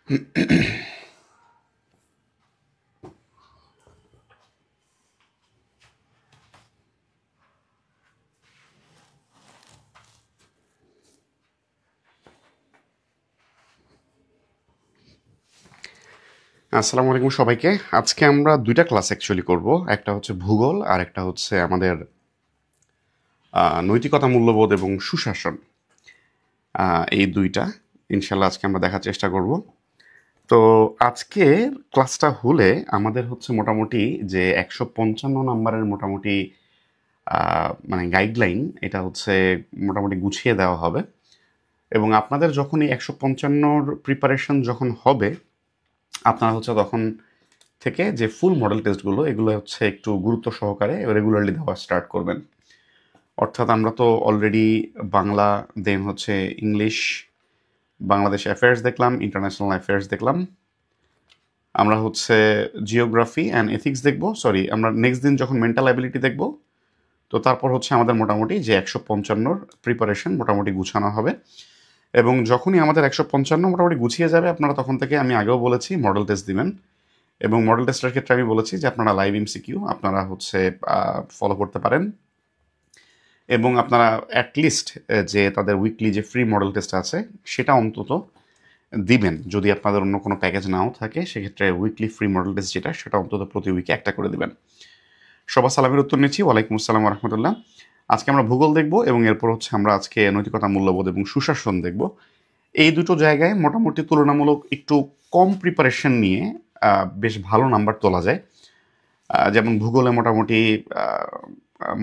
আসসালামু আলাইকুম সবাইকে। আজকে আমরা দুইটা ক্লাস অ্যাকচুয়ালি করব। একটা হচ্ছে ভূগোল আর একটা হচ্ছে আমাদের নৈতিকতা, মূল্যবোধ এবং সুশাসন। এই দুইটা ইনশাল্লাহ আজকে আমরা দেখার চেষ্টা করব। তো আজকে ক্লাসটা হলে আমাদের হচ্ছে মোটামুটি যে 155 নাম্বারের মোটামুটি মানে গাইডলাইন, এটা হচ্ছে মোটামুটি গুছিয়ে দেওয়া হবে। এবং আপনাদের যখন এই 155র প্রিপারেশন যখন হবে, আপনারা হচ্ছে তখন থেকে যে ফুল মডেল টেস্টগুলো, এগুলো হচ্ছে একটু গুরুত্ব সহকারে রেগুলারলি দেওয়া স্টার্ট করবেন। অর্থাৎ আমরা তো অলরেডি বাংলা, দেন হচ্ছে ইংলিশ, বাংলাদেশ অ্যাফেয়ার্স দেখলাম, ইন্টারন্যাশনাল অ্যাফেয়ার্স দেখলাম, আমরা হচ্ছে জিওগ্রাফি অ্যান্ড এথিক্স দেখব, সরি আমরা নেক্সট দিন যখন মেন্টাল অ্যাবিলিটি দেখব। তো তারপর হচ্ছে আমাদের মোটামুটি যে 155র প্রিপারেশন মোটামুটি গুছানো হবে। এবং যখনই আমাদের 155 মোটামুটি গুছিয়ে যাবে, আপনারা তখন থেকে, আমি আগেও বলেছি, মডেল টেস্ট দিবেন। এবং মডেল টেস্টের ক্ষেত্রে আমি বলেছি যে আপনারা লাইভ এমসিকিউ আপনারা হচ্ছে ফলো করতে পারেন। এবং আপনারা অ্যাটলিস্ট যে তাদের উইকলি যে ফ্রি মডেল টেস্ট আছে সেটা অন্তত দিবেন। যদি আপনাদের অন্য কোনো প্যাকেজ নাও থাকে, সেক্ষেত্রে উইকলি ফ্রি মডেল টেস্ট যেটা, সেটা অন্তত প্রতি উইকে একটা করে দিবেন। সবার সালামের উত্তর নিচ্ছি, ওয়ালাইকুম আসসালাম রহমতুল্লাহ। আজকে আমরা ভূগোল দেখব এবং এরপর হচ্ছে আমরা আজকে নৈতিকতা, মূল্যবোধ এবং সুশাসন দেখব। এই দুটো জায়গায় মোটামুটি তুলনামূলক একটু কম প্রিপারেশন নিয়ে বেশ ভালো নাম্বার তোলা যায়। যেমন ভূগোলে মোটামুটি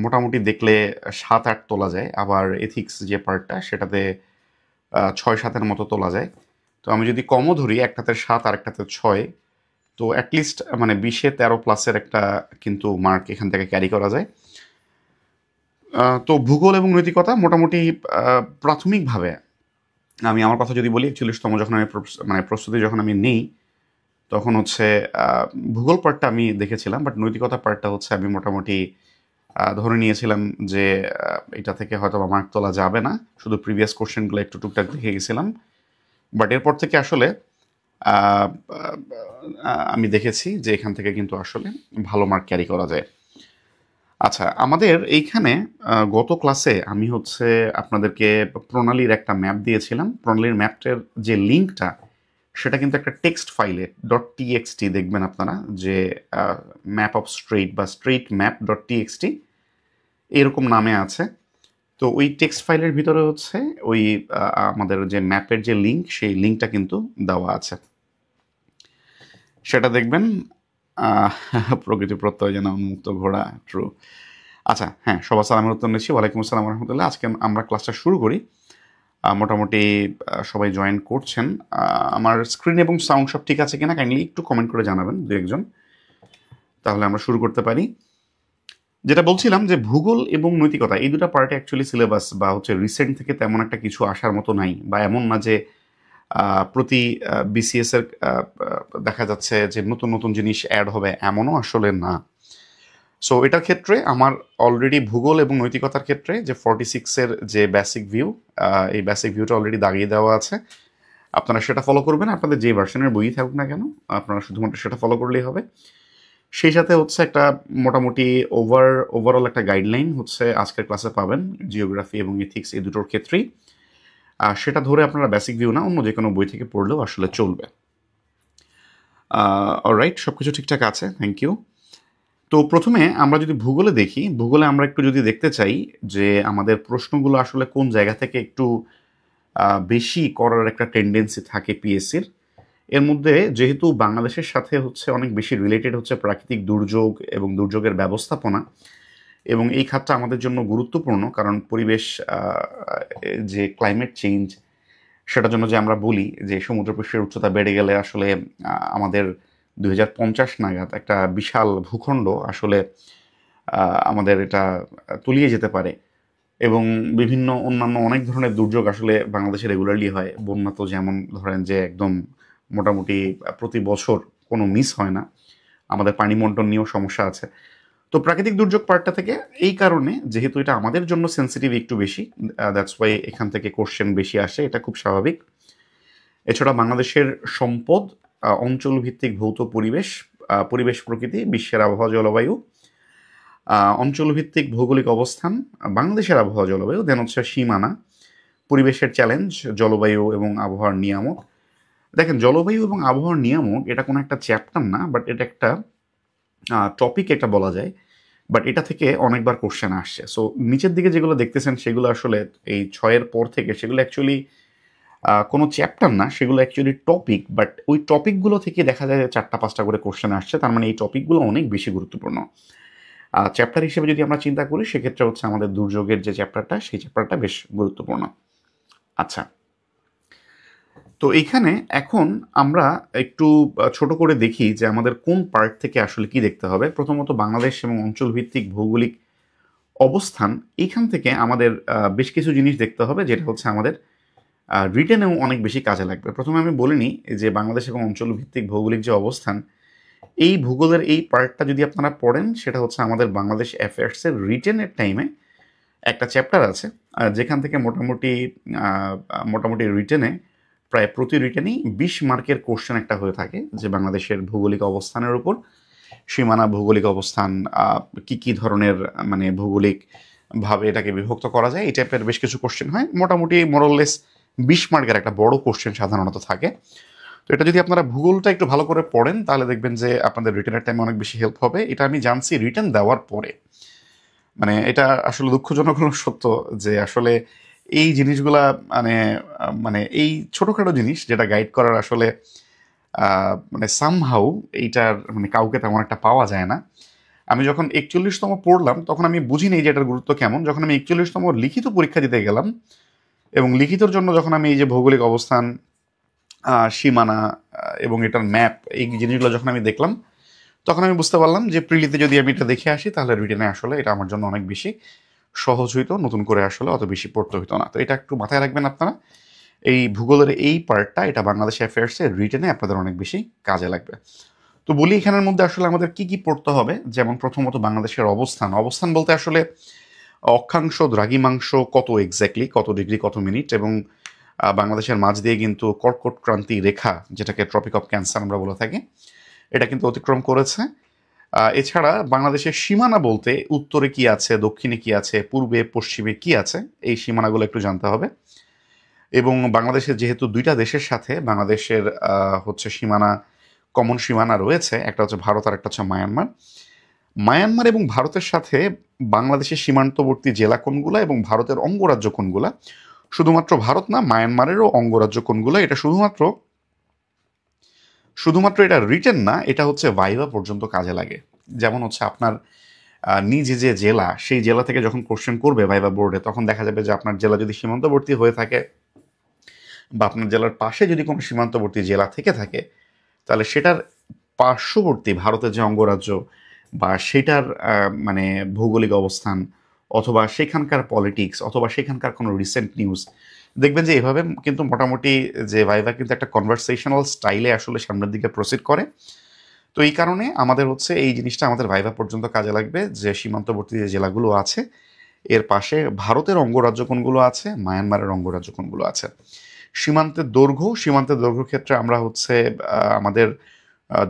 মোটামুটি দেখলে 7-8 তোলা যায়, আবার এথিক্স যে পার্টটা সেটাতে 6-7-এর মতো তোলা যায়। তো আমি যদি কমও ধরি, একটাতে 7 আর একটাতে 6, তো অ্যাটলিস্ট মানে 20-13 প্লাসের একটা কিন্তু মার্ক এখান থেকে ক্যারি করা যায়। তো ভূগোল এবং নৈতিকতা মোটামুটি প্রাথমিকভাবে, আমি আমার কথা যদি বলি, 41তম যখন আমি মানে প্রস্তুতি যখন আমি নিই, তখন হচ্ছে ভূগোল পার্টটা আমি দেখেছিলাম, বাট নৈতিকতা পার্টটা হচ্ছে আমি মোটামুটি ধরে নিয়েছিলাম যে এটা থেকে হয়তো মার্ক তোলা যাবে না, শুধু প্রিভিয়াস কোশ্চেনগুলো একটু টুকটাক দেখে গেছিলাম। বাট এরপর থেকে আসলে আমি দেখেছি যে এখান থেকে কিন্তু আসলে ভালো মার্ক ক্যারি করা যায়। আচ্ছা, আমাদের এইখানে গত ক্লাসে আমি হচ্ছে আপনাদেরকে প্রণালীর একটা ম্যাপ দিয়েছিলাম। প্রণালীর ম্যাপটার যে লিঙ্কটা, সেটা কিন্তু একটা টেক্সট ফাইলে .txt দেখবেন আপনারা, যে ম্যাপ অফ স্ট্রেইট বা স্ট্রেইট ম্যাপ .txt এরকম নামে আছে। তো ওই টেক্সট ফাইলের ভিতরে হচ্ছে ওই আমাদের যে ম্যাপের যে লিঙ্ক, সেই লিঙ্কটা কিন্তু দেওয়া আছে, সেটা দেখবেন। প্রকৃতি প্রত্যয় যেন উন্মুক্ত ঘোড়া, ট্রু। আচ্ছা, হ্যাঁ, সবার সালামের উত্তর নিচ্ছি, ওয়ালাইকুম আসসালাম রহমতুল্লাহ। আজকে আমরা ক্লাসটা শুরু করি। মোটামুটি সবাই জয়েন করছেন। আমার স্ক্রিন এবং সাউন্ড সব ঠিক আছে কিনা কাইন্ডলি একটু কমেন্ট করে জানাবেন, দু একজন, তাহলে আমরা শুরু করতে পারি। যেটা বলছিলাম যে ভূগোল এবং নৈতিকতা এই দুটো পার্টে অ্যাকচুয়ালি সিলেবাস বা হচ্ছে রিসেন্ট থেকে তেমন একটা কিছু আসার মতো নাই, বা এমন না যে প্রতি বিসিএস এর দেখা যাচ্ছে যে নতুন নতুন জিনিস অ্যাড হবে, এমনও আসলে না। সো এটার ক্ষেত্রে আমার অলরেডি ভূগোল এবং নৈতিকতার ক্ষেত্রে যে 46-এর যে বেসিক ভিউ, এই বেসিক ভিউটা অলরেডি দাগিয়ে দেওয়া আছে। আপনারা সেটা ফলো করবেন, আপনাদের যে ভার্সনের বই থাকুক না কেন, আপনারা শুধুমাত্র সেটা ফলো করলেই হবে। সেই সাথে হচ্ছে একটা মোটামুটি ওভারঅল একটা গাইডলাইন হচ্ছে আজকের ক্লাসে পাবেন, জিওগ্রাফি এবং এথিক্স এই দুটোর ক্ষেত্রেই। সেটা ধরে আপনারা বেসিক ভিউ না, অন্য যে কোনো বই থেকে পড়লেও আসলে চলবে। অলরাইট, সব কিছু ঠিকঠাক আছে, থ্যাংক ইউ। তো প্রথমে আমরা যদি ভূগোলে দেখি, ভূগোলে আমরা একটু যদি দেখতে চাই যে আমাদের প্রশ্নগুলো আসলে কোন জায়গা থেকে একটু বেশি করার একটা টেন্ডেন্সি থাকে পিএসসির। এর মধ্যে যেহেতু বাংলাদেশের সাথে হচ্ছে অনেক বেশি রিলেটেড হচ্ছে প্রাকৃতিক দুর্যোগ এবং দুর্যোগের ব্যবস্থাপনা, এবং এই খাতটা আমাদের জন্য গুরুত্বপূর্ণ, কারণ পরিবেশ যে ক্লাইমেট চেঞ্জ, সেটার জন্য যে আমরা বলি যে সমুদ্রপৃষ্ঠের উচ্চতা বেড়ে গেলে আসলে আমাদের 2050 নাগাদ একটা বিশাল ভূখণ্ড আসলে আমাদের এটা তলিয়ে যেতে পারে। এবং বিভিন্ন অন্যান্য অনেক ধরনের দুর্যোগ আসলে বাংলাদেশে রেগুলারলি হয়। বন্যা তো যেমন ধরেন যে একদম মোটামুটি প্রতি বছর কোনো মিস হয় না। আমাদের পানি বন্টন নিয়েও সমস্যা আছে। তো প্রাকৃতিক দুর্যোগ পার্টটা থেকে এই কারণে, যেহেতু এটা আমাদের জন্য সেন্সিটিভ একটু বেশি, দ্যাটস ওয়াই এখান থেকে কোশ্চেন বেশি আসে, এটা খুব স্বাভাবিক। এছাড়া বাংলাদেশের সম্পদ, অঞ্চলভিত্তিক ভৌত পরিবেশ, পরিবেশ প্রকৃতি, বিশ্বের আবহাওয়া জলবায়ু, অঞ্চলভিত্তিক ভৌগোলিক অবস্থান, বাংলাদেশের আবহাওয়া জলবায়ু, দেন হচ্ছে সীমানা, পরিবেশের চ্যালেঞ্জ, জলবায়ু এবং আবহাওয়ার নিয়ামক। দেখেন, জলবায়ু এবং আবহাওয়ার নিয়ামক এটা কোনো একটা চ্যাপ্টার না, বাট এটা একটা টপিক একটা বলা যায়, বাট এটা থেকে অনেকবার কোশ্চেন আসছে। সো নিচের দিকে যেগুলো দেখতেছেন সেগুলো আসলে এই 6-এর পর থেকে সেগুলো অ্যাকচুয়ালি কোনো চ্যাপ্টার না, সেগুলো অ্যাকচুয়ালি টপিক, বাট ওই টপিকগুলো থেকে দেখা যায় যে 4টা-5টা করে কোশ্চেন আসছে। তার মানে এই টপিকগুলো অনেক বেশি গুরুত্বপূর্ণ। চ্যাপ্টার হিসেবে যদি আমরা চিন্তা করি সেক্ষেত্রে হচ্ছে আমাদের দুর্যোগের যে চ্যাপ্টারটা, সেই চ্যাপ্টারটা বেশ গুরুত্বপূর্ণ। আচ্ছা, তো এইখানে এখন আমরা একটু ছোট করে দেখি যে আমাদের কোন পার্ট থেকে আসলে কি দেখতে হবে। প্রথমত বাংলাদেশ এবং অঞ্চলভিত্তিক ভৌগোলিক অবস্থান, এইখান থেকে আমাদের বেশ কিছু জিনিস দেখতে হবে, যেটা হচ্ছে আমাদের রিটেনেও অনেক বেশি কাজে লাগবে। প্রথমে আমি বলিনি যে বাংলাদেশ এবং অঞ্চলভিত্তিক ভৌগোলিক যে অবস্থান, এই ভূগোলের এই পার্টটা যদি আপনারা পড়েন সেটা হচ্ছে আমাদের বাংলাদেশ অ্যাফেয়ার্সের রিটেনের টাইমে একটা চ্যাপ্টার আছে, যেখান থেকে মোটামুটি রিটেনে প্রায় প্রতি রিটেনেই 20 মার্কের কোশ্চেন একটা হয়ে থাকে, যে বাংলাদেশের ভৌগোলিক অবস্থানের উপর, সীমানা, ভৌগোলিক অবস্থান, কি কি ধরনের মানে ভৌগোলিকভাবে এটাকে বিভক্ত করা যায়, এই টাইপের বেশ কিছু কোশ্চেন হয়। মোটামুটি মোরললেস 20 মার্কের একটা বড় কোশ্চেন সাধারণত থাকে। তো এটা যদি আপনারা ভূগোলটা একটু ভালো করে পড়েন তাহলে দেখবেন যে আপনাদের রিটেনের টাইমে অনেক বেশি হেল্প হবে। এটা আমি জানছি রিটেন দেওয়ার পরে। মানে এটা আসলে দুঃখজনক হলো সত্য যে আসলে এই জিনিসগুলা মানে মানে এই ছোটোখাটো জিনিস যেটা গাইড করার আসলে মানে সামহাউ এইটার মানে কাউকে তেমন একটা পাওয়া যায় না। আমি যখন 41তম পড়লাম তখন আমি বুঝিনি যে এটার গুরুত্ব কেমন। যখন আমি 41তম লিখিত পরীক্ষা দিতে গেলাম এবং লিখিতর জন্য যখন আমি এই যে ভৌগোলিক অবস্থান, সীমানা এবং এটার ম্যাপ, এই জিনিসগুলো যখন আমি দেখলাম তখন আমি বুঝতে পারলাম যে প্রিলিতে যদি আমি এটা দেখে আসি তাহলে রিটেনে আসলে এটা আমার জন্য অনেক বেশি সহজ হইতো, নতুন করে আসলে অত বেশি পড়তে হইতো না। তো এটা একটু মাথায় রাখবেন আপনারা, এই ভূগোলের এই পার্টটা এটা বাংলাদেশ অ্যাফেয়ার্সের রিটেনে আপনাদের অনেক বেশি কাজে লাগবে। তো বলি এখানের মধ্যে আসলে আমাদের কি কি পড়তে হবে। যেমন প্রথমত বাংলাদেশের অবস্থান। অবস্থান বলতে আসলে অক্ষাংশ, দ্রাঘিমাংশ কত এক্স্যাক্টলি, কত ডিগ্রি, কত মিনিট, এবং বাংলাদেশের মাঝ দিয়ে কিন্তু কর্কট ক্রান্তি রেখা, যেটাকে ট্রপিক অফ ক্যান্সার আমরা বলে থাকি, এটা কিন্তু অতিক্রম করেছে। এছাড়া বাংলাদেশের সীমানা বলতে উত্তরে কি আছে, দক্ষিণে কি আছে, পূর্বে পশ্চিমে কি আছে, এই সীমানাগুলো একটু জানতে হবে। এবং বাংলাদেশের যেহেতু দুইটা দেশের সাথে বাংলাদেশের হচ্ছে সীমানা, কমন সীমানা রয়েছে, একটা হচ্ছে ভারত আর একটা হচ্ছে মায়ানমার। মায়ানমার এবং ভারতের সাথে বাংলাদেশের সীমান্তবর্তী জেলা কোনগুলা এবং ভারতের অঙ্গরাজ্য কোনগুলা, শুধুমাত্র ভারত না, মায়ানমারেরও অঙ্গরাজ্য কোনগুলা, এটা শুধুমাত্র এটা রিটেন না, এটা হচ্ছে ভাইভা পর্যন্ত কাজে লাগে। যেমন হচ্ছে আপনার নিজে যে জেলা, সেই জেলা থেকে যখন কোশ্চেন করবে ভাইভা বোর্ডে, তখন দেখা যাবে যে আপনার জেলা যদি সীমান্তবর্তী হয়ে থাকে বা আপনার জেলার পাশে যদি কোনো সীমান্তবর্তী জেলা থেকে থাকে, তাহলে সেটার পার্শ্ববর্তী ভারতের যে অঙ্গরাজ্য বা সেটার মানে ভৌগোলিক অবস্থান, অথবা সেখানকার পলিটিক্স, অথবা সেখানকার কোনো রিসেন্ট নিউজ, দেখবেন যে এভাবে কিন্তু মোটামুটি যে ভাইভা কিন্তু একটা কনভারসেশনাল স্টাইলে আসলে সামনের দিকে প্রসিড করে। তো এই কারণে আমাদের হচ্ছে এই জিনিসটা আমাদের ভাইভা পর্যন্ত কাজে লাগবে, যে সীমান্তবর্তী যে জেলাগুলো আছে এর পাশে ভারতের অঙ্গরাজ্য কোনগুলো আছে, মায়ানমারের অঙ্গরাজ্য কোনগুলো আছে। সীমান্তের দৈর্ঘ্য ক্ষেত্রে আমরা হচ্ছে আমাদের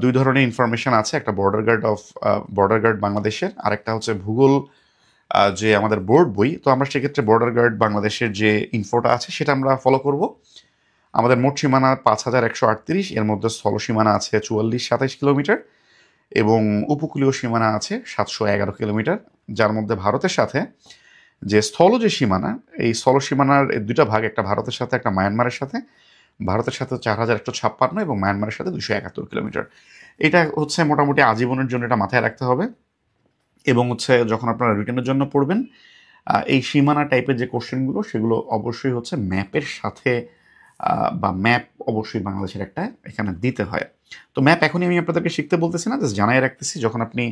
দুই ধরনের ইনফরমেশন আছে, একটা বর্ডার গার্ড বাংলাদেশের, আর একটা হচ্ছে ভূগোল যে আমাদের বোর্ড বই। তো আমরা সেক্ষেত্রে বর্ডার গার্ড বাংলাদেশের যে ইনফোটা আছে সেটা আমরা ফলো করব। আমাদের মোট সীমানা 5138, এর মধ্যে স্থল সীমানা আছে 44-27 কিলোমিটার এবং উপকূলীয় সীমানা আছে 711 কিলোমিটার, যার মধ্যে ভারতের সাথে যে সীমানা, এই স্থল সীমানার দুইটা ভাগ, একটা ভারতের সাথে, একটা মায়ানমারের সাথে। ভারতের সাথে 4156 এবং মায়ানমারের সাথে 271 কিলোমিটার। এটা হচ্ছে মোটামুটি আজীবনের জন্য এটা মাথায় রাখতে হবে। এবং হচ্ছে যখন আপনারা রিটেনের জন্য পড়বেন, এই সীমানা টাইপের যে কোশ্চেনগুলো সেগুলো অবশ্যই হচ্ছে ম্যাপের সাথে বা ম্যাপ অবশ্যই বাংলাদেশের একটা এখানে দিতে হয়। তো ম্যাপ এখনই আমি আপনাদেরকে শিখতে বলতেছি না, জাস্ট জানাই রাখতেছি, যখন আপনি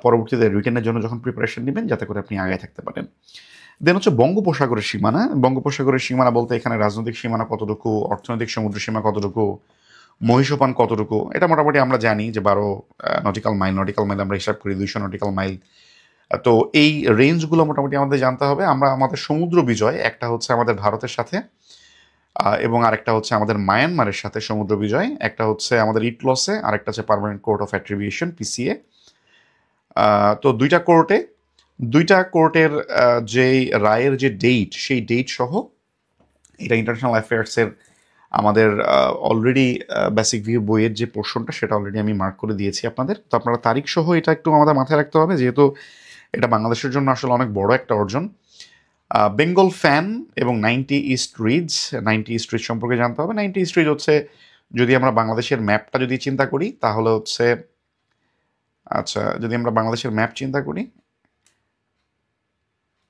পরবর্তীতে রিটেনের জন্য যখন প্রিপারেশন নেবেন যাতে করে আপনি আগায় থাকতে পারেন। দেন হচ্ছে বঙ্গোপসাগরের সীমানা। বঙ্গোপসাগরের সীমানা বলতে এখানে রাজনৈতিক সীমানা কতটুকু, অর্থনৈতিক সমুদ্র সীমা কতটুকু, মহিষোপান কতটুকু, এটা মোটামুটি আমরা জানি যে 12 নটিক্যাল মাইল আমরা হিসাব করি 200 নটিক্যাল মাইল। তো এই রেঞ্জগুলো মোটামুটি আমাদের জানতে হবে। আমরা আমাদের সমুদ্র বিজয়, একটা হচ্ছে আমাদের ভারতের সাথে এবং আরেকটা হচ্ছে আমাদের মায়ানমারের সাথে সমুদ্র বিজয়, একটা হচ্ছে আমাদের ইটলসে, আরেকটা হচ্ছে permanent court of attribution PCA. তো দুইটা কোর্টের যেই রায়ের যে ডেট, সেই ডেট সহ এটা ইন্টারন্যাশনাল অ্যাফেয়ার্সের আমাদের অলরেডি বেসিক ভিউ বইয়ের যে পোর্শনটা সেটা অলরেডি আমি মার্ক করে দিয়েছি আপনাদের। তো আপনারা তারিখ সহ এটা একটু আমাদের মাথায় রাখতে হবে, যেহেতু এটা বাংলাদেশের জন্য আসলে অনেক বড় একটা অর্জন। বেঙ্গল ফ্যান এবং 90 ইস্ট রিজ, 90 ইস্ট রিজ সম্পর্কে জানতে হবে। 90 ইস্ট রিজ হচ্ছে, যদি আমরা বাংলাদেশের ম্যাপটা যদি চিন্তা করি তাহলে হচ্ছে, আচ্ছা যদি আমরা বাংলাদেশের ম্যাপ চিন্তা করি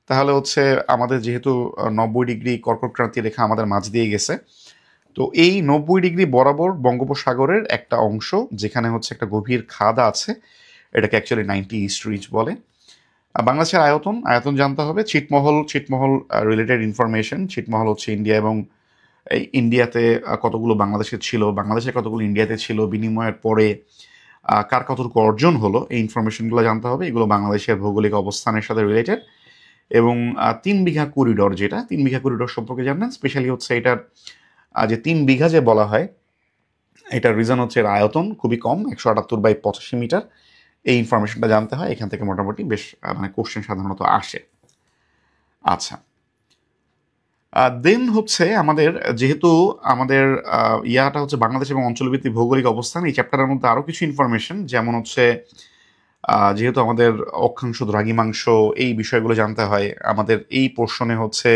তাহলে হচ্ছে আমাদের যেহেতু 90 ডিগ্রি কর্কটক্রান্তি রেখা আমাদের মাঝ দিয়ে গেছে, তো এই 90 ডিগ্রি বরাবর বঙ্গোপসাগরের একটা অংশ যেখানে হচ্ছে একটা গভীর খাদ আছে, এটাকে অ্যাকচুয়ালি 90 ইস্ট রিজ বলে। বাংলাদেশের আয়তন জানতে হবে। ছিটমহল রিলেটেড ইনফরমেশন। ছিটমহল হচ্ছে ইন্ডিয়া, এবং এই ইন্ডিয়াতে কতগুলো বাংলাদেশের ছিল, বাংলাদেশের কতগুলো ইন্ডিয়াতে ছিল, বিনিময়ের পরে কার কতটুকু অর্জন হলো, এই ইনফরমেশনগুলো জানতে হবে। এগুলো বাংলাদেশের ভৌগোলিক অবস্থানের সাথে রিলেটেড। এবং 3 বিঘা করিডর, যেটা 3 বিঘা করিডর সম্পর্কে জানবেন। স্পেশালি হচ্ছে এটার যে 3 বিঘা যে বলা হয়, এটার রিজন হচ্ছে এর আয়তন খুবই কম, 178/85 মিটার। এই ইনফরমেশনটা জানতে হয়, এখান থেকে মোটামুটি বেশ মানে কোশ্চেন সাধারণত আসে। আচ্ছা, দেন হচ্ছে আমাদের, যেহেতু আমাদের ইয়াটা হচ্ছে বাংলাদেশ এবং অঞ্চলভিত্তিক ভৌগোলিক অবস্থান, এই চ্যাপ্টারের মধ্যে আরও কিছু ইনফরমেশন, যেমন হচ্ছে যেহেতু আমাদের অক্ষাংশ দ্রাঘিমাংশ এই বিষয়গুলো জানতে হয়। আমাদের এই পোর্শনে হচ্ছে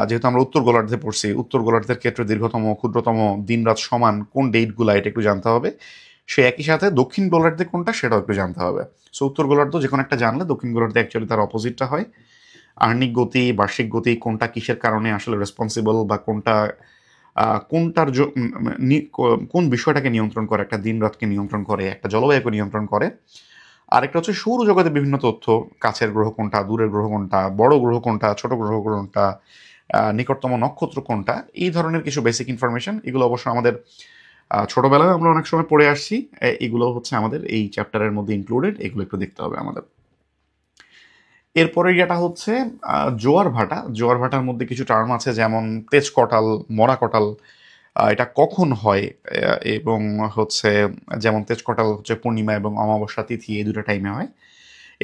যেহেতু আমরা উত্তর গোলার্ধে পড়ছি, উত্তর গোলার্ধের ক্ষেত্রে দীর্ঘতম ক্ষুদ্রতম দিনরাত সমান কোন ডেটগুলো, এটা একটু জানতে হবে। সে একই সাথে দক্ষিণ গোলার্ধে কোনটা সেটাও একটু জানতে হবে। সো উত্তর গোলার্ধ যে কোনো একটা জানলে দক্ষিণ গোলার্ধে অ্যাকচুয়ালি তার অপোজিটটা হয়। আহ্নিক গতি, বার্ষিক গতি, কোনটা কিসের কারণে আসলে রেসপন্সিবল, বা কোনটার কোন বিষয়টাকে নিয়ন্ত্রণ করে, একটা দিন রাতকে নিয়ন্ত্রণ করে, একটা জলবায়ুকে নিয়ন্ত্রণ করে। আরেকটা হচ্ছে সৌরজগতের বিভিন্ন তথ্য, কাছের গ্রহ কোনটা, দূরের গ্রহ কোনটা, বড় গ্রহ কোনটা, ছোট গ্রহ কোনটা, নিকটতম নক্ষত্র কোনটা, এই ধরনের কিছু বেসিক ইনফরমেশন। এগুলো অবশ্য আমাদের ছোটবেলায় আমরা অনেক সময় পড়ে আসছি, এগুলো হচ্ছে আমাদের এই চ্যাপ্টারের মধ্যে ইনক্লুডেড, এগুলো একটু দেখতে হবে আমাদের। এরপরে যেটা হচ্ছে জোয়ার ভাটার মধ্যে কিছু টার্ম আছে, যেমন তেজ কটাল, মরা কটাল, এটা কখন হয়, এবং হচ্ছে যেমন তেজ কটাল হচ্ছে পূর্ণিমা এবং অমাবস্যা তিথি, এই দুটো টাইমে হয়।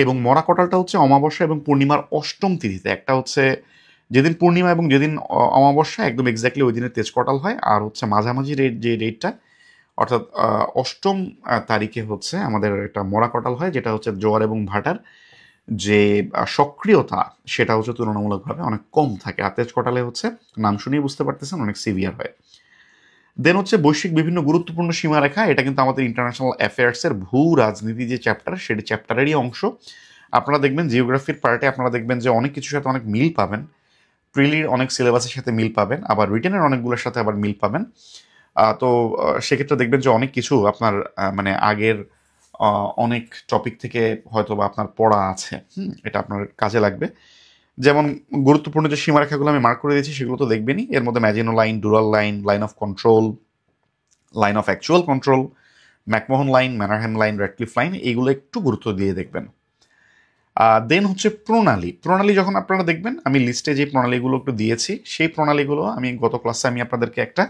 এবং মরা কটালটা হচ্ছে অমাবস্যা এবং পূর্ণিমার অষ্টম তিথিতে। একটা হচ্ছে যেদিন পূর্ণিমা এবং যেদিন অমাবস্যা, একদম এক্স্যাক্টলি ওই দিনে তেজ কটাল হয়। আর হচ্ছে মাঝামাঝি যে ডেটটা, অর্থাৎ অষ্টম তারিখে হচ্ছে আমাদের একটা মরা কটাল হয়, যেটা হচ্ছে জোয়ার এবং ভাটার যে সক্রিয়তা সেটা হচ্ছে তুলনামূলকভাবে অনেক কম থাকে। আর তেজ কটালে হচ্ছে নাম শুনেই বুঝতে পারতেছেন অনেক সিভিয়ার হয়। দেন হচ্ছে বৈশ্বিক বিভিন্ন গুরুত্বপূর্ণ সীমারেখা, এটা কিন্তু আমাদের ইন্টারন্যাশনাল অ্যাফেয়ার্সের ভূ রাজনীতি যে চ্যাপ্টার, সেটি চ্যাপ্টারেরই অংশ। আপনারা দেখবেন জিওগ্রাফির পার্টে আপনারা দেখবেন যে অনেক কিছুর সাথে অনেক মিল পাবেন। প্রিলির অনেক সিলেবাসের সাথে মিল পাবেন, আবার রিটেনের অনেকগুলোর সাথে আবার মিল পাবেন। তো সেক্ষেত্রে দেখবেন যে অনেক কিছু আপনার মানে আগের অনেক টপিক থেকে হয়তো বা আপনার পড়া আছে, এটা আপনার কাজে লাগবে। যেমন গুরুত্বপূর্ণ যে সীমারেখাগুলো আমি মার্ক করে দিয়েছি সেগুলো তো দেখবেনই। এর মধ্যে Maginot line, Durand line, line of control, line of actual control, McMahon line, Mannerheim line, Radcliffe line, এইগুলো একটু গুরুত্ব দিয়ে দেখবেন। দেন হচ্ছে প্রণালী যখন আপনারা দেখবেন, আমি লিস্টে যে প্রণালীগুলো একটু দিয়েছি, সেই প্রণালীগুলো আমি গত ক্লাসে আমি আপনাদেরকে একটা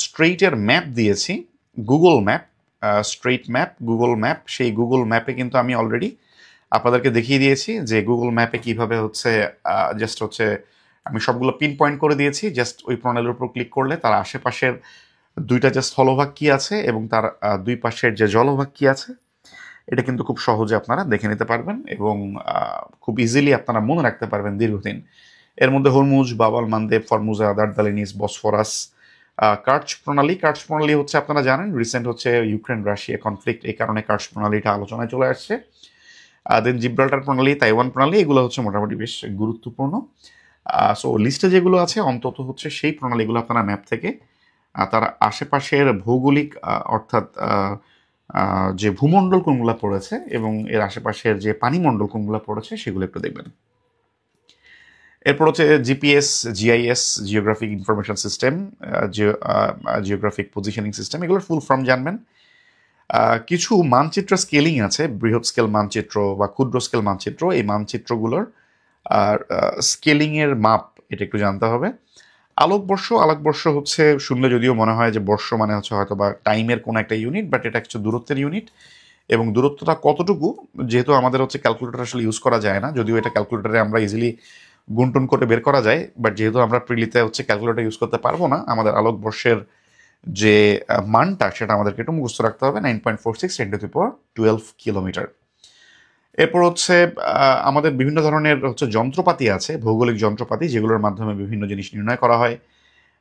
স্ট্রেইটের ম্যাপ দিয়েছি, Google map, strait map, Google map. সেই গুগল ম্যাপে কিন্তু আমি অলরেডি আপনাদেরকে দেখিয়ে দিয়েছি যে গুগল ম্যাপে কিভাবে হচ্ছে জাস্ট হচ্ছে আমি সবগুলো পিন পয়েন্ট করে দিয়েছি। জাস্ট ওই প্রণালীর উপর ক্লিক করলে তার আশেপাশের দুইটা যে স্থলভাগ কি আছে এবং তার দুই পাশের যে জলভাগ কি আছে, এটা কিন্তু খুব সহজে আপনারা দেখে নিতে পারবেন এবং খুব ইজিলি আপনারা মনে রাখতে পারবেন দীর্ঘদিন। এর মধ্যে হরমুজ, বাবাল মানদেব, ফরমুজা, দার্দালিনিস, বসফরাস, কার্চ প্রণালী হচ্ছে আপনারা জানেন রিসেন্ট হচ্ছে ইউক্রেন রাশিয়া কনফ্লিক্ট, এই কারণে কার্চ প্রণালীটা আলোচনায় চলে আসছে। দেন জিব্রাল্টার প্রণালী, তাইওয়ান প্রণালী, এগুলো হচ্ছে মোটামুটি বেশ গুরুত্বপূর্ণ। সো লিস্টে যেগুলো আছে অন্তত হচ্ছে সেই প্রণালীগুলো আপনারা ম্যাপ থেকে তার আশেপাশের ভৌগোলিক অর্থাৎ যে ভূমণ্ডল কোনগুলো পড়েছে এবং এর আশেপাশের যে পানিমণ্ডল কোনগুলো পড়েছে সেগুলো একটু দেখবেন। এরপর হচ্ছে GPS, GIS, geographic information system, geographic positioning system, এগুলোর ফুল ফর্ম জানবেন। কিছু মানচিত্র স্কেলিং আছে, বৃহৎ স্কেল মানচিত্র বা ক্ষুদ্র স্কেল মানচিত্র, এই মানচিত্রগুলোর স্কেলিংয়ের মাপ এটা একটু জানতে হবে। আলোকবর্ষ হচ্ছে শুনলে যদিও মনে হয় যে বর্ষ মানে হচ্ছে হয়তো বা টাইমের কোনো একটা ইউনিট, বাট এটা হচ্ছে দূরত্বের ইউনিট। এবং দূরত্বটা কতটুকু, যেহেতু আমাদের হচ্ছে ক্যালকুলেটর আসলে ইউজ করা যায় না, যদিও এটা ক্যালকুলেটরে আমরা ইজিলি গুণটুন করে বের করা যায়, বাট যেহেতু আমরা প্রিলিতে হচ্ছে ক্যালকুলেটর ইউজ করতে পারবো না, আমাদের আলোকবর্ষের যে মানটা সেটা আমাদেরকে একটু মুখস্থ রাখতে হবে, 9.46 × 10⁻12 কিলোমিটার। এরপর হচ্ছে আমাদের বিভিন্ন ধরনের হচ্ছে যন্ত্রপাতি আছে, ভৌগোলিক যন্ত্রপাতি, যেগুলোর মাধ্যমে বিভিন্ন জিনিস নির্ণয় করা হয়।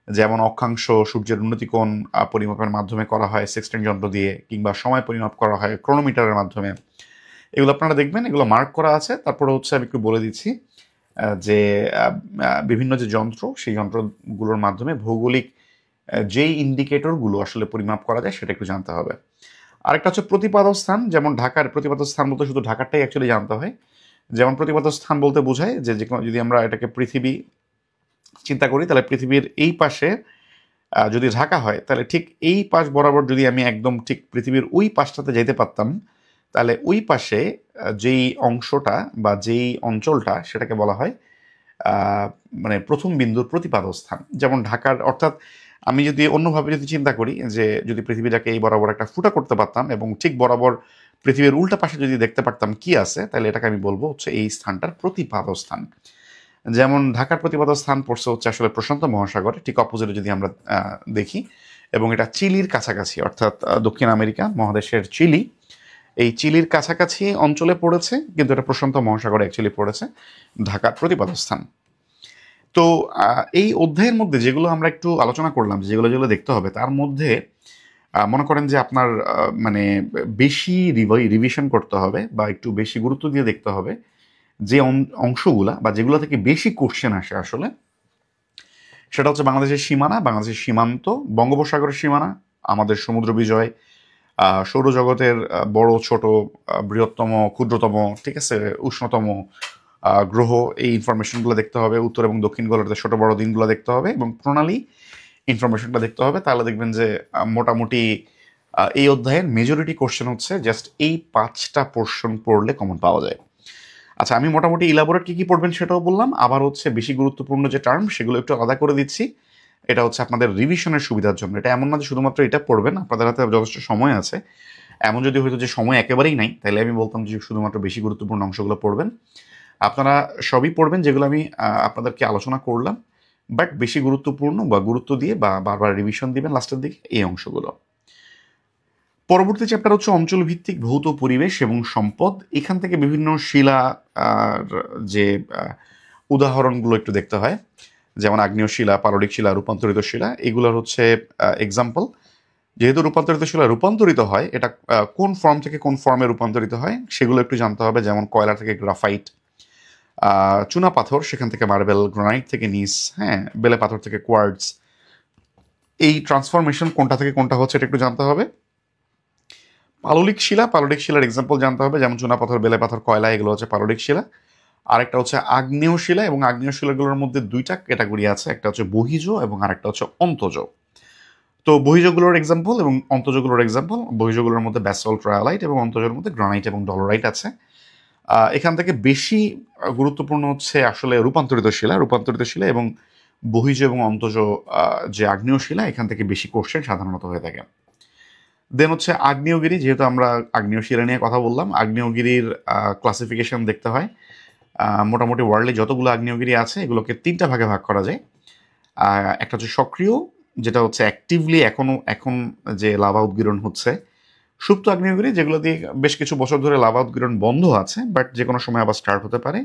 যেমন অক্ষাংশ, সূর্যের উন্নতিকোণ পরিমাপের মাধ্যমে করা হয় সেক্সটেন্ট যন্ত্র দিয়ে, কিংবা সময় পরিমাপ করা হয় ক্রোনোমিটারের মাধ্যমে। এগুলো আপনারা দেখবেন, এগুলো মার্ক করা আছে। তারপরে হচ্ছে আমি একটু বলে দিচ্ছি যে বিভিন্ন যে যন্ত্র, সেই যন্ত্রগুলোর মাধ্যমে ভৌগোলিক যেই ইন্ডিকেটরগুলো আসলে পরিমাপ করা যায় সেটা একটু জানতে হবে। আরেকটা হচ্ছে প্রতিপাদক স্থান, যেমন ঢাকার প্রতিপাদক স্থান বলতে শুধু ঢাকারটাই অ্যাকচুয়ালি জানতে হয়। যেমন প্রতিপাদক স্থান বলতে বোঝায় যে যদি আমরা এটাকে পৃথিবী চিন্তা করি, তাহলে পৃথিবীর এই পাশে যদি ঢাকা হয়, তাহলে ঠিক এই পাশ বরাবর যদি আমি একদম ঠিক পৃথিবীর ওই পাশটাতে যেতে পারতাম, তাহলে ওই পাশে যেই অংশটা বা যেই অঞ্চলটা সেটাকে বলা হয় মানে প্রথম বিন্দুর প্রতিপাদক স্থান। যেমন ঢাকার, অর্থাৎ আমি যদি অন্যভাবে যদি চিন্তা করি যে যদি পৃথিবীটাকে এই বরাবর একটা ফুটা করতে পারতাম এবং ঠিক বরাবর পৃথিবীর উল্টা পাশে যদি দেখতে পারতাম কি আছে, তাহলে এটাকে আমি বলবো হচ্ছে এই স্থানটার প্রতিপাদক স্থান। যেমন ঢাকার প্রতিপাদক স্থান পড়ছে হচ্ছে আসলে প্রশান্ত মহাসাগরে ঠিক অপোজিটে যদি আমরা দেখি, এবং এটা চিলির কাছাকাছি, অর্থাৎ দক্ষিণ আমেরিকা মহাদেশের চিলি, এই চিলির কাছাকাছি অঞ্চলে পড়েছে, কিন্তু এটা প্রশান্ত মহাসাগরে অ্যাকচুয়ালি পড়েছে ঢাকার প্রতিপাদক স্থান। তো এই অধ্যায়ের মধ্যে যেগুলো আমরা একটু আলোচনা করলাম, যেগুলো যেগুলো দেখতে হবে, তার মধ্যে মনে করেন যে আপনার মানে বেশি রিভিশন করতে হবে বা একটু বেশি গুরুত্ব দিয়ে দেখতে হবে যে অংশগুলা বা যেগুলো থেকে বেশি কোশ্চেন আসে আসলে, সেটা হচ্ছে বাংলাদেশের সীমানা, বাংলাদেশের সীমান্ত, বঙ্গোপসাগরের সীমানা, আমাদের সমুদ্র বিজয়, সৌরজগতের বড় ছোট, বৃহত্তম ক্ষুদ্রতম, ঠিক আছে, উষ্ণতম গ্রহ, এই ইনফরমেশনগুলো দেখতে হবে। উত্তর এবং দক্ষিণ গোলার্ধের ছোট বড় দিনগুলো দেখতে হবে এবং প্রণালী ইনফরমেশনটা দেখতে হবে। তাহলে দেখবেন যে মোটামুটি এই অধ্যায়ের মেজরিটি কোশ্চেন হচ্ছে জাস্ট এই 5টা পোর্শন পড়লে কমন পাওয়া যায়। আচ্ছা, আমি মোটামুটি ইলাবোরেট কী পড়বেন সেটাও বললাম, আবার হচ্ছে বেশি গুরুত্বপূর্ণ যে টার্ম সেগুলো একটু আলাদা করে দিচ্ছি। এটা হচ্ছে আপনাদের রিভিশনের সুবিধার জন্য। এটা এমন না যে শুধুমাত্র এটা পড়বেন, আপনাদের হাতে যথেষ্ট সময় আছে। এমন যদি হয়তো যে সময় একেবারেই নাই, তাহলে আমি বলতাম যে শুধুমাত্র বেশি গুরুত্বপূর্ণ অংশগুলো পড়বেন। আপনারা সবই পড়বেন যেগুলো আমি আপনাদেরকে আলোচনা করলাম, বাট বেশি গুরুত্বপূর্ণ বা গুরুত্ব দিয়ে বা বারবার রিভিশন দিবেন লাস্টের দিকে এই অংশগুলো। পরবর্তী চ্যাপ্টার হচ্ছে অঞ্চল ভিত্তিক ভৌত পরিবেশ এবং সম্পদ। এখান থেকে বিভিন্ন শিলা যে উদাহরণগুলো একটু দেখতে হয়, যেমন আগ্নেয় শিলা, পাললিক শিলা, রূপান্তরিত শিলা, এগুলোর হচ্ছে এক্সাম্পল। যেহেতু রূপান্তরিত শিলা রূপান্তরিত হয়, এটা কোন ফর্ম থেকে কোন ফর্মে রূপান্তরিত হয় সেগুলো একটু জানতে হবে। যেমন কয়লা থেকে গ্রাফাইট, চুনা পাথর সেখান থেকে মার্বেল, গ্রানাইট থেকে নিস, হ্যাঁ, বেলে পাথর থেকে কোয়ার্টজ, এই ট্রান্সফরমেশন কোনটা থেকে কোনটা হচ্ছে এটা একটু জানতে হবে। পাললিক শিলার এক্সাম্পল জানতে হবে, যেমন চুনা পাথর, বেলে পাথর, কয়লা, এগুলো হচ্ছে পাললিক শিলা। আরেকটা হচ্ছে আগ্নেয় শিলা, এবং আগ্নেয় শিলাগুলোর মধ্যে দুইটা ক্যাটাগরি আছে, একটা হচ্ছে বহিজ এবং আরেকটা হচ্ছে অন্তজ। তো বহিজগুলোর এক্সাম্পল এবং অন্তজগুলোর এক্সাম্পল, বহিজগুলোর মধ্যে ব্যাসল্ট, রায়ালাইট, এবং অন্তজের মধ্যে গ্রানাইট এবং ডলোরাইট আছে। এখান থেকে বেশি গুরুত্বপূর্ণ হচ্ছে আসলে রূপান্তরিত শিলা এবং বহিজ এবং অন্তজ যে আগ্নেয় শিলা, এখান থেকে বেশি কোশ্চেন সাধারণত হয়ে থাকে। দেন হচ্ছে আগ্নেয়গিরি, যেহেতু আমরা আগ্নেয় শিলা নিয়ে কথা বললাম, আগ্নেয়গিরির ক্লাসিফিকেশন দেখতে হয়। মোটামুটি ওয়ার্ল্ডে যতগুলো আগ্নেয়গিরি আছে এগুলোকে 3টা ভাগে ভাগ করা যায়। একটা হচ্ছে সক্রিয়, যেটা হচ্ছে অ্যাক্টিভলি এখন যে লাভা উদ্গীরণ হচ্ছে। সুপ্ত আগ্নেয়গিরি, যেগুলো দিয়ে বেশ কিছু বছর ধরে লাভা উদ্গীরণ বন্ধ আছে, বাট যে কোনো সময় আবার স্টার্ট হতে পারে,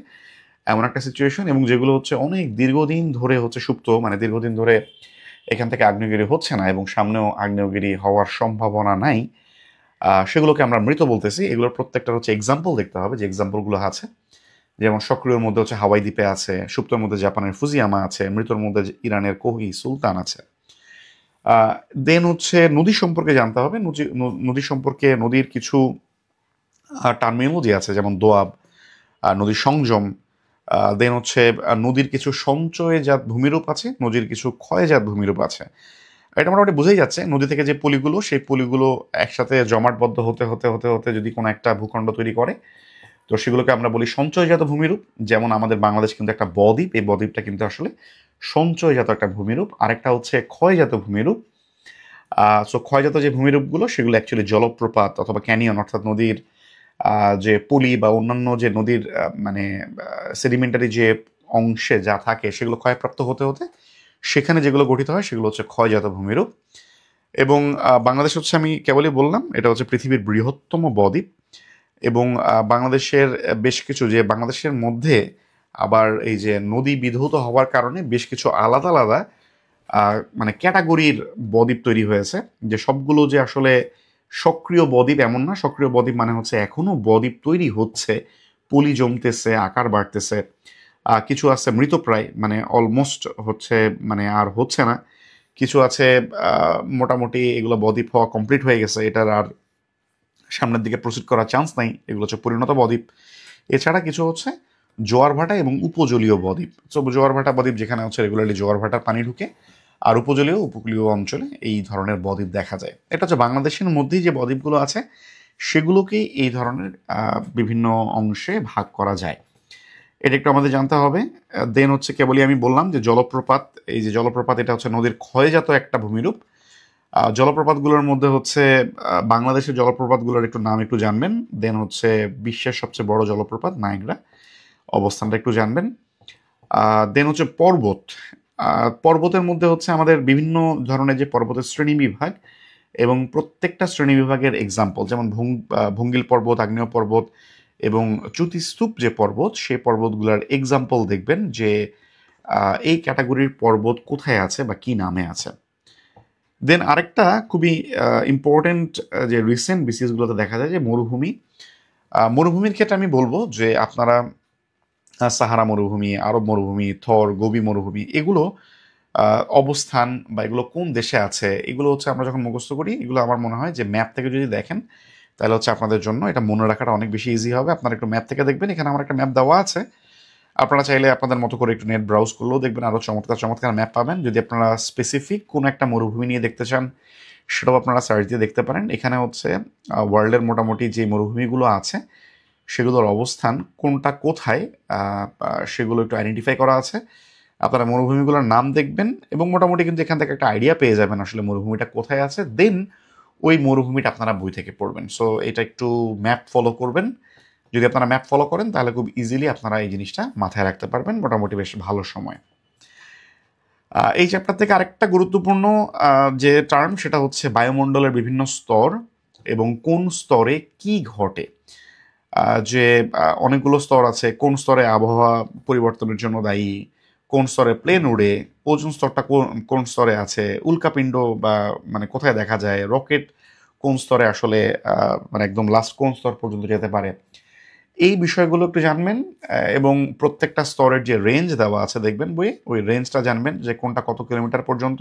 এমন একটা সিচুয়েশন। এবং যেগুলো হচ্ছে অনেক দীর্ঘদিন ধরে হচ্ছে সুপ্ত, মানে দীর্ঘদিন ধরে এখান থেকে আগ্নেয়গিরি হচ্ছে না এবং সামনেও আগ্নেয়গিরি হওয়ার সম্ভাবনা নাই, সেগুলোকে আমরা মৃত বলতেছি। এগুলোর প্রত্যেকটার হচ্ছে এক্সাম্পল দেখতে হবে, যে এক্সাম্পলগুলো আছে। যেমন সক্রিয়র মধ্যে হচ্ছে হাওয়াই দ্বীপে আছে, সুপ্তর মধ্যে জাপানের ফুজিয়ামা আছে, মৃতর মধ্যে ইরানের কোহি সুলতান আছে। দেন হচ্ছে নদী সম্পর্কে জানতে হবে। নদী সম্পর্কে নদীর কিছু টার্মিনোলজি আছে, যেমন দোয়াব, নদীর সংযম। দেন হচ্ছে নদীর কিছু সঞ্চয়জাত ভূমিরূপ আছে, নদীর কিছু ক্ষয়জাত ভূমিরূপ আছে। এটা মোটামুটি বোঝাই যাচ্ছে নদী থেকে যে পলিগুলো, সেই পলিগুলো একসাথে জমাটবদ্ধ হতে হতে হতে হতে যদি কোনো একটা ভূখণ্ড তৈরি করে, তো সেগুলোকে আমরা বলি সঞ্চয়জাত ভূমিরূপ। যেমন আমাদের বাংলাদেশ কিন্তু একটা বদ্বীপ, এই বদ্বীপটা কিন্তু আসলে সঞ্চয়জাত একটা ভূমিরূপ, আরেকটা হচ্ছে ক্ষয়জাত ভূমিরূপ। সো ক্ষয়জাত যে ভূমিরূপগুলো সেগুলো অ্যাকচুয়ালি জলপ্রপাত অথবা ক্যানিয়ন, অর্থাৎ নদীর যে পলি বা অন্যান্য যে নদীর মানে সেডিমেন্টারি যে অংশে যা থাকে সেগুলো ক্ষয়প্রাপ্ত হতে হতে সেখানে যেগুলো গঠিত হয় সেগুলো হচ্ছে ক্ষয়জাত ভূমিরূপ। এবং বাংলাদেশ হচ্ছে, আমি কেবলই বললাম, এটা হচ্ছে পৃথিবীর বৃহত্তম বদ্বীপ। এবং বাংলাদেশের বেশ কিছু, যে বাংলাদেশের মধ্যে আবার এই যে নদী বিধৌত হওয়ার কারণে বেশ কিছু আলাদা আলাদা মানে ক্যাটাগরির বদ্বীপ তৈরি হয়েছে, যে সবগুলো যে আসলে সক্রিয় বদ্বীপ এমন না। সক্রিয় বদ্বীপ মানে হচ্ছে এখনো বদ্বীপ তৈরি হচ্ছে, পলি জমতেছে, আকার বাড়তেছে। কিছু আছে মৃতপ্রায়, মানে অলমোস্ট হচ্ছে, মানে আর হচ্ছে না। কিছু আছে মোটামুটি এগুলো বদ্বীপ হওয়া কমপ্লিট হয়ে গেছে, এটার আর সামনের দিকে প্রসিড করার চান্স নাই, এগুলো হচ্ছে পরিণত বদ্বীপ। এছাড়া কিছু হচ্ছে জোয়ার ভাটা এবং উপজলীয় বদ্বীপ। তো জোয়ার ভাটা বদ্বীপ যেখানে হচ্ছে রেগুলারলি জোয়ার ভাটার পানি ঢুকে, আর উপজলীয় উপকূলীয় অঞ্চলে এই ধরনের বদ্বীপ দেখা যায়। এটা হচ্ছে বাংলাদেশের মধ্যেই যে বদ্বীপগুলো আছে সেগুলোকেই এই ধরনের বিভিন্ন অংশে ভাগ করা যায়, এটা একটু আমাদের জানতে হবে। দেন হচ্ছে কেবলই আমি বললাম যে জলপ্রপাত, এই যে জলপ্রপাত এটা হচ্ছে নদীর ক্ষয়জাত একটা ভূমিরূপ। জলপ্রপাতগুলোর মধ্যে হচ্ছে বাংলাদেশের জলপ্রপাতগুলোর একটু নাম একটু জানবেন। দেন হচ্ছে বিশ্বের সবচেয়ে বড় জলপ্রপাত নায়াগ্রা, অবস্থানটা একটু জানবেন। দেন হচ্ছে পর্বত। পর্বতের মধ্যে হচ্ছে আমাদের বিভিন্ন ধরনের যে পর্বতের শ্রেণী বিভাগ, এবং প্রত্যেকটা শ্রেণী বিভাগের এক্সাম্পল, যেমন ভঙ্গিল পর্বত, আগ্নেয় পর্বত এবং চ্যুতিস্তূপ যে পর্বত, সেই পর্বতগুলোর এক্সাম্পল দেখবেন যে এই ক্যাটাগরির পর্বত কোথায় আছে বা কি নামে আছে। দেন আরেকটা খুবই ইম্পর্টেন্ট, যে রিসেন্ট বিসিএসগুলোতে দেখা যায় যে মরুভূমি। মরুভূমির ক্ষেত্রে আমি বলবো যে আপনারা সাহারা মরুভূমি, আরব মরুভূমি, থর, গোবি মরুভূমি, এগুলো অবস্থান বা এগুলো কোন দেশে আছে, এগুলো হচ্ছে আমরা যখন মুখস্থ করি, এগুলো আমার মনে হয় যে ম্যাপ থেকে যদি দেখেন তাহলে হচ্ছে আপনাদের জন্য এটা মনে রাখাটা অনেক বেশি ইজি হবে। আপনারা একটু ম্যাপ থেকে দেখবেন, এখানে আমার একটা ম্যাপ দেওয়া আছে, আপনারা চাইলে আপনাদের মতো করে একটু নেট ব্রাউজ করলেও দেখবেন আরও চমৎকার চমৎকার ম্যাপ পাবেন। যদি আপনারা স্পেসিফিক কোনো একটা মরুভূমি নিয়ে দেখতে চান সেটাও আপনারা সার্চ দিয়ে দেখতে পারেন। এখানে হচ্ছে ওয়ার্ল্ডের মোটামুটি যে মরুভূমিগুলো আছে সেগুলোর অবস্থান কোনটা কোথায় সেগুলো একটু আইডেন্টিফাই করা আছে। আপনারা মরুভূমিগুলোর নাম দেখবেন এবং মোটামুটি কিন্তু এখান থেকে একটা আইডিয়া পেয়ে যাবেন আসলে মরুভূমিটা কোথায় আছে। দেন ওই মরুভূমিটা আপনারা বই থেকে পড়বেন। সো এটা একটু ম্যাপ ফলো করবেন। যদি আপনারা ম্যাপ ফলো করেন তাহলে খুব ইজিলি আপনারা এই জিনিসটা মাথায় রাখতে পারবেন মোটামুটি বেশ ভালো সময়। এই চ্যাপ্টার থেকে আরেকটা গুরুত্বপূর্ণ যে টার্ম, সেটা হচ্ছে বায়ুমণ্ডলের বিভিন্ন স্তর এবং কোন স্তরে কি ঘটে। যে অনেকগুলো স্তর আছে, কোন স্তরে আবহাওয়া পরিবর্তনের জন্য দায়ী, কোন স্তরে প্লেন উড়ে, ওজোন স্তরটা কোন স্তরে আছে, উল্কাপিণ্ড বা মানে কোথায় দেখা যায়, রকেট কোন স্তরে আসলে মানে একদম লাস্ট কোন স্তর পর্যন্ত যেতে পারে, এই বিষয়গুলো একটু জানবেন। এবং প্রত্যেকটা স্তরের যে রেঞ্জ দেওয়া আছে দেখবেন বইয়ে, ওই রেঞ্জটা জানবেন যে কোনটা কত কিলোমিটার পর্যন্ত,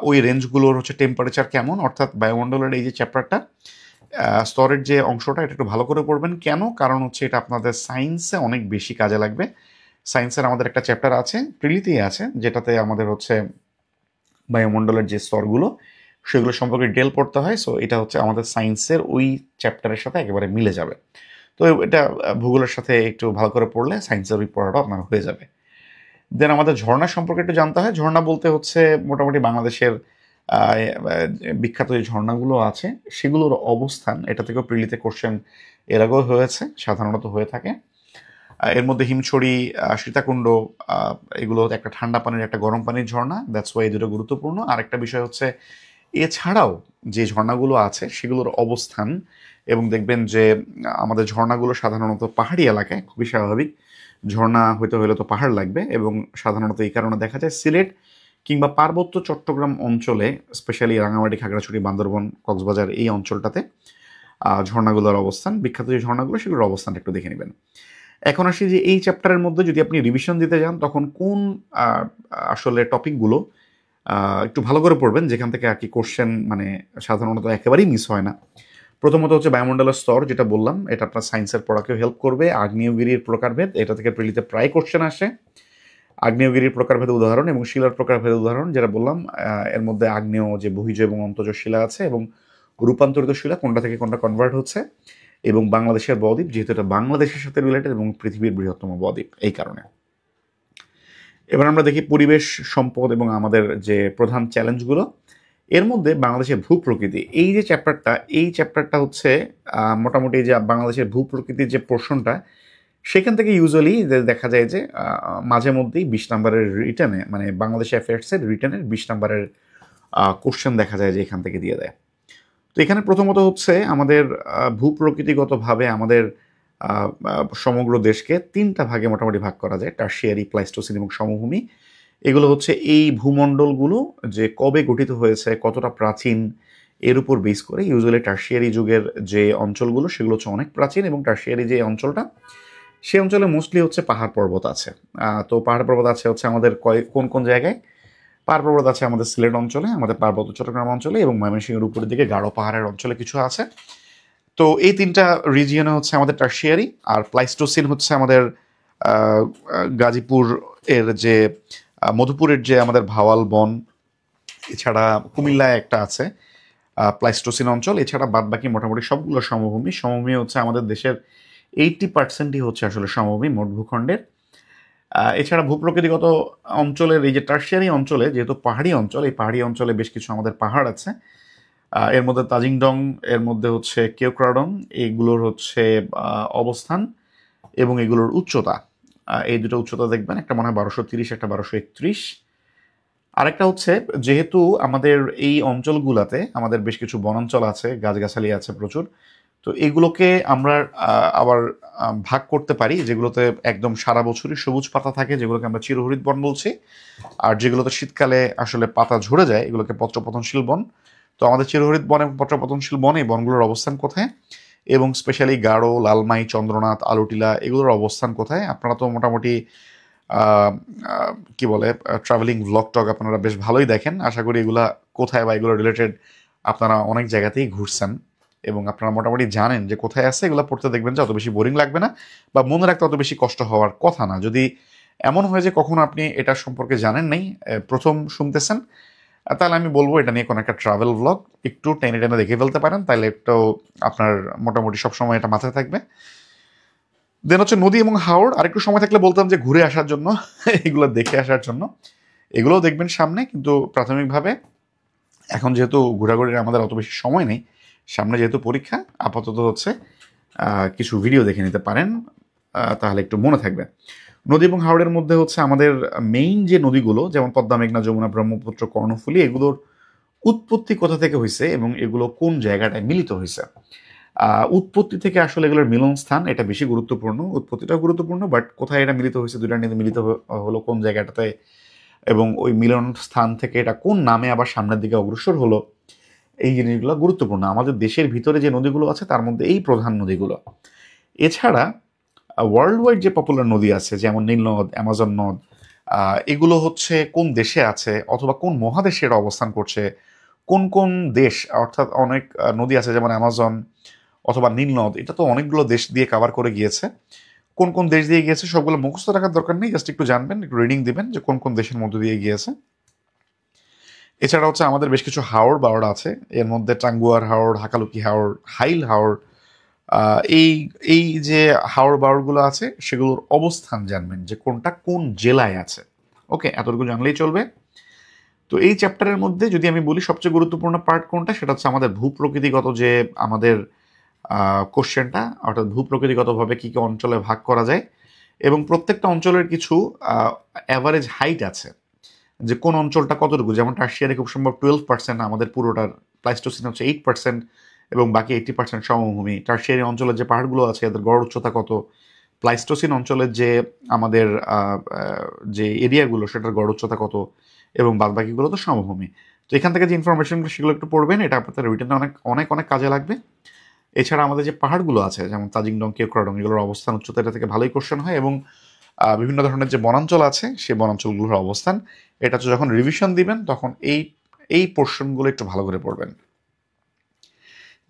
ওই রেঞ্জগুলোর হচ্ছে টেম্পারেচার কেমন। অর্থাৎ বায়ুমণ্ডলের এই যে চ্যাপ্টারটা, স্তরের যে অংশটা, এটা একটু ভালো করে পড়বেন। কেন? কারণ হচ্ছে এটা আপনাদের সায়েন্সে অনেক বেশি কাজে লাগবে। সায়েন্সের আমাদের একটা চ্যাপ্টার আছে, প্রিলিতেই আছে, যেটাতে আমাদের হচ্ছে বায়ুমণ্ডলের যে স্তরগুলো সেগুলো সম্পর্কে ডিটেল পড়তে হয়। সো এটা হচ্ছে আমাদের সায়েন্সের ওই চ্যাপ্টারের সাথে একেবারে মিলে যাবে। তো এটা ভূগোলের সাথে একটু ভালো করে পড়লে সায়েন্সের ওই পড়াটা আপনার হয়ে যাবে। দেন আমাদের ঝর্ণা সম্পর্কে একটু জানতে হয়। ঝর্ণা বলতে হচ্ছে মোটামুটি বাংলাদেশের বিখ্যাত যে ঝর্ণাগুলো আছে সেগুলোর অবস্থান, এটা থেকেও প্রিলিতে কোশ্চেন এর আগেও হয়েছে, সাধারণত হয়ে থাকে। এর মধ্যে হিমছড়ি, সীতাকুণ্ড, এগুলো একটা ঠান্ডা পানির একটা গরম পানির ঝর্ণা, দ্যাটস ওয়াই এই দুটো গুরুত্বপূর্ণ। আরেকটা বিষয় হচ্ছে এছাড়াও যে ঝর্ণাগুলো আছে সেগুলোর অবস্থান, এবং দেখবেন যে আমাদের ঝর্ণাগুলো সাধারণত পাহাড়ি এলাকায়, খুবই স্বাভাবিক, ঝর্ণা হইতে হলে তো পাহাড় লাগবে, এবং সাধারণত এই কারণে দেখা যায় সিলেট কিংবা পার্বত্য চট্টগ্রাম অঞ্চলে, স্পেশালি রাঙামাটি, খাগড়াছড়ি, বান্দরবন, কক্সবাজার, এই অঞ্চলটাতে ঝর্ণাগুলোর অবস্থান, বিখ্যাত যে ঝর্ণাগুলো সেগুলোর অবস্থানটা একটু দেখে নেবেন। এখন আসি যে এই চ্যাপ্টারের মধ্যে যদি আপনি রিভিশন দিতে যান তখন কোন আসলে টপিকগুলো একটু ভালো করে পড়বেন, যেখান থেকে আর কি কোশ্চেন মানে সাধারণত একেবারেই মিস হয় না। প্রথমত হচ্ছে বায়ুমণ্ডলের স্তর, যেটা বললাম, এটা আপনার সায়েন্সের পড়াকেও হেল্প করবে। আগ্নেয়গিরির প্রকারভেদ, এটা থেকে প্রিলিতে প্রায় কোশ্চেন আসে। আগ্নেয়গিরির প্রকারভেদ উদাহরণ এবং শিলার প্রকারভেদ উদাহরণ, যেটা বললাম, এর মধ্যে আগ্নেয় যে বহিজ এবং অন্তজ শিলা আছে, এবং রূপান্তরিত শিলা কোনটা থেকে কোনটা কনভার্ট হচ্ছে, এবং বাংলাদেশের বদ্বীপ, যেহেতু এটা বাংলাদেশের সাথে রিলেটেড এবং পৃথিবীর বৃহত্তম বদ্বীপ এই কারণে। এবার আমরা দেখি পরিবেশ সম্পদ এবং আমাদের যে প্রধান চ্যালেঞ্জগুলো। এর মধ্যে বাংলাদেশের ভূপ্রকৃতি এই যে চ্যাপ্টারটা, এই চ্যাপ্টারটা হচ্ছে মোটামুটি যে বাংলাদেশের ভূপ্রকৃতির যে পোর্শনটা, সেখান থেকে ইউজুয়ালি দেখা যায় যে মাঝে মধ্যেই 20 নম্বরের রিটার্নে, মানে বাংলাদেশ অ্যাফেয়ার্সের রিটার্নের 20 নম্বরের কোশ্চেন দেখা যায় যে এখান থেকে দিয়ে দেয়। তো এখানে প্রথমত হচ্ছে আমাদের ভূপ্রকৃতিগতভাবে আমাদের সমগ্র দেশকে 3টা ভাগে মোটামুটি ভাগ করা যায়, টারশিয়ারি, প্লাইস্টোসিন এবং সমভূমি। এগুলো হচ্ছে এই ভূমণ্ডলগুলো যে কবে গঠিত হয়েছে, কতটা প্রাচীন, এর উপর বেস করে ইউজুয়ালি টারশিয়ারি যুগের যে অঞ্চলগুলো সেগুলো হচ্ছে অনেক প্রাচীন, এবং টারশিয়ারি যে অঞ্চলটা, সেই অঞ্চলে মোস্টলি হচ্ছে পাহাড় পর্বত আছে। তো পাহাড় পর্বত আছে হচ্ছে আমাদের কোন কোন জায়গায়? পাহাড় পর্বত আছে আমাদের সিলেট অঞ্চলে, আমাদের পার্বত্য চট্টগ্রাম অঞ্চলে, এবং ময়মনসিংহের উপরের দিকে গাঢ় পাহাড়ের অঞ্চলে কিছু আছে। তো এই 3টা রিজিয়নে হচ্ছে আমাদের টারশিয়ারি, আর প্লাইস্টোসিন হচ্ছে আমাদের গাজীপুর এর যে মধুপুরের যে আমাদের ভাওয়াল বন, এছাড়া কুমিল্লায় একটা আছে প্লাইস্টোসিন অঞ্চল। এছাড়া বাদ বাকি মোটামুটি সবগুলো সমভূমি। সমভূমি হচ্ছে আমাদের দেশের 80%ই হচ্ছে আসলে সমভূমি মোট ভূখণ্ডের। এছাড়া ভূপ্রকৃতিগত অঞ্চলের এই যে টারশিয়ারি অঞ্চলে, যেহেতু পাহাড়ি অঞ্চল, এই পাহাড়ি অঞ্চলে বেশ কিছু আমাদের পাহাড় আছে। এর মধ্যে তাজিংডং, এর মধ্যে হচ্ছে কেওক্রাডং, এগুলোর হচ্ছে অবস্থান এবং এগুলোর উচ্চতা, এই দুটো উচ্চতা দেখবেন, একটা মনে হয় 1230, একটা 1231। আরেকটা হচ্ছে যেহেতু আমাদের এই অঞ্চলগুলোতে আমাদের বেশ কিছু বনাঞ্চল আছে, গাছগাছালি আছে প্রচুর, তো এগুলোকে আমরা আবার ভাগ করতে পারি, যেগুলোতে একদম সারা বছরই সবুজ পাতা থাকে, যেগুলোকে আমরা চিরহরিৎ বন বলছি, আর যেগুলোতে শীতকালে আসলে পাতা ঝরে যায় এগুলোকে পত্রপতনশীল বন। তো আমাদের চিরহরিৎ বন এবং পত্রপতনশীল বন, এই বনগুলোর অবস্থান কোথায়, এবং স্পেশালি গাঢ়, লালমাই, চন্দ্রনাথ, আলুটিলা, এগুলোর অবস্থান কোথায়? আপনারা তো মোটামুটি কি বলে ট্রাভেলিং ভ্লগ টক আপনারা বেশ ভালোই দেখেন, আশা করি এগুলা কোথায় বা এগুলো রিলেটেড আপনারা অনেক জায়গাতেই ঘুরছেন এবং আপনারা মোটামুটি জানেন যে কোথায় আছে। এগুলো পড়তে দেখবেন যে অত বেশি বোরিং লাগবে না, বা মনে রাখতে অত বেশি কষ্ট হওয়ার কথা না। যদি এমন হয় যে কখনো আপনি এটা সম্পর্কে জানেন নাই, প্রথম শুনতেছেন, তাহলে আমি বলবো এটা নিয়ে কোনো একটা ট্রাভেল ভ্লগ একটু টেনে টেনে দেখে ফেলতে পারেন, তাহলে একটু আপনার মোটামুটি সবসময় এটা মাথায় থাকবে। দেন হচ্ছে নদী এবং হাওর, আরেকটু সময় থাকলে বলতাম যে ঘুরে আসার জন্য, এগুলো দেখে আসার জন্য, এগুলোও দেখবেন সামনে। কিন্তু প্রাথমিকভাবে এখন যেহেতু ঘোরাঘুরির আমাদের অত বেশি সময় নেই, সামনে যেহেতু পরীক্ষা, আপাতত হচ্ছে কিছু ভিডিও দেখে নিতে পারেন, তাহলে একটু মনে থাকবে। নদী এবং হাওড়ের মধ্যে হচ্ছে আমাদের মেইন যে নদীগুলো, যেমন পদ্মা, মেঘনা, যমুনা, ব্রহ্মপুত্র, কর্ণফুলী, এগুলোর উৎপত্তি কোথা থেকে হয়েছে এবং এগুলো কোন জায়গাটায় মিলিত হয়েছে। উৎপত্তি থেকে আসলে এগুলোর মিলন স্থান এটা বেশি গুরুত্বপূর্ণ, উৎপত্তিটাও গুরুত্বপূর্ণ, বাট কোথায় এটা মিলিত হয়েছে, দুইটা নিয়ে মিলিত হলো কোন জায়গাটাতে, এবং ওই মিলন স্থান থেকে এটা কোন নামে আবার সামনের দিকে অগ্রসর হলো, এই জিনিসগুলো গুরুত্বপূর্ণ। আমাদের দেশের ভিতরে যে নদীগুলো আছে তার মধ্যে এই প্রধান নদীগুলো। এছাড়া ওয়ার্ল্ড ওয়াইড যে পপুলার নদী আছে, যেমন নীল নদ, অ্যামাজন নদ, এগুলো হচ্ছে কোন দেশে আছে অথবা কোন মহাদেশে এটা অবস্থান করছে, কোন কোন দেশ, অর্থাৎ অনেক নদী আছে যেমন অ্যামাজন অথবা নীল নদ, এটা তো অনেকগুলো দেশ দিয়ে কভার করে গিয়েছে। কোন কোন দেশ দিয়ে গিয়েছে সবগুলো মুখস্থ রাখার দরকার নেই, জাস্ট একটু জানবেন, একটু রিডিং দিবেন যে কোন কোন দেশের মধ্যে দিয়ে গিয়েছে। এছাড়া হচ্ছে আমাদের বেশ কিছু হাওড় বাওড় আছে, এর মধ্যে টাঙ্গুয়ার হাওড়, হাকালুকি হাওড়, হাইল হাওড়, এই এই যে হাওড় বাওড়গুলো আছে সেগুলোর অবস্থান জানবেন যে কোনটা কোন জেলায় আছে। ওকে, এতটুকু জানলেই চলবে। তো এই চ্যাপ্টারের মধ্যে যদি আমি বলি সবচেয়ে গুরুত্বপূর্ণ পার্ট কোনটা, সেটা হচ্ছে আমাদের ভূপ্রকৃতিগত যে আমাদের কোশ্চেনটা, অর্থাৎ ভূপ্রকৃতিগতভাবে কী কী অঞ্চলে ভাগ করা যায়, এবং প্রত্যেকটা অঞ্চলের কিছু অ্যাভারেজ হাইট আছে, যে কোন অঞ্চলটা কতটুকু। যেমন টারশিয়ারি খুব সম্ভব 12%, আমাদের পুরোটার। প্লাইস্টোসিন হচ্ছে 8%, এবং বাকি 80% সমভূমি। টারশিয়ারি অঞ্চলের যে পাহাড়গুলো আছে এদের গড় উচ্চতা কত, প্লাইস্টোসিন অঞ্চলের যে আমাদের যে এরিয়াগুলো সেটার গড় উচ্চতা কত, এবং বাদ বাকিগুলো তো সমভূমি। তো এখান থেকে যে ইনফরমেশনগুলো সেগুলো একটু পড়বেন, এটা আপনাদের রিটেনে অনেক অনেক অনেক কাজে লাগবে। এছাড়া আমাদের যে পাহাড়গুলো আছে যেমন তাজিংডং, কেওক্রাডং, এগুলোর অবস্থান উচ্চতা এটা থেকে ভালোই কোশ্চেন হয়, এবং বিভিন্ন ধরনের যে বনাঞ্চল আছে সেই বনাঞ্চলগুলোর অবস্থান, এটা হচ্ছে যখন রিভিশন দিবেন তখন এই এই পোর্শনগুলো একটু ভালো করে পড়বেন।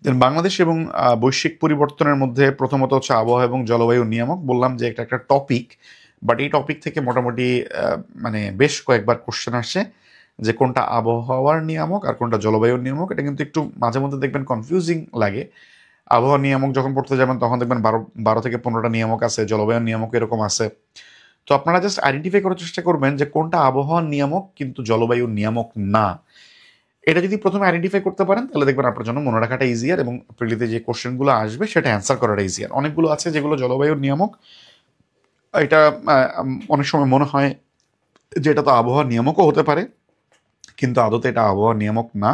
দেন বাংলাদেশ এবং বৈশ্বিক পরিবর্তনের মধ্যে প্রথমত হচ্ছে আবহাওয়া এবং জলবায়ু নিয়ামক। বললাম যে এটা একটা টপিক, বাট এই টপিক থেকে মোটামুটি মানে বেশ কয়েকবার কোশ্চেন আসছে যে কোনটা আবহাওয়ার নিয়ামক আর কোনটা জলবায়ুর নিয়ামক। এটা কিন্তু একটু মাঝে মধ্যে দেখবেন কনফিউজিং লাগে। আবহাওয়া নিয়ামক যখন পড়তে যাবেন তখন দেখবেন 12 থেকে 15টা নিয়ামক আছে, জলবায়ু নিয়ামক এরকম আছে। তো আপনারা জাস্ট আইডেন্টিফাই করার চেষ্টা করবেন যে কোনটা আবহাওয়ার নিয়ামক কিন্তু জলবায়ুর নিয়ামক না। এটা যদি প্রথমে আইডেন্টিফাই করতে পারেন তাহলে দেখবেন আপনার জন্য মনে রাখাটা ইজিয়ার, এবং প্রিলিতে যে কোশ্চেনগুলো আসবে সেটা অ্যান্সার করাটা ইজিয়ার। অনেকগুলো আছে যেগুলো জলবায়ুর নিয়ামক, এটা অনেক সময় মনে হয় যে এটা তো আবহাওয়ার নিয়ামকও হতে পারে, কিন্তু আদতে এটা আবহাওয়ার নিয়ামক না।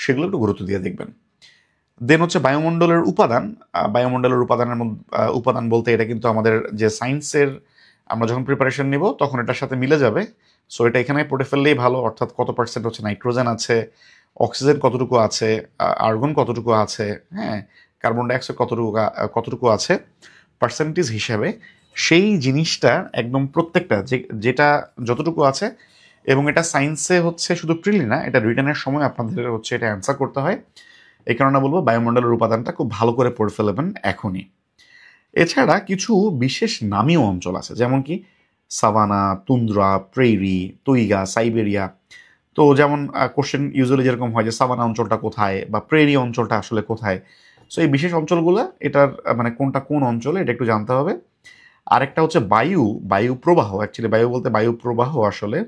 সেগুলো একটু গুরুত্ব দিয়ে দেখবেন। দেন হচ্ছে বায়ুমণ্ডলের উপাদান। বায়ুমণ্ডলের উপাদান বলতে এটা কিন্তু আমাদের যে সায়েন্সের আমরা যখন প্রিপারেশন নিব তখন এটার সাথে মিলে যাবে। সো এটা এখানে পড়ে ফেললেই ভালো, অর্থাৎ কত পার্সেন্ট হচ্ছে নাইট্রোজেন আছে, অক্সিজেন কতটুকু আছে, আর্গন কতটুকু আছে, হ্যাঁ, কার্বন ডাইঅক্সাইড কতটুকু আছে পার্সেন্টেজ হিসাবে, সেই জিনিসটা একদম প্রত্যেকটা যেটা যতটুকু আছে। এবং এটা সায়েন্সে হচ্ছে শুধু প্রিলি না, এটা রিটার্নের সময় আপনাদের হচ্ছে এটা অ্যান্সার করতে হয়। এই কারণে বলবো বায়ুমণ্ডলের উপাদানটা খুব ভালো করে পড়ে ফেলবেন এখনই। এছাড়া কিছু বিশেষ নামীয় অঞ্চল আছে, যেমন কি savanna, tundra, prairie, taiga, Siberia. তো যেমন কোশ্চেন ইউজুয়ালি যেরকম হয় যে সাভানা অঞ্চলটা কোথায় বা প্রেরি অঞ্চলটা আসলে কোথায়। সো এই বিশেষ অঞ্চলগুলো এটার মানে কোনটা কোন অঞ্চলে এটা একটু জানতে হবে। আরেকটা হচ্ছে বায়ু প্রবাহ। অ্যাকচুয়ালি বায়ু বলতে বায়ু প্রবাহ আসলে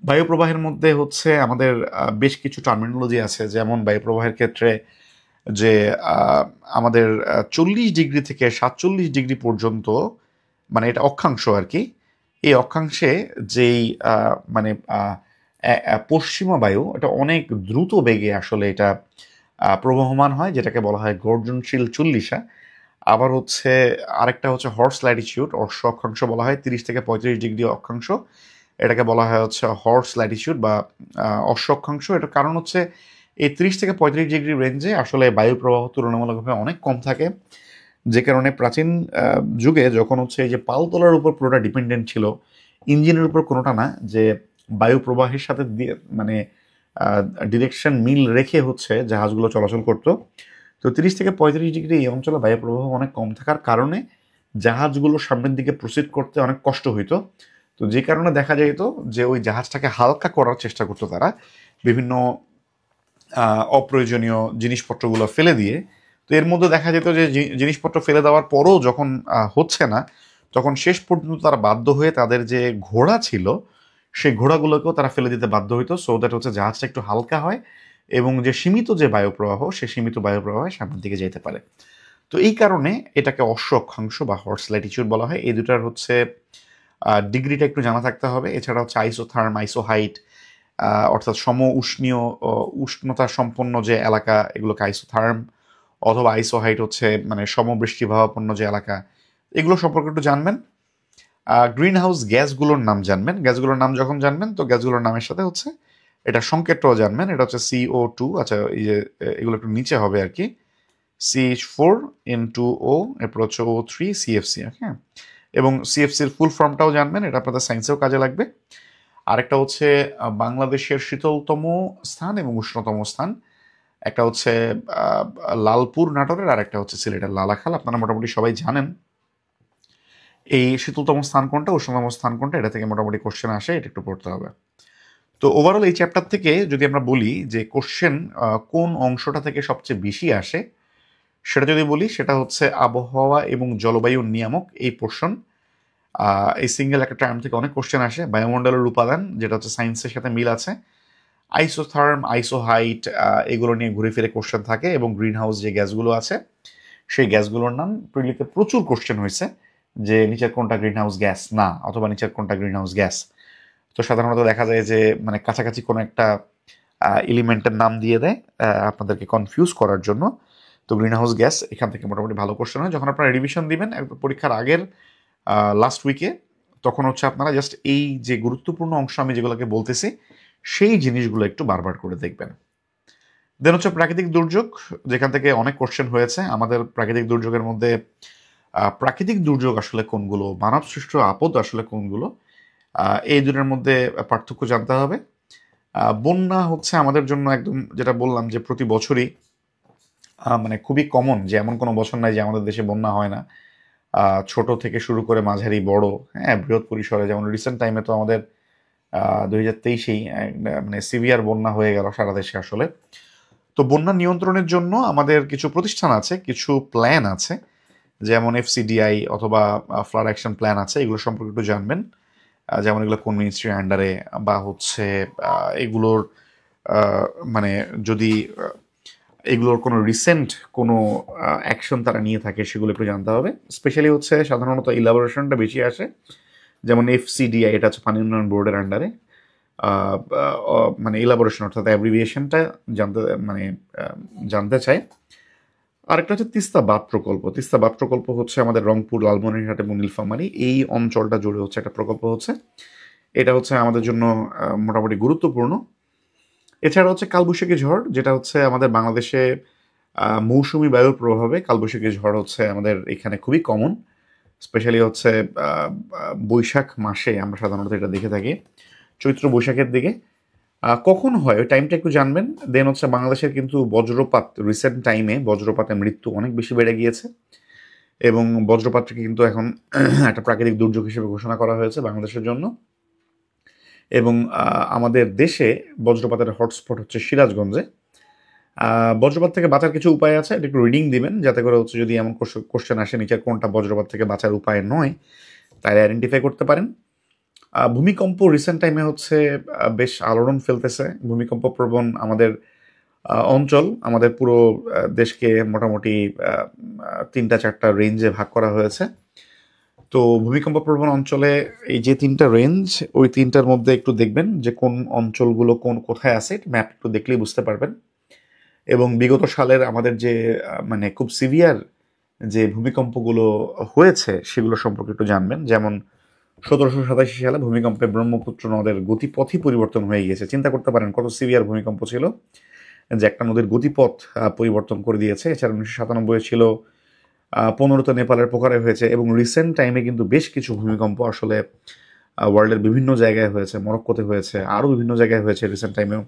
বায়ু প্রবাহের মধ্যে হচ্ছে আমাদের বেশ কিছু টার্মিনোলজি আছে। যেমন বায়ু প্রবাহের ক্ষেত্রে যে আমাদের 40 ডিগ্রি থেকে 47 ডিগ্রি পর্যন্ত, মানে এটা অক্ষাংশ আর কি, এই অক্ষাংশে যেই মানে পশ্চিমা বায়ু এটা অনেক দ্রুত বেগে আসলে এটা প্রবহমান হয়, যেটাকে বলা হয় গর্জনশীল চল্লিশা। আবার হচ্ছে আরেকটা হচ্ছে হর্স ল্যাটিচিউড, অশ্ব অক্ষাংশ বলা হয় 30 থেকে 35 ডিগ্রি অক্ষাংশ, এটাকে বলা হয় হচ্ছে হর্স ল্যাটিচিউড বা অশ্ব অক্ষাংশ। এটার কারণ হচ্ছে এই 30 থেকে 35 ডিগ্রি রেঞ্জে আসলে বায়ু প্রবাহ তুলনামূলকভাবে অনেক কম থাকে, যে কারণে প্রাচীন যুগে যখন হচ্ছে এই যে পালতোলার উপর পুরোটা ডিপেন্ডেন্ট ছিল, ইঞ্জিনের উপর কোনোটা না, যে বায়ু প্রবাহের সাথে মানে ডিরেকশন মিল রেখে হচ্ছে জাহাজগুলো চলাচল করতো। তো 30 থেকে 35 ডিগ্রি এই অঞ্চলে বায়ু প্রবাহ অনেক কম থাকার কারণে জাহাজগুলো সামনের দিকে প্রসিড করতে অনেক কষ্ট হইতো। তো যে কারণে দেখা যেত যে ওই জাহাজটাকে হালকা করার চেষ্টা করতো তারা বিভিন্ন অপ্রয়োজনীয় জিনিসপত্রগুলো ফেলে দিয়ে। তো এর মধ্যে দেখা যেত যে জিনিসপত্র ফেলে দেওয়ার পরও যখন হচ্ছে না, তখন শেষ পর্যন্ত তারা বাধ্য হয়ে তাদের যে ঘোড়া ছিল সেই ঘোড়াগুলোকেও তারা ফেলে দিতে বাধ্য হইতো, সো দ্যাট হচ্ছে জাহাজটা একটু হালকা হয় এবং যে সীমিত যে বায়ুপ্রবাহ সে সীমিত বায়ুপ্রবাহে সামনের দিকে যেতে পারে। তো এই কারণে এটাকে অশ্ব অক্ষাংশ বা হর্স ল্যাটিচিউড বলা হয়। এই দুটার হচ্ছে ডিগ্রিটা একটু জানা থাকতে হবে। এছাড়া হচ্ছে আইসোথার্ম, আইসোহাইট, অর্থাৎ উষ্ণীয় উষ্ণতা সম্পন্ন যে এলাকা এগুলোকে আইসোথার্ম, অথবা আইসোহাইট হচ্ছে মানে সমবৃষ্টিভাবাপন্ন যে এলাকা, এগুলো সম্পর্কে একটু জানবেন। গ্রিন হাউস গ্যাসগুলোর নাম জানবেন। গ্যাসগুলোর নাম যখন জানবেন তো গ্যাসগুলোর নামের সাথে হচ্ছে এটা সংকেতটাও জানবেন। এটা হচ্ছে CO2, আচ্ছা এই যে এগুলো একটু নিচে হবে আর কি, CH4 N2O, এরপর হচ্ছে O3 CFC, হ্যাঁ, এবং CFCর ফুল ফর্মটাও জানবেন, এটা আপনাদের সায়েন্সেও কাজে লাগবে। আরেকটা হচ্ছে বাংলাদেশের শীতলতম স্থান এবং উষ্ণতম স্থান, একটা হচ্ছে লালপুর নাটোরের, আর একটা হচ্ছে সিলেটের লালাখাল। আপনারা মোটামুটি সবাই জানেন এই শীতলতম স্থান কোনটা, উষ্ণতম স্থান কোনটা, এটা থেকে মোটামুটি কোশ্চেন আসে, এটা একটু পড়তে হবে। তো ওভারঅল এই চ্যাপ্টার থেকে যদি আমরা বলি যে কোশ্চেন কোন অংশটা থেকে সবচেয়ে বেশি আসে, সেটা যদি বলি সেটা হচ্ছে আবহাওয়া এবং জলবায়ুর নিয়ামক এই পোর্শন। এই সিঙ্গেল একটা টার্ম থেকে অনেক কোশ্চেন আসে। বায়ুমণ্ডলের উপাদান, যেটা হচ্ছে সায়েন্সের সাথে মিল আছে, আইসোথার্ম, আইসোহাইট, এগুলো নিয়ে ঘুরে ফিরে কোশ্চেন থাকে, এবং গ্রিন হাউস যে গ্যাসগুলো আছে সেই গ্যাসগুলোর নাম প্রিলিতে প্রচুর কোশ্চেন হয়েছে, যে নিচের কোনটা গ্রিন হাউস গ্যাস না, অথবা নিচের কোনটা গ্রিন হাউস গ্যাস। তো সাধারণত দেখা যায় যে মানে কাছাকাছি কোনো একটা এলিমেন্টের নাম দিয়ে দেয় আপনাদেরকে কনফিউজ করার জন্য। তো গ্রিন হাউস গ্যাস এখান থেকে মোটামুটি ভালো কোশ্চেন হয়। যখন আপনারা রিভিশন দিবেন একদম পরীক্ষার আগের লাস্ট উইকে, তখন হচ্ছে আপনারা জাস্ট এই যে গুরুত্বপূর্ণ অংশ আমি যেগুলোকে বলতেছি সেই জিনিসগুলো একটু বারবার করে দেখবেন। দেন হচ্ছে প্রাকৃতিক দুর্যোগ, যেখান থেকে অনেক কোশ্চেন হয়েছে। আমাদের প্রাকৃতিক দুর্যোগের মধ্যে প্রাকৃতিক দুর্যোগ আসলে কোনগুলো, মানব সৃষ্ট আপদ আসলে কোনগুলো, এই দুটোর মধ্যে পার্থক্য জানতে হবে। বন্যা হচ্ছে আমাদের জন্য একদম, যেটা বললাম যে প্রতি বছরই মানে খুবই কমন, যে এমন কোনো বছর নাই যে আমাদের দেশে বন্যা হয় না। ছোট থেকে শুরু করে মাঝারি, বড়, হ্যাঁ, বৃহৎ পরিসরে। যেমন রিসেন্ট টাইমে তো আমাদের 2023-এই মানে সিভিয়ার বন্যা হয়ে গেল সারা দেশে আসলে। তো বন্যা নিয়ন্ত্রণের জন্য আমাদের কিছু প্রতিষ্ঠান আছে, কিছু প্ল্যান আছে, যেমন এফসিডিআই অথবা ফ্লাড অ্যাকশন প্ল্যান আছে, এগুলো সম্পর্কে একটু জানবেন। যেমন এগুলো কোন মিনিস্ট্রির আন্ডারে, বা হচ্ছে এগুলোর মানে যদি এগুলোর কোনো রিসেন্ট কোনো অ্যাকশন তারা নিয়ে থাকে সেগুলো একটু জানতে হবে। স্পেশালি হচ্ছে সাধারণত ইলাবোরেশনটা বেশি আসে, যেমন এফসিডিআই, এটা হচ্ছে পানি উন্নয়ন বোর্ডের আন্ডারে, মানে ইলাবোরেশন অর্থাৎ অ্যাব্রিভিয়েশনটা জানতে মানে জানতে চায়। আরেকটা হচ্ছে তিস্তা বাঁধ প্রকল্প। তিস্তা বাঁধ প্রকল্প হচ্ছে আমাদের রংপুর, লালমনিরহাট এবং নীলফামারী এই অঞ্চলটা জুড়ে হচ্ছে একটা প্রকল্প হচ্ছে। এটা হচ্ছে আমাদের জন্য মোটামুটি গুরুত্বপূর্ণ। এছাড়া হচ্ছে কালবৈশাখী ঝড়, যেটা হচ্ছে আমাদের বাংলাদেশে মৌসুমি বায়ুর প্রভাবে কালবৈশাখী ঝড় হচ্ছে আমাদের এখানে খুবই কমন। স্পেশালি হচ্ছে বৈশাখ মাসে আমরা সাধারণত এটা দেখে থাকি, চৈত্র বৈশাখের দিকে। কখন হয় ওই টাইমটা একটু জানবেন। দেন হচ্ছে বাংলাদেশের কিন্তু বজ্রপাত, রিসেন্ট টাইমে বজ্রপাতের মৃত্যু অনেক বেশি বেড়ে গিয়েছে, এবং বজ্রপাতকে কিন্তু এখন একটা প্রাকৃতিক দুর্যোগ হিসেবে ঘোষণা করা হয়েছে বাংলাদেশের জন্য। এবং আমাদের দেশে বজ্রপাতের হটস্পট হচ্ছে সিরাজগঞ্জে। বজ্রপাত থেকে বাঁচার কিছু উপায় আছে, এটা একটু রিডিং দিবেন, যাতে করে হচ্ছে যদি এমন কোশ্চেন আসে নিচের কোনটা বজ্রপাত থেকে বাঁচার উপায় নয়, তাই আইডেন্টিফাই করতে পারেন। ভূমিকম্প রিসেন্ট টাইমে হচ্ছে বেশ আলোড়ন ফেলতেছে। ভূমিকম্প প্রবণ আমাদের অঞ্চল, আমাদের পুরো দেশকে মোটামুটি 3-4টা রেঞ্জে ভাগ করা হয়েছে। তো ভূমিকম্প প্রবণ অঞ্চলে এই যে 3টা রেঞ্জ, ওই 3টার মধ্যে একটু দেখবেন যে কোন অঞ্চলগুলো কোথায় আছে, ম্যাপ একটু দেখলেই বুঝতে পারবেন। এবং বিগত সালের আমাদের যে মানে খুব সিভিয়ার যে ভূমিকম্পগুলো হয়েছে সেগুলো সম্পর্কে একটু জানবেন। যেমন 1787 সালে ভূমিকম্পে ব্রহ্মপুত্র নদের গতিপথই পরিবর্তন হয়ে গিয়েছে। চিন্তা করতে পারেন কত সিভিয়ার ভূমিকম্প ছিল, যে একটা নদীর গতিপথ পরিবর্তন করে দিয়েছে। এছাড়া 1997 ছিল 15তে নেপালের পোখারে হয়েছে, এবং রিসেন্ট টাইমে কিন্তু বেশ কিছু ভূমিকম্প আসলে ওয়ার্ল্ডের বিভিন্ন জায়গায় হয়েছে, মরক্কোতে হয়েছে, আরও বিভিন্ন জায়গায় হয়েছে রিসেন্ট টাইমেও।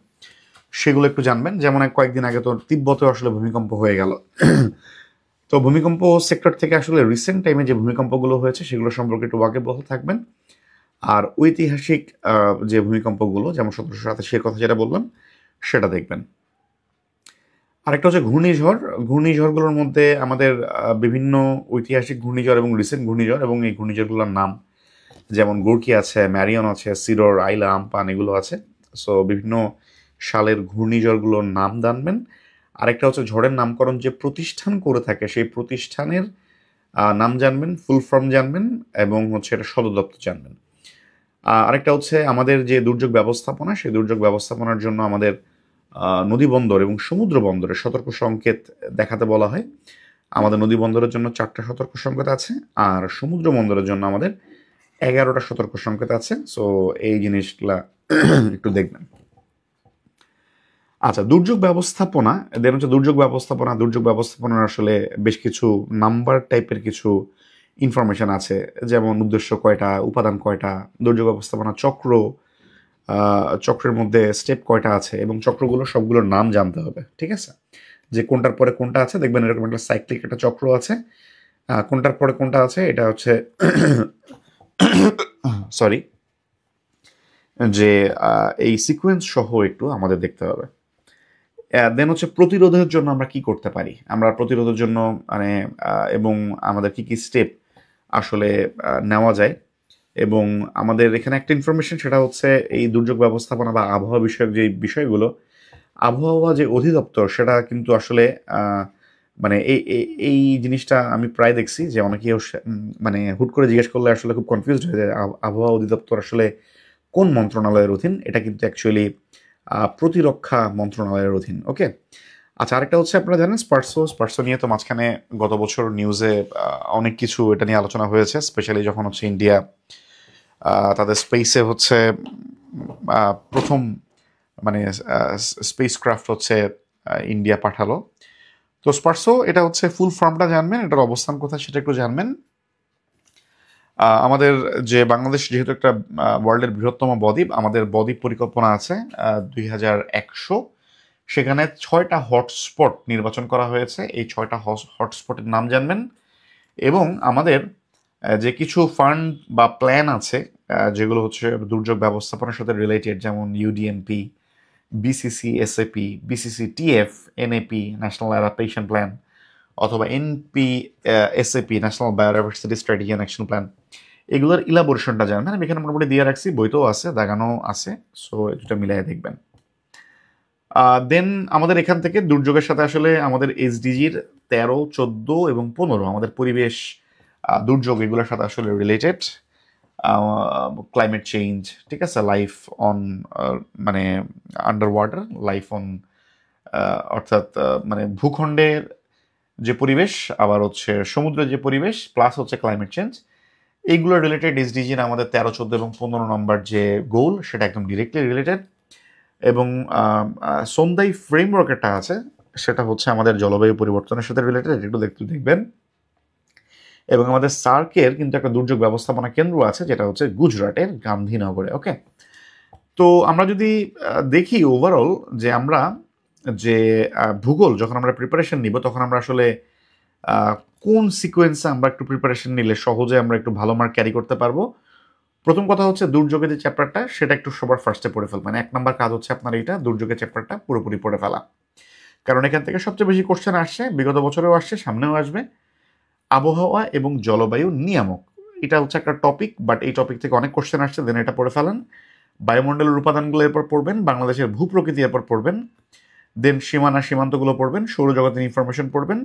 সেগুলো একটু জানবেন। যেমন কয়েকদিন আগে তো তিব্বতে আসলে ভূমিকম্প হয়ে গেল। তো ভূমিকম্প সেক্টর থেকে আসলে রিসেন্ট টাইমে যে ভূমিকম্পগুলো হয়েছে সেগুলো সম্পর্কে একটু ওয়াকিবহাল থাকবেন। আর ঐতিহাসিক যে ভূমিকম্পগুলো, যেমন 1787 কথা যেটা বললাম, সেটা দেখবেন। আরেকটা হচ্ছে ঘূর্ণিঝড়। ঘূর্ণিঝড়গুলোর মধ্যে আমাদের বিভিন্ন ঐতিহাসিক ঘূর্ণিঝড় এবং রিসেন্ট ঘূর্ণিঝড় এবং এই ঘূর্ণিঝড়গুলোর নাম, যেমন গোর্কি আছে, ম্যারিয়ন আছে, সিডর, আইলা, আমপান, এগুলো আছে। সো বিভিন্ন সালের ঘূর্ণিঝড়গুলোর নাম জানবেন। আরেকটা হচ্ছে ঝড়ের নামকরণ যে প্রতিষ্ঠান করে থাকে সেই প্রতিষ্ঠানের নাম জানবেন, ফুল ফর্ম জানবেন, এবং হচ্ছে এটা সদর দপ্তর জানবেন। আরেকটা হচ্ছে আমাদের যে দুর্যোগ ব্যবস্থাপনা, সেই দুর্যোগ ব্যবস্থাপনার জন্য আমাদের নদী বন্দর এবং সমুদ্র বন্দরে সতর্ক সংকেত দেখাতে বলা হয়। আমাদের নদী বন্দরের জন্য 4টা সতর্ক সংকেত আছে, আর সমুদ্র বন্দরের জন্য আমাদের 11টা সতর্ক সংকেত আছে। সো এই জিনিসগুলা একটু দেখবেন। আচ্ছা, দুর্যোগ ব্যবস্থাপনা, দেন হচ্ছে দুর্যোগ ব্যবস্থাপনার আসলে বেশ কিছু নাম্বার টাইপের কিছু ইনফরমেশন আছে, যেমন উদ্দেশ্য কয়টা, উপাদান কয়টা, দুর্যোগ ব্যবস্থাপনা চক্র, চক্রের মধ্যে স্টেপ কয়টা আছে, এবং চক্রগুলো সবগুলোর নাম জানতে হবে। ঠিক আছে, যে কোনটার পরে কোনটা আছে, দেখবেন এরকম একটা সাইক্লিক একটা চক্র আছে, কোনটার পরে কোনটা আছে, এটা হচ্ছে সরি, যে এই সিকোয়েন্স সহ একটু আমাদের দেখতে হবে। দেন হচ্ছে প্রতিরোধের জন্য আমরা কি করতে পারি, আমরা প্রতিরোধের জন্য মানে এবং আমাদের কি কি স্টেপ আসলে নেওয়া যায়। এবং আমাদের এখানে একটা ইনফরমেশন, সেটা হচ্ছে এই দুর্যোগ ব্যবস্থাপনা বা আবহাওয়া বিষয়ক যে বিষয়গুলো, আবহাওয়া যে অধিদপ্তর সেটা কিন্তু আসলে মানে এই জিনিসটা আমি প্রায় দেখছি যে অনেকেই মানে হুট করে জিজ্ঞেস করলে আসলে খুব কনফিউজড হয়ে যায় আবহাওয়া অধিদপ্তর আসলে কোন মন্ত্রণালয়ের অধীন। এটা কিন্তু অ্যাকচুয়ালি প্রতিরক্ষা মন্ত্রণালয়ের অধীন। ওকে, আচ্ছা, আরেকটা হচ্ছে আপনারা জানেন স্পার্সো নিয়ে তো মাঝখানে গত বছর নিউজে অনেক কিছু এটা নিয়ে আলোচনা হয়েছে, স্পেশালি যখন হচ্ছে ইন্ডিয়া তাদের স্পেসে হচ্ছে প্রথম মানে স্পেস ক্রাফট হচ্ছে ইন্ডিয়া পাঠালো। তো স্পার্সো, এটা হচ্ছে ফুল ফর্মটা জানবেন, এটার অবস্থান কোথায় সেটা একটু জানবেন। আমাদের যে বাংলাদেশ যেহেতু একটা ওয়ার্ল্ডের বৃহত্তম বদ্বীপ, আমাদের বদ্বীপ পরিকল্পনা আছে 2100, সেখানে 6টা হটস্পট নির্বাচন করা হয়েছে। এই 6টা হটস্পটের নাম জানবেন। এবং আমাদের যে কিছু ফান্ড বা প্ল্যান আছে যেগুলো হচ্ছে দুর্যোগ ব্যবস্থাপনার সাথে রিলেটেড, যেমন UDMP, BCC SAP, BCC TF, NAP, national adaptation plan, অথবা NP SAP, national biodiversity strategy and action plan, এগুলোর ইলাবোরেশনটা জানেন। আমি এখানে মোটামুটি দিয়ে রাখছি, বইতেও আছে, দাগানো আছে, সো এটা মিলাই দেখবেন। দেন আমাদের এখান থেকে দুর্যোগের সাথে আসলে আমাদের এসডিজির 13, 14 এবং 15 আমাদের পরিবেশ দুর্যোগ এগুলোর সাথে আসলে রিলেটেড। ক্লাইমেট চেঞ্জ, ঠিক আছে, লাইফ অন মানে আন্ডার ওয়াটার, লাইফ অন অর্থাৎ মানে ভূখণ্ডের যে পরিবেশ, আবার হচ্ছে সমুদ্রের যে পরিবেশ, প্লাস হচ্ছে ক্লাইমেট চেঞ্জ, এইগুলো রিলেটেড এসডিজির আমাদের 13, 14 এবং 15 নম্বর যে গোল সেটা একদম ডিরেক্টলি রিলেটেড। এবং সন্ধ্যায় ফ্রেমওয়ার্ক একটা আছে, সেটা হচ্ছে আমাদের জলবায়ু পরিবর্তনের সাথে রিলেটেড, একটু দেখবেন। এবং আমাদের সার্কের কিন্তু একটা দুর্যোগ ব্যবস্থাপনা কেন্দ্র আছে, যেটা হচ্ছে গুজরাটের গান্ধীনগরে। ওকে, তো আমরা যদি দেখি ওভারঅল যে আমরা যে ভূগোল যখন আমরা প্রিপারেশন নিব, তখন আমরা আসলে কোন সিকোয়েন্সে আমরা একটু প্রিপারেশন নিলে সহজে আমরা একটু ভালো মার্ক ক্যারি করতে পারবো। প্রথম কথা হচ্ছে দুর্যোগের যে চ্যাপ্টারটা সেটা একটু সবার ফার্স্টে পড়ে ফেল, মানে 1 নম্বর কাজ হচ্ছে আপনার এইটা দুর্যোগের চ্যাপ্টারটা পুরোপুরি পড়ে ফেলা। কারণ এখান থেকে সবচেয়ে বেশি কোশ্চেন আসছে, বিগত বছরেও আসছে, সামনেও আসবে। আবহাওয়া এবং জলবায়ু নিয়ামক, এটা হচ্ছে একটা টপিক, বাট এই টপিক থেকে অনেক কোশ্চেন আসছে, দেন এটা পড়ে ফেলেন। বায়ুমণ্ডলের উপাদানগুলো এরপর পড়বেন, বাংলাদেশের ভূপ্রকৃতি এরপর পড়বেন, দেন সীমান্তগুলো পড়বেন, সৌরজগতের ইনফরমেশন পড়বেন,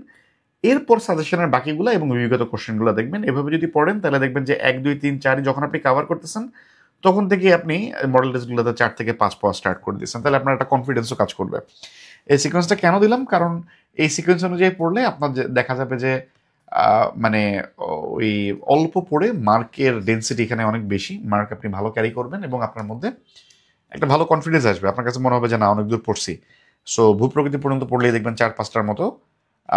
এরপর সাজেশনের বাকিগুলো এবং বিগত কোশ্চেনগুলো দেখবেন। এভাবে যদি পড়েন তাহলে দেখবেন যে 1, 2, 3, 4 যখন আপনি কাভার করতেছেন, তখন থেকে আপনি মডেল টেস্টগুলোতে 4 থেকে 5 পাওয়া স্টার্ট করে দিচ্ছেন, তাহলে আপনার একটা কনফিডেন্সও কাজ করবে। এই সিকোয়েন্সটা কেন দিলাম, কারণ এই সিকোয়েন্স অনুযায়ী পড়লে আপনার দেখা যাবে যে মানে ওই অল্প পড়ে মার্কের ডেন্সিটি এখানে অনেক বেশি, মার্ক আপনি ভালো ক্যারি করবেন এবং আপনার মধ্যে একটা ভালো কনফিডেন্স আসবে, আপনার কাছে মনে হবে যে না অনেক দূর পড়ছি। সো ভূপ্রকৃতি পর্যন্ত পড়লেই দেখবেন 4-5টার মতো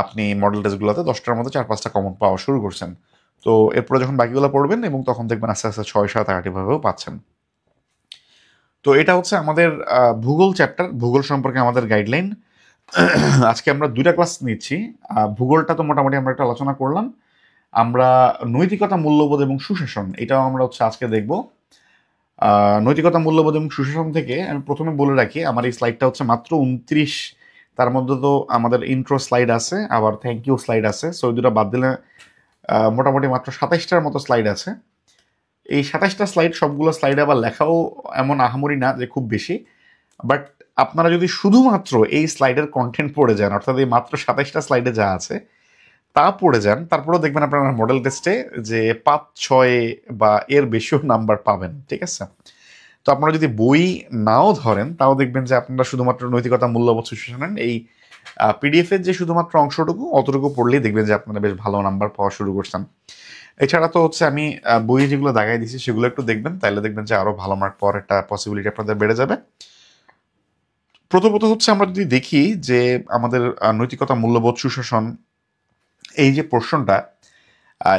আপনি মডেল টেস্টগুলোতে 10টার মধ্যে 4-5টা কমন পাওয়া শুরু করছেন। তো এরপরে যখন বাকিগুলো পড়বেন এবং তখন দেখবেন আস্তে আস্তে 6, 7, 8 এভাবেও পাচ্ছেন। তো এটা হচ্ছে আমাদের ভূগোল চ্যাপ্টার, ভূগোল সম্পর্কে আমাদের গাইডলাইন। আজকে আমরা 2টা ক্লাস নিচ্ছি। ভূগোলটা তো মোটামুটি আমরা একটা আলোচনা করলাম, আমরা নৈতিকতা, মূল্যবোধ এবং সুশাসন এটাও আমরা হচ্ছে আজকে দেখব। নৈতিকতা, মূল্যবোধ এবং সুশাসন থেকে আমি প্রথমে বলে রাখি, আমার এই স্লাইডটা হচ্ছে মাত্র 29, তার মধ্যে তো আমাদের ইন্ট্রো স্লাইড আছে, আবার থ্যাংক ইউ স্লাইড আছে, সো ওই দুটো বাদ দিলে মোটামুটি মাত্র 27টার মতো স্লাইড আছে। এই 27টা স্লাইড, সবগুলো স্লাইড আবার লেখাও এমন আহামরি না যে খুব বেশি, বাট আপনারা যদি শুধুমাত্র এই স্লাইডের কন্টেন্ট পড়ে যান, অর্থাৎ এই মাত্র 27টা স্লাইডে যা আছে তা পড়ে যান, তারপরেও দেখবেন আপনারা মডেল টেস্টে যে 5, 6 বা এর বেশিও নাম্বার পাবেন, ঠিক আছে। তো আপনারা যদি বই নাও ধরেন, তাও দেখবেন যে আপনারা শুধুমাত্র নৈতিকতা, মূল্যবোধ, সুশাসন এই পিডিএফ এর যে শুধুমাত্র অংশটুকু, অতটুকু পড়লেই দেখবেন যে আপনারা বেশ ভালো নাম্বার পাওয়া শুরু করছেন। এছাড়া তো হচ্ছে আমি বইয়ে যেগুলো দাগাই দিচ্ছি সেগুলো একটু দেখবেন, তাহলে দেখবেন যে আরো ভালো মার্ক পাওয়ার একটা পসিবিলিটি আপনাদের বেড়ে যাবে। প্রথমত হচ্ছে আমরা যদি দেখি যে আমাদের নৈতিকতা, মূল্যবোধ, সুশাসন এই যে পোর্শনটা,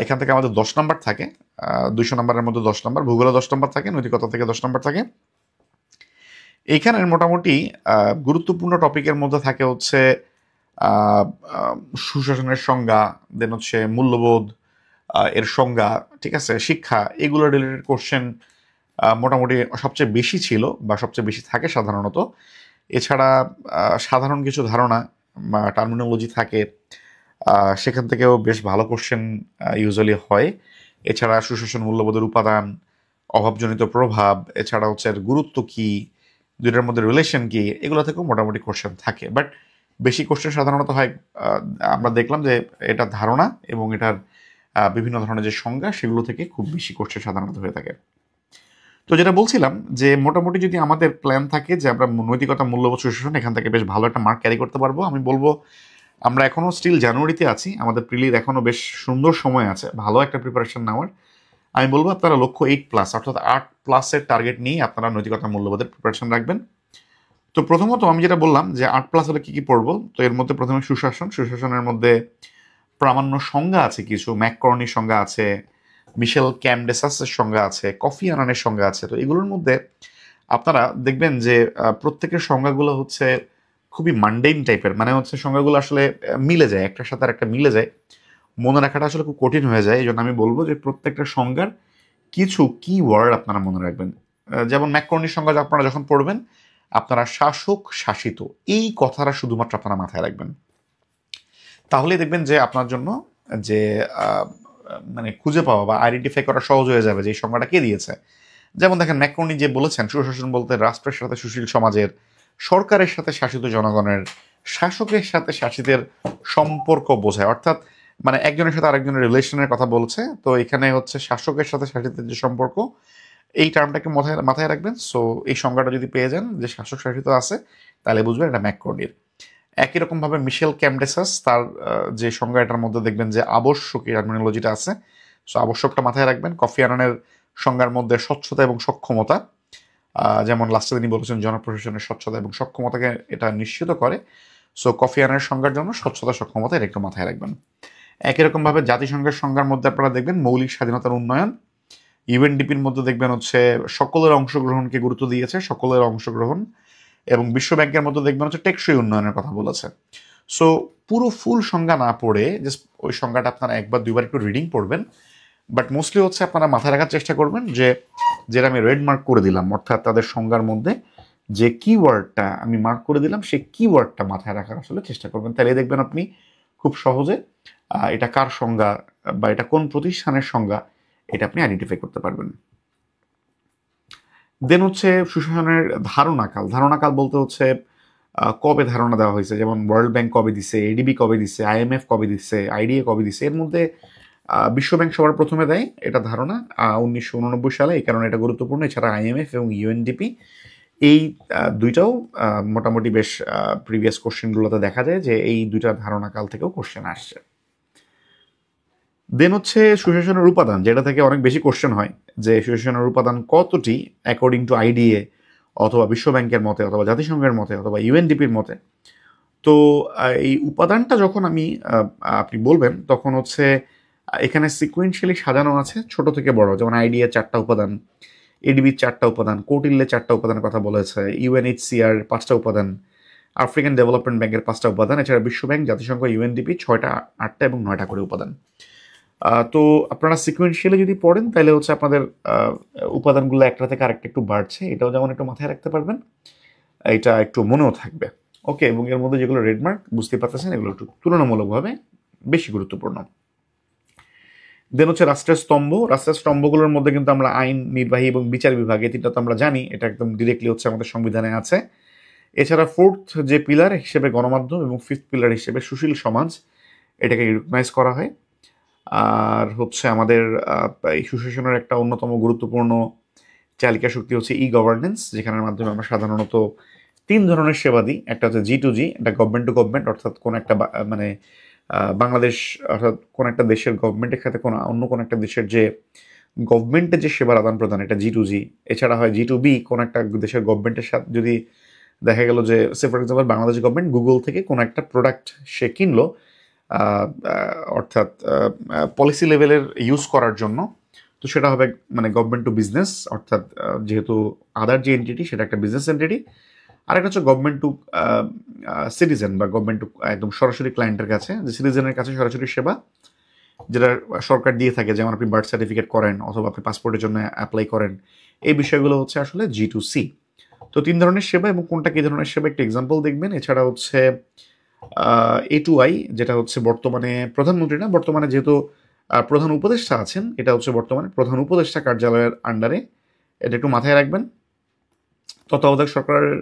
এখান থেকে আমাদের 10 নাম্বার থাকে, 200 নাম্বারের মধ্যে 10 নাম্বার, ভূগোলে 10 নাম্বার থাকে, নৈতিকতা থেকে 10 নাম্বার থাকে। এইখানের মোটামুটি গুরুত্বপূর্ণ টপিকের মধ্যে থাকে হচ্ছে সুশাসনের সংজ্ঞা, দেন হচ্ছে মূল্যবোধ এর সংজ্ঞা, ঠিক আছে, শিক্ষা, এগুলো রিলেটেড কোশ্চেন মোটামুটি সবচেয়ে বেশি ছিল বা সবচেয়ে বেশি থাকে সাধারণত। এছাড়া সাধারণ কিছু ধারণা বা টার্মিনোলজি থাকে, সেখান থেকেও বেশ ভালো কোশ্চেন ইউজুয়ালি হয়। এছাড়া সুশাসন, মূল্যবোধের উপাদান, অভাবজনিত প্রভাব, এছাড়া হচ্ছে এর গুরুত্ব কী, দুইটার মধ্যে রিলেশন কী, এগুলো থেকেও মোটামুটি কোশ্চেন থাকে। বাট বেশি কোশ্চেন সাধারণত হয়, আমরা দেখলাম যে এটা ধারণা এবং এটার বিভিন্ন ধরনের যে সংজ্ঞা, সেগুলো থেকে খুব বেশি কোশ্চেন সাধারণত হয়ে থাকে। তো যেটা বলছিলাম যে মোটামুটি যদি আমাদের প্ল্যান থাকে যে আমরা নৈতিকতা, মূল্যবোধ, সুশাসন এখান থেকে বেশ ভালো একটা মার্ক ক্যারি করতে পারবো, আমি বলবো আমরা এখনও স্টিল জানুয়ারিতে আছি, আমাদের প্রিলির এখনও বেশ সুন্দর সময় আছে ভালো একটা প্রিপারেশন নেওয়ার। আমি বলবো আপনারা লক্ষ্য 8+, অর্থাৎ 8+-এর টার্গেট নিয়ে আপনারা নৈতিকতা, মূল্যবোধের প্রিপারেশন রাখবেন। তো প্রথমত আমি যেটা বললাম যে 8+ হলে কী কী পড়বো, তো এর মধ্যে প্রথমে সুশাসন, সুশাসনের মধ্যে প্রামাণ্য সংজ্ঞা আছে কিছু, ম্যাককর্নির সংজ্ঞা আছে, মিশেল ক্যামডেসাসের সংজ্ঞা আছে, কফি আনানের সংজ্ঞা আছে। তো এগুলোর মধ্যে আপনারা দেখবেন যে প্রত্যেকের সংজ্ঞাগুলো হচ্ছে খুবই মান্ডেইন টাইপের, মানে হচ্ছে সংজ্ঞাগুলো আসলে মিলে যায়, একটার সাথে আর একটা মিলে যায়, মনে রাখাটা আসলে খুব কঠিন হয়ে যায়। এই জন্য আমি বলবো যে প্রত্যেকটা সংজ্ঞার কিছু কি ওয়ার্ড আপনারা মনে রাখবেন। যেমন ম্যাককর্নির সংজ্ঞা আপনারা যখন পড়বেন, আপনারা শাসক, শাসিত, এই কথাটা শুধুমাত্র আপনারা মাথায় রাখবেন। তাহলেই দেখবেন যে আপনার জন্য যে মানে খুঁজে পাওয়া বা আইডেন্টিফাই করা সহজ হয়ে যাবে যে এই সংজ্ঞাটা কে দিয়েছে। যেমন দেখেন ম্যাকরনি যে বলেছেন সুশাসন বলতে রাষ্ট্রের সাথে সুশীল সমাজের, সরকারের সাথে শাসিত জনগণের, শাসকের সাথে শাসিতের সম্পর্ক বোঝায়। অর্থাৎ মানে একজনের সাথে আরেকজনের রিলেশনের কথা বলছে। তো এখানে হচ্ছে শাসকের সাথে শাসিতের যে সম্পর্ক, এই টার্মটাকে মাথায় মাথায় রাখবেন। সো এই সংজ্ঞাটা যদি পেয়ে যান যে শাসক শাসিত আছে, তাহলে বুঝবেন এটা ম্যাকরনির। একই রকমভাবে মিশেল ক্যামডেসাস তার যে সংজ্ঞা এটার মধ্যে দেখবেন যে আবশ্যক এই টার্মিনোলজিটা আছে। সো আবশ্যকটা মাথায় রাখবেন। কফি আনানের সংজ্ঞার মধ্যে স্বচ্ছতা এবং সক্ষমতা, যেমন লাস্টে তিনি বলেছেন জনপ্রশাসনের স্বচ্ছতা এবং সক্ষমতাকে এটা নিশ্চিত করে। সো কফি আনানের সংজ্ঞার জন্য স্বচ্ছতা সক্ষমতা এটা একটু মাথায় রাখবেন। একই রকমভাবে জাতিসংঘের সংজ্ঞার মধ্যে আপনারা দেখবেন মৌলিক স্বাধীনতার উন্নয়ন। ইউএনডিপির মধ্যে দেখবেন হচ্ছে সকলের অংশগ্রহণকে গুরুত্ব দিয়েছে, সকলের অংশগ্রহণ। এবং বিশ্ব ব্যাংকের মধ্যে দেখবেন হচ্ছে টেকসই উন্নয়নের কথা বলেছে। সো পুরো ফুল সংজ্ঞা না পড়ে জাস্ট ওই সংজ্ঞাটা আপনারা একবার দুইবার একটু রিডিং পড়বেন। বাট মোস্টলি হচ্ছে আপনারা মাথায় রাখার চেষ্টা করবেন যে যেটা আমি রেড মার্ক করে দিলাম, অর্থাৎ তাদের সংজ্ঞার মধ্যে যে কিওয়ার্ডটা আমি মার্ক করে দিলাম সেই কিওয়ার্ডটা মাথায় রাখার আসলে চেষ্টা করবেন। তাহলে দেখবেন আপনি খুব সহজে এটা কার সংজ্ঞা বা এটা কোন প্রতিষ্ঠানের সংজ্ঞা এটা আপনি আইডেন্টিফাই করতে পারবেন। দেন হচ্ছে সুশাসনের ধারণাকাল। ধারণাকাল বলতে হচ্ছে কবে ধারণা দেওয়া হয়েছে, যেমন ওয়ার্ল্ড ব্যাংক কবে দিছে, এডিবি কবে দিছে, আইএমএফ কবে দিচ্ছে, আইডিএ কবে দিছে। এর মধ্যে বিশ্ব ব্যাংক সবার প্রথমে দেয় এটা ধারণা 1989 সালে। এই কারণে এটা গুরুত্বপূর্ণ। এছাড়া আইএমএফ এবং ইউএনডিপি এই দুইটাও মোটামুটি বেশ প্রিভিয়াস কোশ্চেনগুলোতে দেখা যায় যে এই দুইটা ধারণাকাল থেকেও কোশ্চেন আসছে। দেন হচ্ছে সুশাসনের উপাদান, যেটা থেকে অনেক বেশি কোশ্চেন হয় যে সুশাসনের উপাদান কতটি অ্যাকর্ডিং টু আইডিএ অথবা বিশ্ব ব্যাংকের মতে অথবা জাতিসংঘের মতে অথবা ইউএনডিপির মতে। তো এই উপাদানটা যখন আপনি বলবেন তখন হচ্ছে এখানে সিকুয়েন্সিয়ালি সাজানো আছে ছোট থেকে বড়। যেমন আইডিএ 4টা উপাদান, এডিবির 4টা উপাদান, কৌটিল্যে 4টা উপাদানের কথা বলেছে, ইউএনএইচসিআর 5টা উপাদান, আফ্রিকান ডেভেলপমেন্ট ব্যাংকের 5টা উপাদান, এছাড়া বিশ্ব ব্যাংক, জাতিসংঘ, ইউএনডিপি 6টা, 8টা এবং 9টা করে উপাদান। তো আপনারা সিকুয়েন্সিয়ালি যদি পড়েন তাহলে হচ্ছে আপনাদের উপাদানগুলো একটা থেকে আরেকটা একটু বাড়ছে, এটাও যেমন একটু মাথায় রাখতে পারবেন, এটা একটু মনেও থাকবে। ওকে, এবং এর মধ্যে যেগুলো রেডমার্ক বুঝতে পারতেছেন এগুলো একটু তুলনামূলকভাবে বেশি গুরুত্বপূর্ণ। দেন হচ্ছে রাষ্ট্রের স্তম্ভ। রাষ্ট্রের স্তম্ভগুলোর মধ্যে কিন্তু আমরা আইন, নির্বাহী এবং বিচার বিভাগ, এই তিনটা তো আমরা জানি, এটা একদম ডিরেক্টলি হচ্ছে আমাদের সংবিধানে আছে। এছাড়া ফোর্থ যে পিলার হিসেবে গণমাধ্যম এবং ফিফথ পিলার হিসেবে সুশীল সমাজ, এটাকে রিকগনাইজ করা হয়। আর হচ্ছে আমাদের এই সুশাসনের একটা অন্যতম গুরুত্বপূর্ণ চালিকা শক্তি হচ্ছে ই গভর্নেন্স, যেখানের মাধ্যমে আমরা সাধারণত 3 ধরনের সেবা দিই। একটা হচ্ছে G2G, এটা গভর্নমেন্ট টু গভর্নমেন্ট, অর্থাৎ কোন একটা মানে বাংলাদেশ অর্থাৎ কোন একটা দেশের গভর্নমেন্টের সাথে অন্য কোন একটা দেশের যে গভর্নমেন্টের যে সেবার আদান প্রদান, এটা G2G। এছাড়া হয় G2B, কোন একটা দেশের গভর্নমেন্টের সাথে যদি দেখা গেল যে সে for example Bangladesh government Google থেকে কোন একটা প্রোডাক্ট সে কিনলো, অর্থাৎ পলিসি লেভেলের ইউজ করার জন্য, তো সেটা হবে মানে গভর্নমেন্ট টু বিজনেস, অর্থাৎ যেহেতু আদার যে এন্টিটি সেটা একটা বিজনেস এন্টিটি। আরেকটা হচ্ছে গভর্নমেন্ট টু সিটিজেন বা গভর্নমেন্ট টু একদম সরাসরি ক্লায়েন্টের কাছে, যে সিটিজেনের কাছে সরাসরি সেবা যেটা সরকার দিয়ে থাকে, যেমন আপনি বার্থ সার্টিফিকেট করেন অথবা আপনি পাসপোর্টের জন্য অ্যাপ্লাই করেন, এই বিষয়গুলো হচ্ছে আসলে G2C। তো 3 ধরনের সেবা এবং কোনটা কী ধরনের সেবা একটা এক্সাম্পল দেখবেন। এছাড়া হচ্ছে A2I, যেটা হচ্ছে বর্তমানে প্রধানমন্ত্রী না, বর্তমানে যেহেতু প্রধান উপদেষ্টা আছেন, এটা হচ্ছে বর্তমানে প্রধান উপদেষ্টা কার্যালয়ের আন্ডারে, এটা একটু মাথায় রাখবেন। তত্ত্বাবধায়ক সরকারের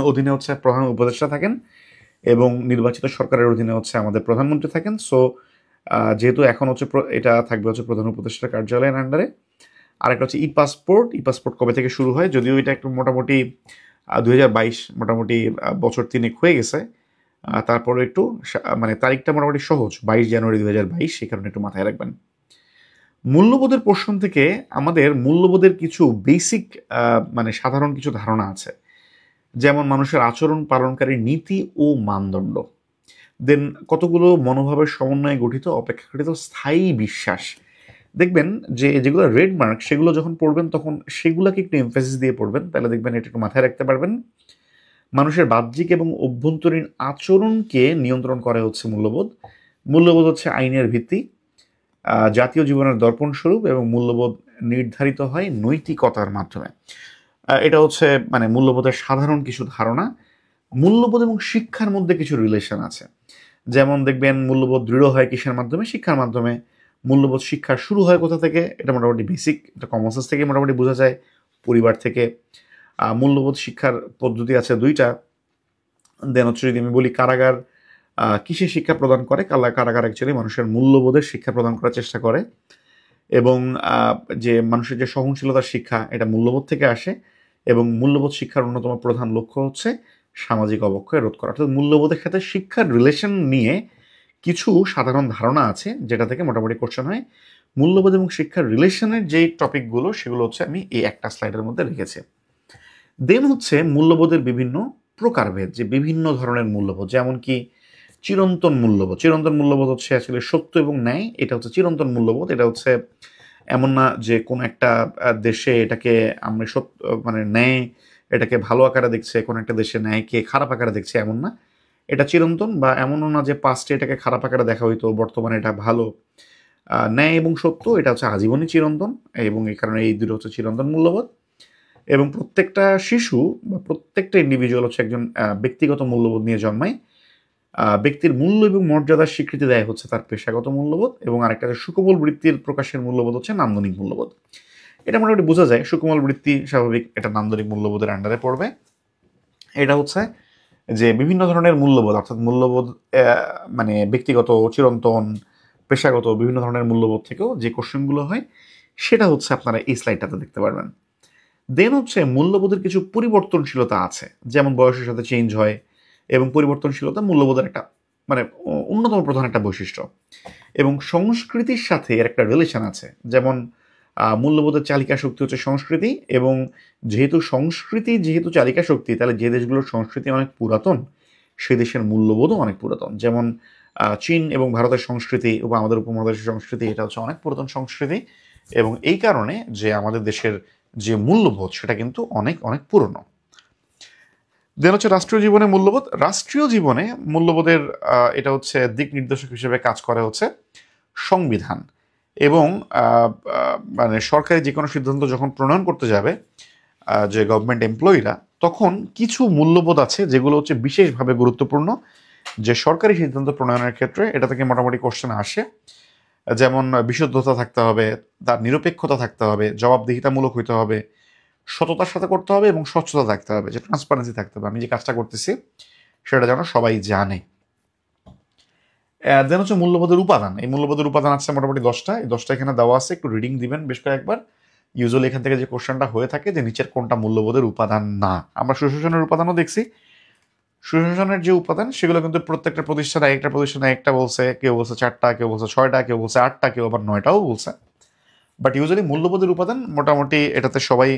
অধীনে হচ্ছে প্রধান উপদেষ্টা থাকেন এবং নির্বাচিত সরকারের অধীনে হচ্ছে আমাদের প্রধানমন্ত্রী থাকেন। সো যেহেতু এখন হচ্ছে এটা থাকবে হচ্ছে প্রধান উপদেষ্টার কার্যালয়ের আন্ডারে। আরেকটা হচ্ছে ই পাসপোর্ট। ই পাসপোর্ট কবে থেকে শুরু হয়, যদিও এটা একটু মোটামুটি 2022 মোটামুটি বছর 3 হয়ে গেছে, তারপরে একটু মানে তারিখটা মোটামুটি সহজ, 22 জানুয়ারি 2022, সেই কারণে একটু মাথায় রাখবেন। মূল্যবোধের পোর্শন থেকে আমাদের মূল্যবোধের কিছু বেসিক মানে সাধারণ কিছু ধারণা আছে, যেমন মানুষের আচরণ পালনকারী নীতি ও মানদণ্ড। দেন কতগুলো মনোভাবের সমন্বয়ে গঠিত অপেক্ষাকৃত স্থায়ী বিশ্বাস। দেখবেন যে যেগুলো রেড মার্ক সেগুলো যখন পড়বেন তখন সেগুলোকে একটু এমফাসিস দিয়ে পড়বেন, তাহলে দেখবেন এটা একটু মাথায় রাখতে পারবেন। মানুষের বাহ্যিক এবং অভ্যন্তরীণ আচরণকে নিয়ন্ত্রণ করে হচ্ছে মূল্যবোধ। মূল্যবোধ হচ্ছে আইনের ভিত্তি, জাতীয় জীবনের দর্পণ স্বরূপ এবং মূল্যবোধ নির্ধারিত হয় নৈতিকতার মাধ্যমে। এটা হচ্ছে মানে মূল্যবোধের সাধারণ কিছু ধারণা। মূল্যবোধ এবং শিক্ষার মধ্যে কিছু রিলেশন আছে। যেমন দেখবেন মূল্যবোধ দৃঢ় হয় কিসের মাধ্যমে? শিক্ষার মাধ্যমে। মূল্যবোধ শিক্ষা শুরু হয় কোথা থেকে? এটা মোটামুটি বেসিক, এটা কমন সেন্স থেকে মোটামুটি বোঝা যায়, পরিবার থেকে। মূল্যবোধ শিক্ষার পদ্ধতি আছে 2টা। দেন হচ্ছে যদি আমি বলি কারাগার কিসের শিক্ষা প্রদান করে? কারাগার অ্যাকচুয়ালি মানুষের মূল্যবোধের শিক্ষা প্রদান করার চেষ্টা করে। এবং যে মানুষের যে সহনশীলতার শিক্ষা, এটা মূল্যবোধ থেকে আসে। এবং মূল্যবোধ শিক্ষার অন্যতম প্রধান লক্ষ্য হচ্ছে সামাজিক অবক্ষয় রোধ করা। অর্থাৎ মূল্যবোধের ক্ষেত্রে শিক্ষার রিলেশন নিয়ে কিছু সাধারণ ধারণা আছে, যেটা থেকে মোটামুটি কোশ্চেন হয়। মূল্যবোধ এবং শিক্ষার রিলেশনের যেই টপিকগুলো, সেগুলো হচ্ছে আমি এই একটা স্লাইডের মধ্যে রেখেছি। দেন হচ্ছে মূল্যবোধের বিভিন্ন প্রকারভেদ, যে বিভিন্ন ধরনের মূল্যবোধ, যেমন কি চিরন্তন মূল্যবোধ। চিরন্তন মূল্যবোধ হচ্ছে আসলে সত্য এবং ন্যায়, এটা হচ্ছে চিরন্তন মূল্যবোধ। এটা হচ্ছে এমন না যে কোন একটা দেশে এটাকে আমরা সত্য মানে ন্যায় এটাকে ভালো আকারে দেখছে, কোন একটা দেশে ন্যায়কে খারাপ আকারে দেখছে, এমন না। এটা চিরন্তন, বা এমনও না যে পাস্টে এটাকে খারাপ আকারে দেখা হইতো, বর্তমানে এটা ভালো। ন্যায় এবং সত্য এটা হচ্ছে আজীবনই চিরন্তন, এবং এই কারণে এই দুটো হচ্ছে চিরন্তন মূল্যবোধ। এবং প্রত্যেকটা শিশু বা প্রত্যেকটা ইন্ডিভিজুয়াল হচ্ছে একজন ব্যক্তিগত মূল্যবোধ নিয়ে জন্মায়। ব্যক্তির মূল্য এবং মর্যাদার স্বীকৃতি দেয় হচ্ছে তার পেশাগত মূল্যবোধ, এবং আরেকটা সুকোমল বৃত্তির প্রকাশের মূল্যবোধ হচ্ছে নান্দনিক মূল্যবোধ। এটা মোটামুটি বোঝা যায়, সুকোমল বৃত্তি স্বাভাবিক, এটা নান্দনিক মূল্যবোধের আন্ডারে পড়বে। এটা হচ্ছে যে বিভিন্ন ধরনের মূল্যবোধ, অর্থাৎ মূল্যবোধ মানে ব্যক্তিগত, চিরন্তন, পেশাগত বিভিন্ন ধরনের মূল্যবোধ থেকেও যে কোশ্চেনগুলো হয়, সেটা হচ্ছে আপনারা এই স্লাইডটাতে দেখতে পারবেন। দেন হচ্ছে মূল্যবোধের কিছু পরিবর্তনশীলতা আছে, যেমন বয়সের সাথে চেঞ্জ হয়, এবং পরিবর্তনশীলতা মূল্যবোধের একটা মানে অন্যতম প্রধান একটা বৈশিষ্ট্য। এবং সংস্কৃতির সাথে এর একটা রিলেশন আছে, যেমন মূল্যবোধের চালিকা শক্তি হচ্ছে সংস্কৃতি, এবং যেহেতু চালিকা শক্তি, তাহলে যে দেশগুলোর সংস্কৃতি অনেক পুরাতন, সে দেশের মূল্যবোধও অনেক পুরাতন। যেমন চীন এবং ভারতের সংস্কৃতি বা আমাদের উপমহাদেশের সংস্কৃতি, এটা হচ্ছে অনেক পুরাতন সংস্কৃতি, এবং এই কারণে যে আমাদের দেশের যে মূল্যবোধ, সেটা কিন্তু অনেক অনেক পুরনো। দেন হচ্ছে রাষ্ট্রীয় জীবনে মূল্যবোধ। রাষ্ট্রীয় জীবনে মূল্যবোধের এটা হচ্ছে দিক নির্দেশক হিসেবে কাজ করে হচ্ছে সংবিধান। এবং মানে সরকারি যে কোনো সিদ্ধান্ত যখন প্রণয়ন করতে যাবে যে গভর্নমেন্ট এমপ্লয়িরা, তখন কিছু মূল্যবোধ আছে যেগুলো হচ্ছে বিশেষভাবে গুরুত্বপূর্ণ, যে সরকারি সিদ্ধান্ত প্রণয়নের ক্ষেত্রে এটা থেকে মোটামুটি কোশ্চেন আসে। যেমন বিশুদ্ধতা থাকতে হবে, তার নিরপেক্ষতা থাকতে হবে, জবাবদিহিতামূলক হইতে হবে, সততার সাথে করতে হবে, এবং স্বচ্ছতা থাকতে হবে, যে ট্রান্সপারেন্সি থাকতে হবে, আমি যে কাজটা করতেছি সেটা যেন সবাই জানে। দেন হচ্ছে মূল্যবোধের উপাদান। এই মূল্যবোধের উপাদান আছে মোটামুটি 10টা। এই 10টা এখানে দেওয়া আছে, একটু রিডিং দিবেন বেশ কয়েকবার। ইউজুয়ালি এখান থেকে যে কোশ্চেনটা হয়ে থাকে যে নিচের কোনটা মূল্যবোধের উপাদান না। আমরা সুশাসনের উপাদানও দেখছি। সুশাসনের যে উপাদান, সেগুলো কিন্তু প্রত্যেকটা প্রতিষ্ঠানে, একটা প্রতিষ্ঠানে একটা বলছে, কেউ বলছে 4টা, কেউ বলছে 6টা, কেউ বলছে 8টা, কেউ আবার 9টাও বলছে। বাট ইউজুয়ালি মূল্যবোধের উপাদান মোটামুটি এটাতে সবাই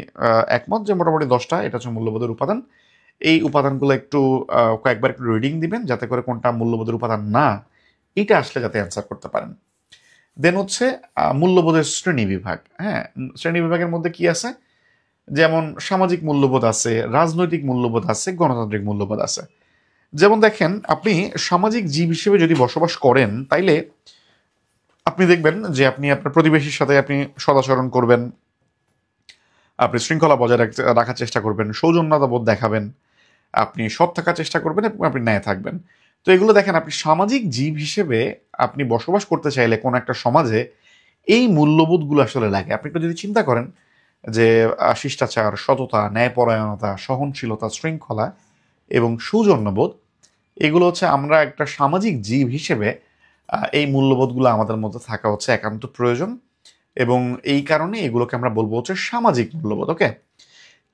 একমত যে মোটামুটি 10টা, এটা হচ্ছে মূল্যবোধের উপাদান। এই উপাদানগুলো একটু কয়েকবার একটু রিডিং দিবেন, যাতে করে কোনটা মূল্যবোধের উপাদান না, এটা আসলে যাতে অ্যান্সার করতে পারেন। দেন হচ্ছে মূল্যবোধের শ্রেণী বিভাগ। হ্যাঁ, শ্রেণী বিভাগের মধ্যে কি আছে? যেমন সামাজিক মূল্যবোধ আছে, রাজনৈতিক মূল্যবোধ আছে, গণতান্ত্রিক মূল্যবোধ আছে। যেমন দেখেন, আপনি সামাজিক জীব হিসেবে যদি বসবাস করেন, তাইলে আপনি দেখবেন যে আপনি আপনার প্রতিবেশীর সাথে আপনি সদাচরণ করবেন, আপনি শৃঙ্খলা বজায় রাখার চেষ্টা করবেন, সৌজন্যতা বোধ দেখাবেন, আপনি সৎ থাকার চেষ্টা করবেন, এবং আপনি ন্যায় থাকবেন। তো এগুলো দেখেন, আপনি সামাজিক জীব হিসেবে আপনি বসবাস করতে চাইলে কোনো একটা সমাজে এই মূল্যবোধগুলো আসলে লাগে। আপনি একটু যদি চিন্তা করেন যে শিষ্টাচার, সততা, ন্যায়পরায়ণতা, সহনশীলতা, শৃঙ্খলা এবং সৌজন্যবোধ, এগুলো হচ্ছে আমরা একটা সামাজিক জীব হিসেবে এই মূল্যবোধগুলো আমাদের মধ্যে থাকা হচ্ছে একান্ত প্রয়োজন, এবং এই কারণে এগুলোকে আমরা বলবো হচ্ছে সামাজিক মূল্যবোধ। ওকে,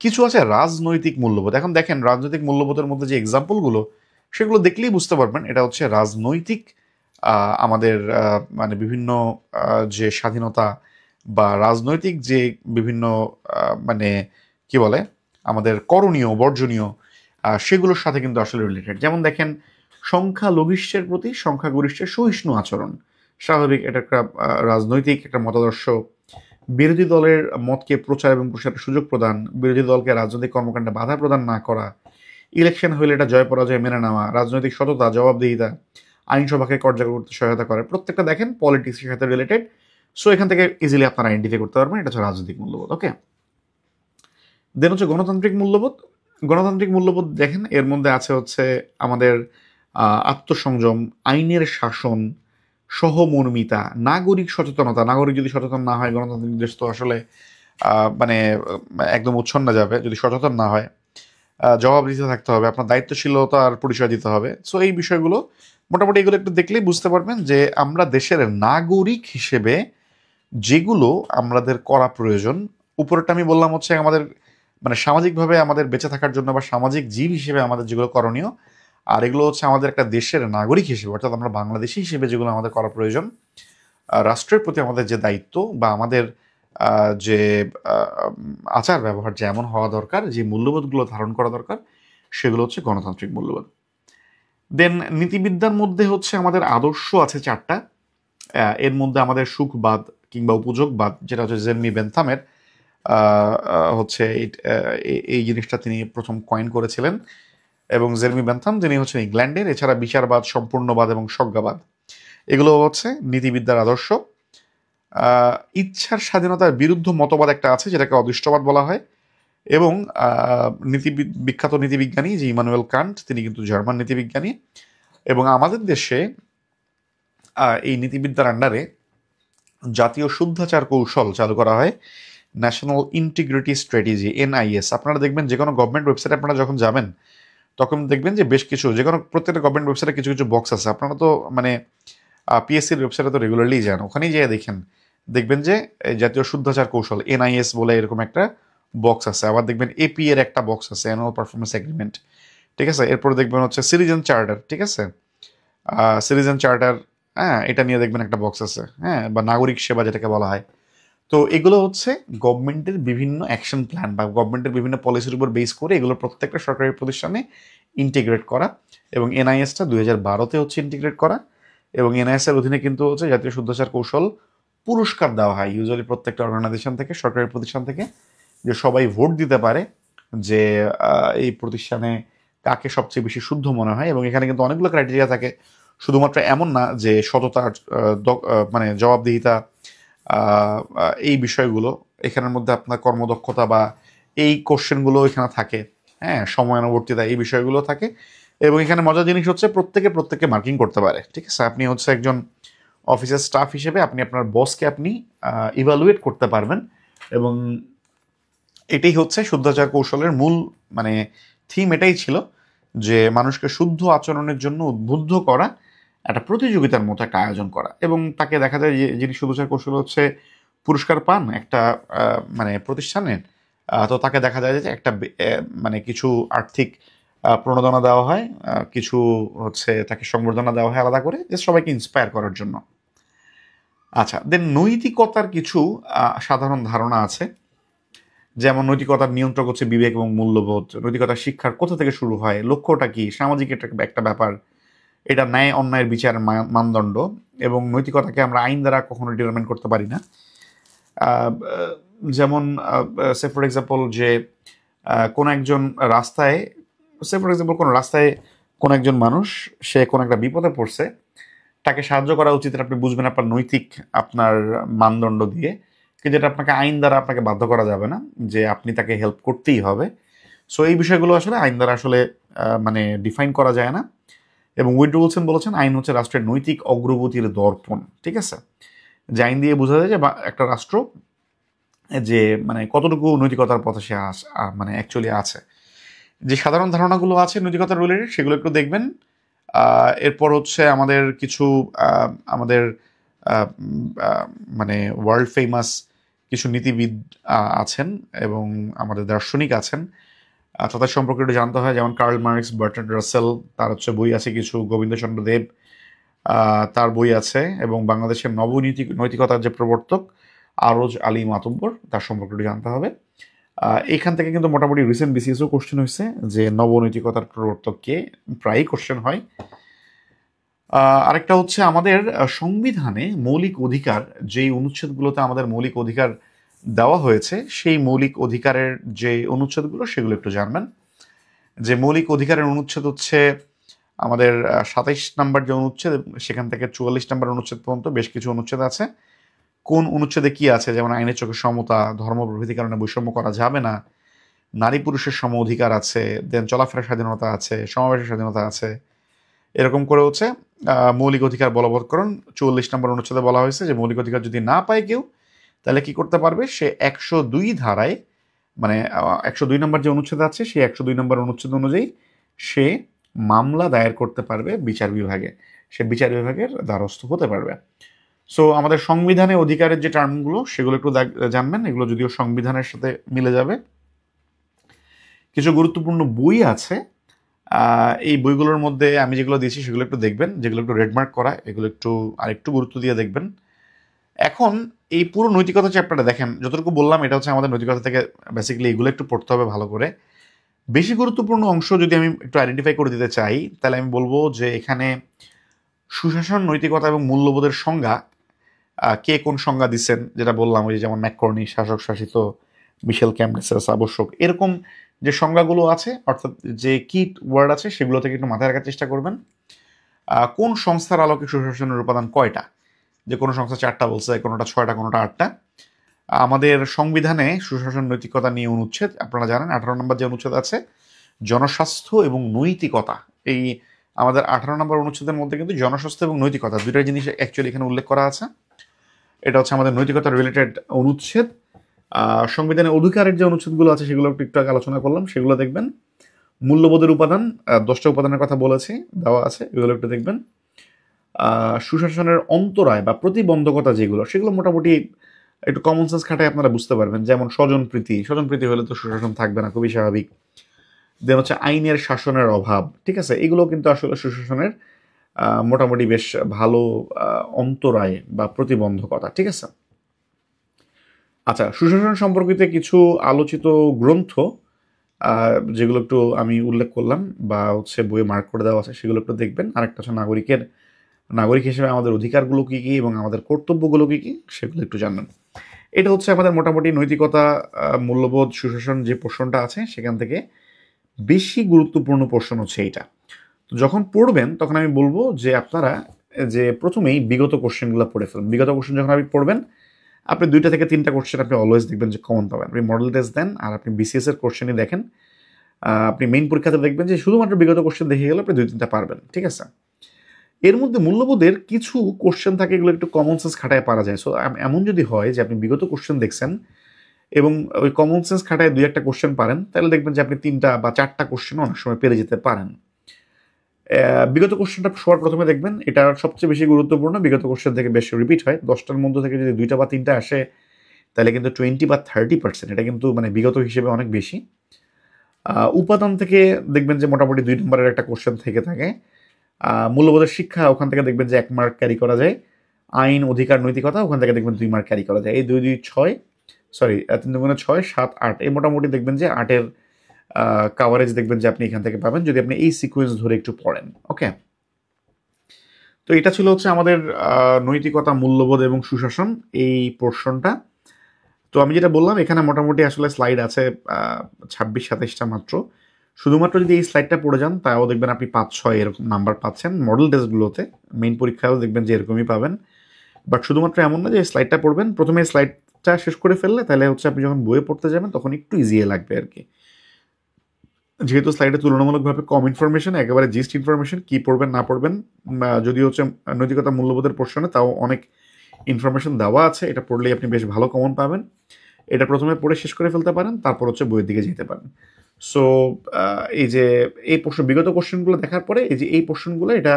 কিছু আছে রাজনৈতিক মূল্যবোধ। এখন দেখেন, রাজনৈতিক মূল্যবোধের মধ্যে যে এক্সাম্পলগুলো, সেগুলো দেখলেই বুঝতে পারবেন এটা হচ্ছে রাজনৈতিক আমাদের মানে বিভিন্ন যে স্বাধীনতা বা রাজনৈতিক যে বিভিন্ন মানে কি বলে আমাদের করণীয় বর্জনীয়, সেগুলোর সাথে কিন্তু আসলে রিলেটেড। যেমন দেখেন, সংখ্যালঘিষ্ঠের প্রতি সংখ্যাগরিষ্ঠের সহিষ্ণু আচরণ স্বাভাবিক, এটা একটা রাজনৈতিক একটা মতাদর্শ। বিরোধী দলের মতকে প্রচার এবং প্রসারের সুযোগ প্রদান, বিরোধী দলকে রাজনৈতিক কর্মকাণ্ডে বাধা প্রদান না করা, ইলেকশন হলে এটা জয় পরাজয় মেনে নেওয়া, রাজনৈতিক সততা, জবাবদিহিতা, আইনসভাকে কার্যকর করতে সহায়তা করে, প্রত্যেকটা দেখেন পলিটিক্সের সাথে রিলেটেড। সো এখান থেকে ইজিলি আপনারা আইডেন্টিফাই করতে পারবেন এটা হচ্ছে রাজনৈতিক মূল্যবোধ। ওকে, দেন হচ্ছে গণতান্ত্রিক মূল্যবোধ। গণতান্ত্রিক মূল্যবোধ দেখেন, এর মধ্যে আছে হচ্ছে আমাদের আত্মসংযম, আইনের শাসন, সহমর্মিতা, নাগরিক সচেতনতা। নাগরিক যদি সচেতন না হয়, গণতান্ত্রিক দেশ তো আসলে মানে একদম উচ্ছন্নে যাবে যদি সচেতন না হয়। জবাবদিহিতা থাকতে হবে, আপনার দায়িত্বশীলতার পরিচয় দিতে হবে। সো এই বিষয়গুলো মোটামুটি এগুলো একটু দেখলেই বুঝতে পারবেন যে আমরা দেশের নাগরিক হিসেবে যেগুলো আমাদের করা প্রয়োজন। উপরেরটা আমি বললাম হচ্ছে আমাদের মানে সামাজিকভাবে আমাদের বেঁচে থাকার জন্য বা সামাজিক জীব হিসেবে আমাদের যেগুলো করণীয়, আর এগুলো হচ্ছে আমাদের একটা দেশের নাগরিক হিসেবে, অর্থাৎ আমরা বাংলাদেশি হিসেবে যেগুলো আমাদের করা প্রয়োজন। রাষ্ট্রের প্রতি আমাদের যে দায়িত্ব বা আমাদের যে আচার ব্যবহার যেমন হওয়া দরকার, যে মূল্যবোধগুলো ধারণ করা দরকার, সেগুলো হচ্ছে গণতান্ত্রিক মূল্যবোধ। দেন নীতিবিদ্যার মধ্যে হচ্ছে আমাদের আদর্শ আছে 4টা। এর মধ্যে আমাদের সুখবাদ কিংবা উপযোগবাদ, যেটা হচ্ছে জেরমি বেনথামের হচ্ছে এই জিনিসটা তিনি প্রথম কয়েন করেছিলেন। এবং জেরমি বেনথাম যিনি হচ্ছেন ইংল্যান্ডের। এছাড়া বিচারবাদ, সম্পূর্ণবাদ এবং স্বজ্ঞাবাদ, এগুলো হচ্ছে নীতিবিদ্যার আদর্শ। ইচ্ছার স্বাধীনতার বিরুদ্ধ মতবাদ একটা আছে, যেটাকে অদৃষ্টবাদ বলা হয়। এবং বিখ্যাত নীতিবিজ্ঞানী যে ইমানুয়েল কান্ট, তিনি কিন্তু জার্মান নীতিবিজ্ঞানী। এবং আমাদের দেশে এই নীতিবিদ্যার আন্ডারে জাতীয় শুদ্ধাচার কৌশল চালু করা হয়, ন্যাশনাল ইন্টিগ্রিটি স্ট্র্যাটেজি, NIS। আপনারা দেখবেন যে কোনো গভর্নমেন্ট ওয়েবসাইটে আপনারা যখন যাবেন তখন দেখবেন যে বেশ কিছু, যে কোনো প্রত্যেকটা গভর্নমেন্ট ওয়েবসাইটে কিছু কিছু বক্স আছে। আপনারা তো মানে PSCর ওয়েবসাইটে তো রেগুলারলি যান, ওখানেই যেয়ে দেখবেন যে জাতীয় শুদ্ধাচার কৌশল NIS বলে এরকম একটা বক্স আছে। আবার দেখবেন AP এর একটা বক্স আছে, অ্যানুয়াল পারফরমেন্স এগ্রিমেন্ট, ঠিক আছে। এরপরে দেখবেন হচ্ছে সিটিজেন চার্টার, ঠিক আছে। সিটিজেন চার্টার, হ্যাঁ, এটা নিয়ে দেখবেন একটা বক্স আছে, হ্যাঁ, বা নাগরিক সেবা যেটাকে বলা হয়। তো এগুলো হচ্ছে গভর্নমেন্টের বিভিন্ন অ্যাকশন প্ল্যান বা গভর্নমেন্টের বিভিন্ন পলিসির উপর বেস করে এগুলো প্রত্যেকটা সরকারি প্রতিষ্ঠানে ইন্টিগ্রেট করা। এবং NISটা 2012-তে হচ্ছে ইন্টিগ্রেট করা। এবং NIS এর অধীনে কিন্তু হচ্ছে জাতীয় শুদ্ধাচার কৌশল পুরস্কার দেওয়া হয় ইউজুয়ালি প্রত্যেকটা অর্গানাইজেশন থেকে, সরকারি প্রতিষ্ঠান থেকে, যে সবাই ভোট দিতে পারে যে এই প্রতিষ্ঠানে কাকে সবচেয়ে বেশি শুদ্ধ মনে হয়। এবং এখানে কিন্তু অনেকগুলো ক্রাইটেরিয়া থাকে, শুধুমাত্র এমন না যে সততা, মানে জবাবদিহিতা, এই বিষয়গুলো এখানের মধ্যে আপনার কর্মদক্ষতা বা এই কোশ্চেনগুলো এখানে থাকে, হ্যাঁ, সময়ানুবর্তিতা, এই বিষয়গুলো থাকে। এবং এখানে মজার জিনিস হচ্ছে প্রত্যেকে মার্কিং করতে পারে, ঠিক আছে। আপনি হচ্ছে একজন অফিসের স্টাফ হিসেবে আপনি আপনার বসকে আপনি ইভালুয়েট করতে পারবেন। এবং এটাই হচ্ছে শুদ্ধাচার কৌশলের মূল মানে থিম, এটাই ছিল যে মানুষকে শুদ্ধ আচরণের জন্য উদ্বুদ্ধ করা, একটা প্রতিযোগিতার মতো একটা আয়োজন করা। এবং তাকে দেখা যায় যে যিনি শুদ্ধাচার কৌশল হচ্ছে পুরস্কার পান একটা মানে প্রতিষ্ঠানের, তো তাকে দেখা যায় যে একটা মানে কিছু আর্থিক প্রণোদনা দেওয়া হয়, কিছু হচ্ছে তাকে সংবর্ধনা দেওয়া হয় আলাদা করে, যে সবাইকে ইন্সপায়ার করার জন্য। আচ্ছা, দেন নৈতিকতার কিছু সাধারণ ধারণা আছে। যেমন নৈতিকতার নিয়ন্ত্রক হচ্ছে বিবেক এবং মূল্যবোধ। নৈতিকতার শিক্ষার কোথা থেকে শুরু হয়, লক্ষ্যটা কি, সামাজিক একটা ব্যাপার, এটা ন্যায় অন্যায়ের বিচার মানদণ্ড। এবং নৈতিকতাকে আমরা আইন দ্বারা কখনো ডিটারমাইন করতে পারি না। যেমন সে ফর এক্সাম্পল যে কোনো একজন রাস্তায়, কোনো একজন মানুষ সে কোনো একটা বিপদে পড়ছে, তাকে সাহায্য করা উচিত, আপনি বুঝবেন আপনার নৈতিক আপনার মানদণ্ড দিয়ে। কিন্তু এটা আপনাকে আইন দ্বারা আপনাকে বাধ্য করা যাবে না যে আপনি তাকে হেল্প করতেই হবে। সো এই বিষয়গুলো আসলে আইন দ্বারা আসলে মানে ডিফাইন করা যায় না। এবং উইড্রো উইলসন বলেছেন আইন হচ্ছে রাষ্ট্রের নৈতিক অগ্রগতির দর্পণ, ঠিক আছে। যে আইন দিয়ে বোঝা যায় যে একটা রাষ্ট্র যে মানে কতটুকু নৈতিকতার পথে সে মানে অ্যাকচুয়ালি আছে। যে সাধারণ ধারণাগুলো আছে নৈতিকতার রিলেটেড, সেগুলো একটু দেখবেন। এরপর হচ্ছে আমাদের কিছু আমাদের মানে ওয়ার্ল্ড ফেমাস কিছু নীতিবিদ আছেন এবং আমাদের দার্শনিক আছেন, তাদের সম্পর্কে একটু জানতে হয়। যেমন কার্ল মার্কস, বার্ট্রান্ড রাসেল, তার হচ্ছে বই আছে কিছু, গোবিন্দচন্দ্র দেব তার বই আছে। এবং বাংলাদেশের নৈতিকতার যে প্রবর্তক আরজ আলী মাতব্বর, তার সম্পর্কে একটু জানতে হবে। এখান থেকে কিন্তু মোটামুটি রিসেন্ট BCSও কোশ্চেন হয়েছে যে নবনৈতিকতার প্রবর্তক কে, প্রায়ই কোশ্চেন হয়। আরেকটা হচ্ছে আমাদের সংবিধানে মৌলিক অধিকার, যেই অনুচ্ছেদগুলোতে আমাদের মৌলিক অধিকার দেওয়া হয়েছে, সেই মৌলিক অধিকারের যে অনুচ্ছেদগুলো সেগুলো একটু জানবেন। যে মৌলিক অধিকারের অনুচ্ছেদ হচ্ছে আমাদের 27 নম্বর যে অনুচ্ছেদ, সেখান থেকে 44 নম্বর অনুচ্ছেদ পর্যন্ত বেশ কিছু অনুচ্ছেদ আছে। কোন অনুচ্ছেদে কি আছে, যেমন আইনের চোখে সমতা, ধর্ম প্রভৃতির কারণে বৈষম্য করা যাবে না, নারী পুরুষের সম অধিকার আছে, দেন চলাফেরার স্বাধীনতা আছে, সমাবেশের স্বাধীনতা আছে, এরকম করে হচ্ছে মৌলিক অধিকার বলবৎকরণ 44 নম্বর অনুচ্ছেদে বলা হয়েছে যে মৌলিক অধিকার যদি না পায় কেউ, তাহলে কি করতে পারবে, সে 102 ধারায়, মানে 102 নম্বর যে অনুচ্ছেদ আছে সেই 102 নম্বর অনুচ্ছেদ অনুযায়ী সে মামলা দায়ের করতে পারবে বিচার বিভাগে, সে বিচার বিভাগের দ্বারস্থ হতে পারবে। সো আমাদের সংবিধানে অধিকারের যে টার্মগুলো সেগুলো একটু জানবেন, এগুলো যদিও সংবিধানের সাথে মিলে যাবে। কিছু গুরুত্বপূর্ণ বই আছে, এই বইগুলোর মধ্যে আমি যেগুলো দিয়েছি সেগুলো একটু দেখবেন, যেগুলো একটু রেডমার্ক করা এগুলো একটু আরেকটু গুরুত্ব দিয়ে দেখবেন। এখন এই পুরো নৈতিকতা চ্যাপ্টারটা দেখেন, যতটুকু বললাম এটা হচ্ছে আমাদের নৈতিকতা থেকে বেসিক্যালি এগুলো একটু পড়তে হবে ভালো করে। বেশি গুরুত্বপূর্ণ অংশ যদি আমি একটু আইডেন্টিফাই করে দিতে চাই, তাহলে আমি বলবো যে এখানে সুশাসন, নৈতিকতা এবং মূল্যবোধের সংজ্ঞা কে কোন সংজ্ঞা দিচ্ছেন, যেটা বললাম ওই যেমন ম্যাককর্নি, শাসক শাসিত, মিশেল ক্যাম্পবেল, আবশ্যক, এরকম যে সংজ্ঞাগুলো আছে অর্থাৎ যে কি ওয়ার্ড আছে সেগুলো থেকে একটু মাথায় রাখার চেষ্টা করবেন। কোন সংস্থার আলোকে সুশাসনের উপাদান কয়টা, যে কোনো সংস্থা 4টা বলছে, কোনোটা 6টা, কোনোটা 8টা। আমাদের সংবিধানে সুশাসন নৈতিকতা নিয়ে অনুচ্ছেদ আপনারা জানেন 18 নম্বর যে অনুচ্ছেদ আছে জনস্বাস্থ্য এবং নৈতিকতা, এই আমাদের 18 নম্বর অনুচ্ছেদের মধ্যে কিন্তু জনস্বাস্থ্য এবং নৈতিকতা দুইটা জিনিস অ্যাকচুয়ালি এখানে উল্লেখ করা আছে। এটা হচ্ছে আমাদের নৈতিকতা রিলেটেড অনুচ্ছেদ। সংবিধানে অধিকারের যে অনুচ্ছেদগুলো আছে সেগুলো একটু আগে আলোচনা করলাম, সেগুলো দেখবেন। মূল্যবোধের উপাদান 10টা উপাদানের কথা বলেছি, দেওয়া আছে, এগুলো একটু দেখবেন। সুশাসনের অন্তরায় বা প্রতিবন্ধকতা যেগুলো সেগুলো মোটামুটি একটু কমন সেন্স খাটায় আপনারা বুঝতে পারবেন, যেমন স্বজনপ্রীতি হলে তো সুশাসন থাকবে না, খুবই স্বাভাবিক। দেন হচ্ছে আইনের শাসনের অভাব, ঠিক আছে, এগুলো কিন্তু আসলে সুশাসনের মোটামুটি বেশ ভালো অন্তরায় বা প্রতিবন্ধকতা, ঠিক আছে। আচ্ছা, সুশাসন সম্পর্কিত কিছু আলোচিত গ্রন্থ যেগুলো একটু আমি উল্লেখ করলাম বা হচ্ছে বইয়ে মার্ক করে দেওয়া আছে সেগুলো একটু দেখবেন। আরেকটা হচ্ছে নাগরিক হিসেবে আমাদের অধিকারগুলো কী কী এবং আমাদের কর্তব্যগুলো কী কী সেগুলো একটু জানবেন। এটা হচ্ছে আমাদের মোটামুটি নৈতিকতা, মূল্যবোধ, সুশাসন যে পোর্শনটা আছে সেখান থেকে বেশি গুরুত্বপূর্ণ পোর্শন হচ্ছে এইটা। তো যখন পড়বেন তখন আমি বলবো যে আপনারা যে প্রথমেই বিগত কোশ্চেনগুলো পড়ে ফেলুন। বিগত কোশ্চেন যখন আপনি পড়বেন, আপনি 2টা থেকে 3টা কোশ্চেন আপনি অলওয়েজ দেখবেন যে কমন পাবেন। আপনি মডেল টেস্ট দেন আর আপনি বিসিএস এর কোশ্চেনই দেখেন, আপনি মেইন পরীক্ষাতে দেখবেন যে শুধুমাত্র বিগত কোশ্চেন দেখে গেলে আপনি 2-3টা পারবেন, ঠিক আছে। এর মধ্যে মূল্যবোধের কিছু কোশ্চেন থাকে, এগুলো একটু কমন সেন্স খাটায় পারা যায়। সো এমন যদি হয় যে আপনি বিগত কোশ্চেন দেখছেন এবং ওই কমন সেন্স খাটায় 2-1টা কোশ্চেন পারেন, তাহলে দেখবেন যে আপনি 3টা বা 4টা কোশ্চেন অনেক সময় পেরে যেতে পারেন। বিগত কোশ্চেনটা সবার প্রথমে দেখবেন, এটা সবচেয়ে বেশি গুরুত্বপূর্ণ। বিগত কোশ্চেন থেকে বেশি রিপিট হয়, 10টার মধ্যে থেকে যদি 2টা বা 3টা আসে তাহলে কিন্তু 20 বা 30%, এটা কিন্তু মানে বিগত হিসেবে অনেক বেশি। উপাদান থেকে দেখবেন যে মোটামুটি 2 নম্বরের একটা কোশ্চেন থেকে থাকে। মূল্যবোধের শিক্ষা, ওখান থেকে দেখবেন যে 1 মার্ক ক্যারি করা যায়। আইন, অধিকার, নৈতিকতা, ওখান থেকে দেখবেন 2 মার্ক ক্যারি করা যায়। এই 2 2 6, সরি 3 2 6 7 8, এই মোটামুটি দেখবেন যে 8-এর কাভারেজ দেখবেন যে আপনি এখান থেকে পাবেন যদি আপনি এই সিকোয়েন্স ধরে একটু পড়েন। ওকে, তো এটা ছিল হচ্ছে আমাদের নৈতিকতা, মূল্যবোধ এবং সুশাসন এই পোর্শনটা। তো আমি যেটা বললাম এখানে মোটামুটি আসলে স্লাইড আছে 26-27টা মাত্র। শুধুমাত্র যদি এই স্লাইডটা পড়ে যান তাও দেখবেন আপনি 5-6 এরকম নাম্বার পাচ্ছেন মডেল টেস্টগুলোতে। মেইন পরীক্ষাও দেখবেন যে এরকমই পাবেন। বাট শুধুমাত্র এমন না যে স্লাইডটা পড়বেন, প্রথমে স্লাইডটা শেষ করে ফেললে তাহলে হচ্ছে আপনি যখন বইয়ে পড়তে যাবেন তখন একটু ইজিয়ে লাগবে আর কি, যেহেতু স্লাইডে তুলনামূলকভাবে কম ইনফরমেশন, একেবারে জিস্ট ইনফরমেশন, কি পড়বেন না পড়বেন। যদি হচ্ছে নৈতিকতা, মূল্যবোধের পোর্শনে তাও অনেক ইনফরমেশন দেওয়া আছে, এটা পড়লেই আপনি বেশ ভালো কমন পাবেন। এটা প্রথমে পড়ে শেষ করে ফেলতে পারেন, তারপর হচ্ছে বইয়ের দিকে যেতে পারেন। সো এই যে এই পোর্শন, বিগত কোশ্চেনগুলো দেখার পরে এই যে এই পোর্শনগুলো এটা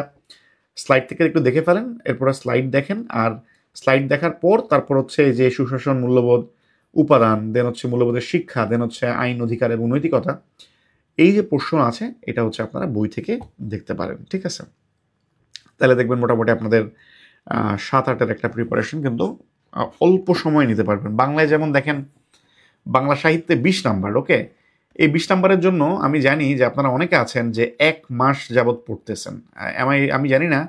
স্লাইড থেকে একটু দেখে ফেলেন, এরপরে স্লাইড দেখেন, আর স্লাইড দেখার পর তারপর হচ্ছে এই যে সুশাসন, মূল্যবোধ, উপাদান, দেন হচ্ছে মূল্যবোধের শিক্ষা, দেন হচ্ছে আইন, অধিকার এবং নৈতিকতা, এই যে পোর্শন আছে এটা হচ্ছে আপনারা বই থেকে দেখতে পারেন, ঠিক আছে। তাহলে দেখবেন মোটামুটি আপনাদের 7-8-এর একটা প্রিপারেশন কিন্তু অল্প সময় নিতে পারবেন। বাংলায় যেমন দেখেন বাংলা সাহিত্যে 20 নাম্বার, ওকে, এই 20 নাম্বারের জন্য আমি জানি যে আপনারা অনেকে আছেন যে 1 মাস যাবৎ পড়তেছেন। আমি জানি না,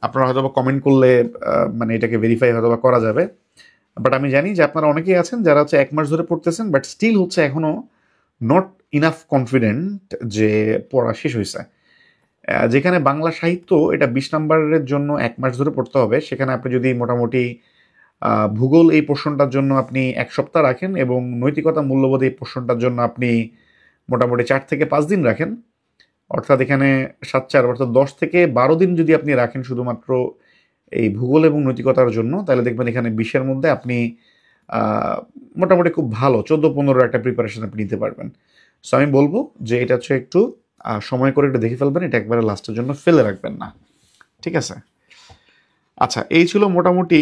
আপনারা হয়তো বা কমেন্ট করলে মানে এটাকে ভেরিফাই হয়তো বা করা যাবে, বাট আমি জানি যে আপনারা অনেকেই আছেন যারা হচ্ছে 1 মাস ধরে পড়তেছেন বাট স্টিল হচ্ছে এখনও নট ইনাফ কনফিডেন্ট যে পড়া শেষ হয়েছে। যেখানে বাংলা সাহিত্য এটা 20 নাম্বারের জন্য 1 মাস ধরে পড়তে হবে, সেখানে আপনি যদি মোটামুটি ভূগোল এই পোর্শনটার জন্য আপনি 1 সপ্তাহ রাখেন এবং নৈতিকতা, মূল্যবোধ এই পোর্শনটার জন্য আপনি মোটামুটি 4 থেকে 5 দিন রাখেন, অর্থাৎ এখানে 7-4 অর্থাৎ 10 থেকে 12 দিন যদি আপনি রাখেন শুধুমাত্র এই ভূগোল এবং নৈতিকতার জন্য, তাহলে দেখবেন এখানে 20-এর মধ্যে আপনি আহ, মোটামুটি খুব ভালো 14-15 একটা প্রিপারেশন আপনি নিতে পারবেন। সো আমি বলবো যে এটা হচ্ছে একটু সময় করে একটু দেখে ফেলবেন, এটা একবারে লাস্টের জন্য ফেলে রাখবেন না, ঠিক আছে? আচ্ছা, এই ছিল মোটামুটি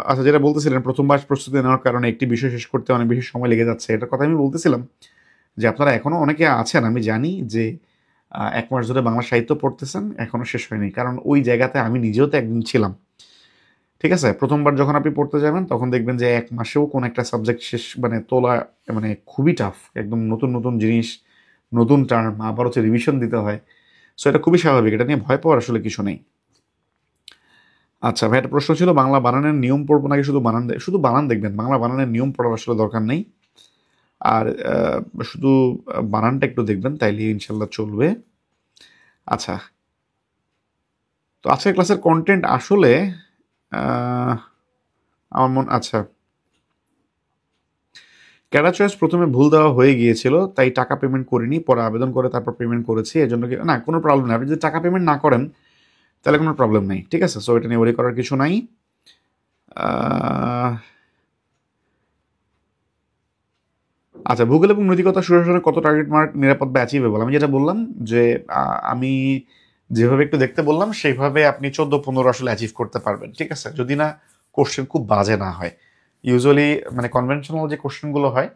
আচ্ছা, যেটা বলতেছিলেন প্রথমবার প্রস্তুতি নেওয়ার কারণে একটি বিষয় শেষ করতে অনেক বেশি সময় লেগে যাচ্ছে, এটার কথা আমি বলতেছিলাম যে আপনারা এখনও অনেকে আছেন, আমি জানি যে 1 মাস ধরে বাংলা সাহিত্য পড়তেছেন, এখনও শেষ হয়নি, কারণ ওই জায়গাতে আমি নিজেও তো একদিন ছিলাম, ঠিক আছে? প্রথমবার যখন আপনি পড়তে যাবেন তখন দেখবেন যে 1 মাসেও কোন একটা সাবজেক্ট শেষ মানে তোলা মানে খুবই টাফ, একদম নতুন নতুন জিনিস, নতুন টার্ম, আবার হচ্ছে রিভিশন দিতে হয়। সো এটা খুবই স্বাভাবিক, এটা নিয়ে ভয় পাওয়ার আসলে কিছু নেই। আচ্ছা ভাই, একটা প্রশ্ন ছিল, বাংলা বানানের নিয়ম পড়বো নাকি শুধু বানান? শুধু বানান দেখবেন, বাংলা বানানের নিয়ম পড়ার আসলে দরকার নেই। আর শুধু বানানটা একটু দেখবেন, তাইলে ইনশাল্লাহ চলবে। আচ্ছা, তো আজকের ক্লাসের কন্টেন্ট আসলে আহ, আচ্ছা, ক্যাডার চয়েস প্রথমে ভুল দেওয়া হয়ে গিয়েছিল, তাই টাকা পেমেন্ট করিনি, পরে আবেদন করে তারপর পেমেন্ট করেছি, এজন্য না কোনো প্রবলেম নেই, আপনি যদি টাকা পেমেন্ট না করেন তাহলে কোনো প্রবলেম নেই, ঠিক আছে? সো এটা নিয়ে ওয়ারি করার কিছু নাই। আচ্ছা, ভূগোল এবং নৈতিকতা সুশাসনের কত টার্গেট মার্ক নিরাপদ বা অ্যাচিভেবল? আমি যেটা বললাম যে আমি যেভাবে একটু দেখতে বললাম সেইভাবে আপনি 14-15 আসলে অ্যাচিভ করতে পারবেন, ঠিক আছে? যদি না কোশ্চেন খুব বাজে না হয়। ইউজুয়ালি মানে কনভেনশনাল যে কোশ্চেনগুলো হয়,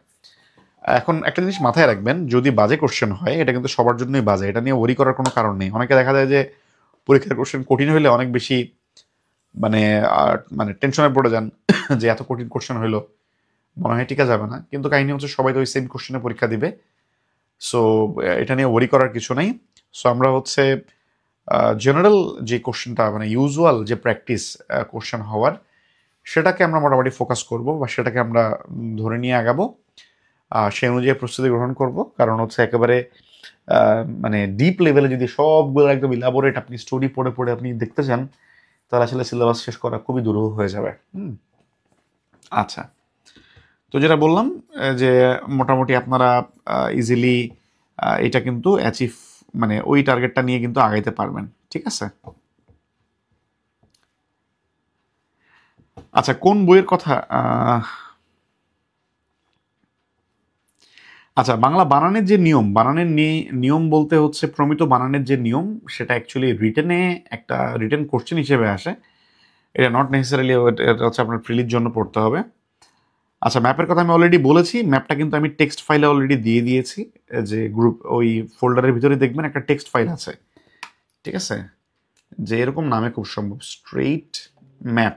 এখন একটা জিনিস মাথায় রাখবেন, যদি বাজে কোশ্চেন হয় এটা কিন্তু সবার জন্যই বাজে, এটা নিয়ে ওয়ারি করার কোনো কারণ নেই। অনেকে দেখা যায় যে পরীক্ষার কোশ্চেন কঠিন হলে অনেক বেশি মানে মানে টেনশনে পড়ে যান যে এত কঠিন কোশ্চেন হইলো, মনে হয় টিকা যাবে না, কিন্তু কাহিনী হচ্ছে সবাই তো ওই সেম কোশ্চেনে পরীক্ষা দিবে। সো এটা নিয়ে ওয়ারি করার কিছু নেই। সো আমরা হচ্ছে জেনারেল যে কোশ্চেনটা মানে ইউজুয়াল যে প্র্যাকটিস কোশ্চেন হওয়ার, সেটাকে আমরা মোটামুটি ফোকাস করব বা সেটাকে আমরা ধরে নিয়ে আগাবো, সেই অনুযায়ী প্রস্তুতি গ্রহণ করব। কারণ হচ্ছে একেবারে মানে ডিপ লেভেলে যদি সবগুলো একদম ইলাবোরেট আপনি স্টোরি পড়ে পড়ে আপনি দেখতে চান, তাহলে আসলে সিলেবাস শেষ করা খুবই দুরূহ হয়ে যাবে। আচ্ছা, তো যেটা বললাম যে মোটামুটি আপনারা ইজিলি এটা কিন্তু অ্যাচিভ মানে ওই টার্গেটটা নিয়ে কিন্তু আগাইতে পারবেন, ঠিক আছে? আচ্ছা, কোন বইয়ের কথা আচ্ছা, বাংলা বানানের যে নিয়ম, বানানের নিয়ম বলতে হচ্ছে প্রমিত বানানের যে নিয়ম, সেটা অ্যাকচুয়ালি রিটেনে একটা রিটেন কোশ্চেন হিসেবে আসে, এটা নট নেসেসারিলি এটা হচ্ছে আপনার প্রিলির জন্য পড়তে হবে। আচ্ছা, ম্যাপের কথা আমি অলরেডি বলেছি, ম্যাপটা কিন্তু আমি টেক্সট ফাইলে অলরেডি দিয়ে দিয়েছি, যে গ্রুপ ওই ফোল্ডারের ভিতরে দেখবেন একটা টেক্সট ফাইল আছে, ঠিক আছে? যে এরকম নামে খুব সম্ভব, স্ট্রেইট ম্যাপ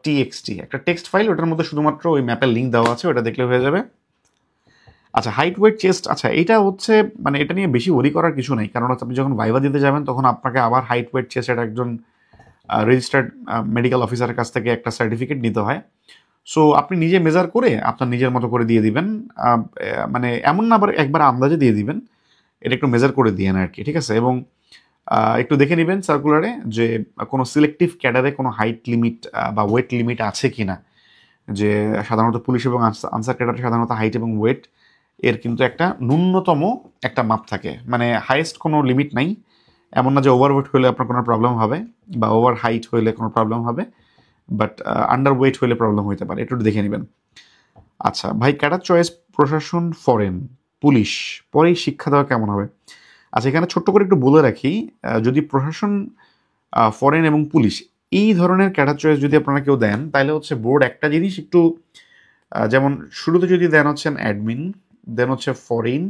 .txt একটা টেক্সট ফাইল, ওটার মধ্যে শুধুমাত্র ওই ম্যাপের লিঙ্ক দেওয়া আছে, ওটা দেখলে হয়ে যাবে। আচ্ছা, হাইট ওয়েট চেস্ট, আচ্ছা এটা হচ্ছে মানে এটা নিয়ে বেশি ওয়ারি করার কিছু নেই, কারণ হচ্ছে আপনি যখন ভাইভা দিতে যাবেন তখন আপনাকে আবার হাইট ওয়েট চেস্ট এটা একজন রেজিস্টার্ড মেডিকেল অফিসারের কাছ থেকে একটা সার্টিফিকেট নিতে হয়। সো আপনি নিজে মেজার করে আপনার নিজের মতো করে দিয়ে দিবেন, মানে এমন না আবার একবার আন্দাজে দিয়ে দিবেন, এটা একটু মেজার করে দিয়ে আর কি, ঠিক আছে? এবং একটু দেখে নেবেন সার্কুলারে যে কোনো সিলেক্টিভ ক্যাডারে কোনো হাইট লিমিট বা ওয়েট লিমিট আছে কি না, যে সাধারণত পুলিশ এবং আনসার ক্যাডারে সাধারণত হাইট এবং ওয়েট এর কিন্তু একটা ন্যূনতম একটা মাপ থাকে, মানে হাইয়েস্ট কোনো লিমিট নাই, এমন না যে ওভার ওয়েট হলে আপনার কোনো প্রবলেম হবে বা ওভার হাইট হলে কোনো প্রবলেম হবে, বাট আন্ডার ওয়েট হলে প্রবলেম হতে পারে, একটু দেখে নেবেন। আচ্ছা ভাই, ক্যাডার চয়েস প্রশাসন, ফরেন, পুলিশ, পরেই শিক্ষা দেওয়া কেমন হবে? আচ্ছা, এখানে ছোট্ট করে একটু বলে রাখি, যদি প্রশাসন, ফরেন এবং পুলিশ এই ধরনের ক্যাডার চয়েস যদি আপনারা কেউ দেন, তাহলে হচ্ছে বোর্ড একটা জিনিস একটু যেমন শুরুতে যদি দেন হচ্ছেন অ্যাডমিন, দেন হচ্ছে ফরেন,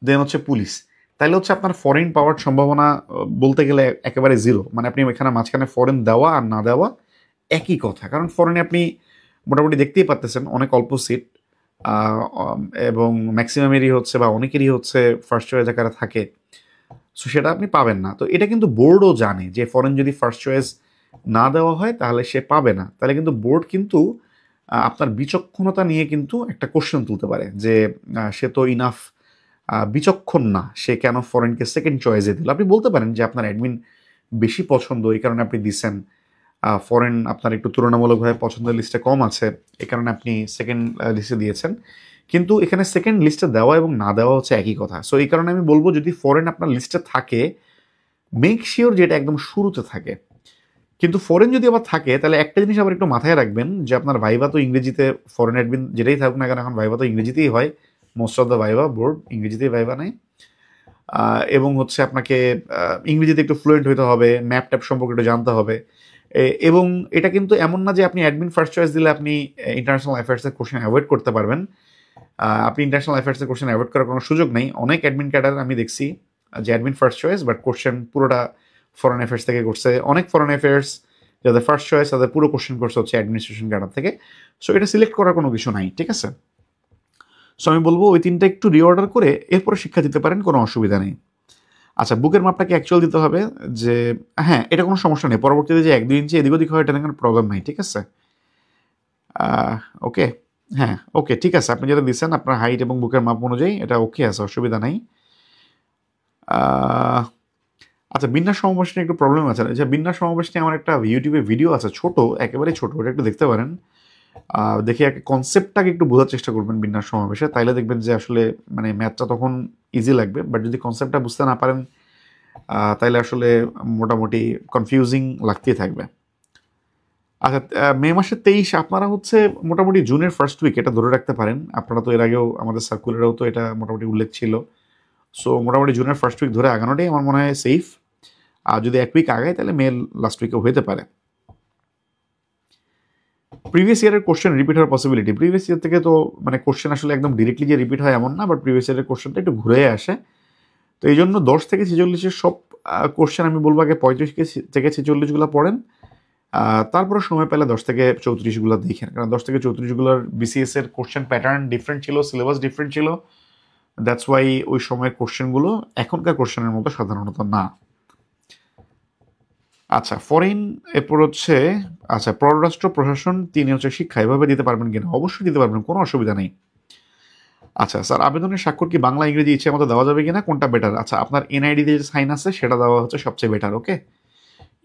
দেন হচ্ছে পুলিশ, তাহলে হচ্ছে আপনার ফরেন পাওয়ার সম্ভাবনা বলতে গেলে একেবারে জিরো, মানে আপনি এখানে মাঝখানে ফরেন দেওয়া আর না দেওয়া একই কথা, কারণ ফরেনে আপনি মোটামুটি দেখতেই পারতেছেন অনেক অল্প সিট, এবং ম্যাক্সিমামেরই হচ্ছে বা অনেকেরই হচ্ছে ফার্স্ট চয়েস আকারে থাকে, সো সেটা আপনি পাবেন না। তো এটা কিন্তু বোর্ডও জানে যে ফরেন যদি ফার্স্ট চয়েস না দেওয়া হয় তাহলে সে পাবে না, তাহলে কিন্তু বোর্ড কিন্তু আপনার বিচক্ষণতা নিয়ে কিন্তু একটা কোশ্চেন তুলতে পারে যে সে তো ইনাফ বিচক্ষণ না, সে কেন ফরেনকে সেকেন্ড চয়েসে দিল। আপনি বলতে পারেন যে আপনার অ্যাডমিন বেশি পছন্দ, এই কারণে আপনি দিচ্ছেন, ফরেন আপনার একটু তুলনামূলকভাবে পছন্দের লিস্টে কম আছে, এই কারণে আপনি সেকেন্ড লিস্টে দিয়েছেন। কিন্তু এখানে সেকেন্ড লিস্টে দেওয়া এবং না দেওয়া হচ্ছে একই কথা। সো এই কারণে আমি বলবো যদি ফরেন আপনার লিস্টে থাকে, মেক শিওর যেটা একদম শুরুতে থাকে। কিন্তু ফরেন যদি আবার থাকে তাহলে একটা জিনিস আবার একটু মাথায় রাখবেন যে আপনার ভাইভা তো ইংরেজিতে, ফরেন অ্যাডমিন যেটাই থাকুক না কেন এখন ভাইভা তো ইংরেজিতেই হয়, most of the viva board ইংরেজিতেই ভাইভা নেই। এবং হচ্ছে আপনাকে ইংরেজিতে একটু ফ্লুয়েন্ট হতে হবে, ম্যাপ ট্যাপ সম্পর্কে একটু জানতে হবে। এবং এটা কিন্তু এমন না যে আপনি অ্যাডমিন ফার্স্ট চয়েস দিলে আপনি ইন্টারন্যাশনাল অ্যাফেয়ার্সের কোশ্চেন অ্যাভয়েড করতে পারবেন। আপনি ইন্টারন্যাশনাল অ্যাফেয়ার্সের কোশ্চেন অ্যাভয়েড করার কোনো সুযোগ নেই। অনেক অ্যাডমিন ক্যাডার আমি দেখছি যে admin first choice but question পুরোটা ফরেন অ্যাফেয়ার্স থেকে করছে। অনেক ফরেন অ্যাফেয়ার্স যাদের ফার্স্ট চয়েস তাদের পুরো কোশ্চেন করছে হচ্ছে অ্যাডমিনিস্ট্রেশন ক্যাডার থেকে। সো এটা সিলেক্ট করার কোনো কিছু নাই, ঠিক আছে? সো আমি বলবো ওই তিনটা একটু রিঅর্ডার করে এরপরে শিক্ষা দিতে পারেন, কোনো অসুবিধা নেই। আচ্ছা, বুকের মাপটাকে অ্যাকচুয়াল দিতে হবে যে হ্যাঁ, এটা কোনো সমস্যা নেই। পরবর্তীতে যে 1-2 ইঞ্চি এদিক ওদিক হয় এটা কোনো প্রবলেম নাই, ঠিক আছে? ওকে, হ্যাঁ ওকে, ঠিক আছে। আপনি যেটা দিচ্ছেন আপনার হাইট এবং বুকের মাপ অনুযায়ী এটা ওকে আছে, অসুবিধা নাই। আচ্ছা, বিন্যাস সমাবেশ নিয়ে একটু প্রবলেম আছে। যে বিন্যাস সমাবেশ নিয়ে আমার একটা ইউটিউবে ভিডিও আছে, ছোট, একেবারেই ছোট, ওটা একটু দেখতে পারেন। দেখে কনসেপ্টটাকে একটু বোঝার চেষ্টা করবেন বিন্যাস সমাবেশে, তাইলে দেখবেন যে আসলে মানে ম্যাথটা তখন ইজি লাগবে। বাট যদি কনসেপ্টটা বুঝতে না পারেন তাইলে আসলে মোটামুটি কনফিউজিং লাগতেই থাকবে। আচ্ছা, মে মাসের 23 আপনারা হচ্ছে মোটামুটি জুনের ফার্স্ট উইক এটা ধরে রাখতে পারেন। আপনারা তো এর আগেও আমাদের সার্কুলারেও তো এটা মোটামুটি উল্লেখ ছিল। সো মোটামুটি জুনের ফার্স্ট উইক ধরে আগানোটাই আমার মনে হয় সেফ। আর যদি এক উইক আগায় তাহলে মে লাস্ট উইকেও হতে পারে। প্রিভিয়াস ইয়ারের কোশ্চেন রিপিট হওয়ার পসিবিলিটি, প্রিভিয়াস ইয়ার থেকে তো মানে কোশ্চেন আসলে একদম ডিরেক্টলি যে রিপিট হয় এমন না, বাট প্রিভিয়াস ইয়ারের কোশ্চেনটা একটু ঘুরে আসে। তো এই জন্য 10 থেকে 46-এর সব কোশ্চেন আমি বলবো আগে 35 থেকে 46গুলো পড়েন। তারপরে সময় পেলে 10 থেকে 34গুলো দেখেন, কারণ 10 থেকে 34গুলোর বিসিএস এর কোশ্চেন প্যাটার্ন ডিফারেন্ট ছিল, সিলেবাস ডিফারেন্ট ছিল। দ্যাটস ওয়াই ওই সময়ের কোশ্চেনগুলো এখনকার কোশ্চেনের মতো সাধারণত না। আচ্ছা, ফরেন, এরপর হচ্ছে আচ্ছা পররাষ্ট্র, প্রশাসন, 3 হচ্ছে শিক্ষা, এভাবে দিতে পারবেন কিনা? অবশ্যই দিতে পারবেন, কোনো অসুবিধা নেই। আচ্ছা স্যার, আবেদনের স্বাক্ষর কি বাংলা ইংরেজি ইচ্ছে মতো দেওয়া যাবে কিনা, কোনটা বেটার? আচ্ছা, আপনার এনআইডি যে সাইন আছে সেটা দেওয়া হচ্ছে সবচেয়ে বেটার। ওকে,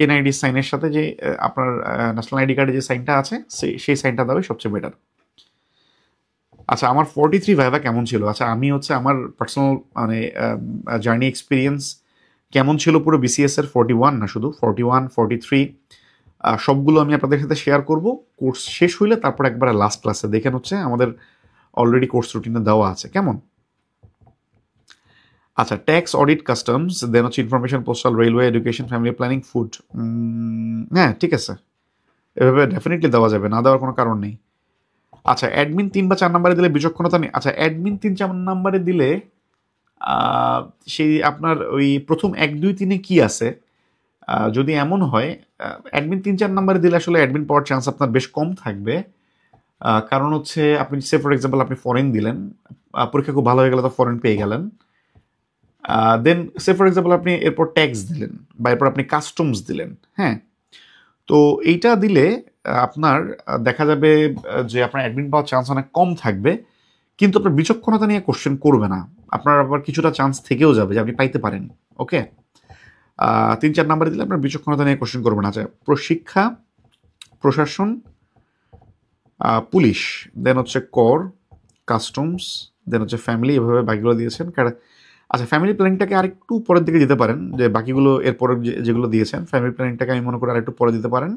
এনআইডি সাইনের সাথে যে আপনার ন্যাশনাল আইডি কার্ডে যে সাইনটা আছে সেই সাইনটা দেওয়াই সবচেয়ে বেটার। আচ্ছা, আমার 43 ভাইভা কেমন ছিল? আচ্ছা, আমি হচ্ছে আমার পার্সোনাল মানে জার্নি এক্সপিরিয়েন্স কেমন ছিল পুরো বিসিএস এর 41 না, শুধু 41, 43 সবগুলো আমি আপনাদের সাথে শেয়ার করব। কোর্স শেষ হইলে তারপর একবারে লাস্ট ক্লাসে দেখেন হচ্ছে আমাদের অলরেডি কোর্স রুটিনে দেওয়া আছে, কেমন? আচ্ছা, ট্যাক্স, অডিট, কাস্টমস, দেন হচ্ছে information, postal, railway, education, family planning, food. হ্যাঁ ঠিক আছে, এভাবে ডেফিনেটলি দেওয়া যাবে, না দেওয়ার কোনো কারণ নেই। আচ্ছা, অ্যাডমিন 3 বা 4 নাম্বারে দিলে বিচক্ষণতা নেই। আচ্ছা, অ্যাডমিন 3-4 নাম্বারে দিলে সেই আপনার ওই প্রথম 1-2-3-এ কি আছে যদি এমন হয়, অ্যাডমিন 3-4 নাম্বারে দিলে আসলে অ্যাডমিন পাওয়ার চান্স আপনার বেশ কম থাকবে। কারণ হচ্ছে আপনি সে ফর এক্সাম্পল আপনি ফরেন দিলেন, পরীক্ষা খুব ভালো হয়ে গেলে তো ফরেন পেয়ে গেলেন। দেন সে ফর এক্সাম্পল আপনি এরপর ট্যাক্স দিলেন বা এরপর আপনি কাস্টমস দিলেন। হ্যাঁ, তো এইটা দিলে আপনার দেখা যাবে যে আপনার অ্যাডমিন পাওয়ার চান্স অনেক কম থাকবে, কিন্তু আপনার বিচক্ষণতা নিয়ে কোশ্চেন করবে না। আপনার আবার কিছুটা চান্স থেকেও যাবে যে আপনি পাইতে পারেন। ওকে, 3-4 নাম্বারে দিলে আপনার বিচক্ষণতা নিয়ে কোশ্চেন করবে না। আচ্ছা, শিক্ষা, প্রশাসন, পুলিশ, দেন হচ্ছে কর, কাস্টমস, দেন হচ্ছে ফ্যামিলি, এভাবে বাকিগুলো দিয়েছেন। আচ্ছা, ফ্যামিলি প্ল্যানিংটাকে আরেকটু পরের দিকে দিতে পারেন, যে বাকিগুলো এরপরে যেগুলো দিয়েছেন ফ্যামিলি প্ল্যানিংটাকে আমি মনে করি আরেকটু পরে দিতে পারেন।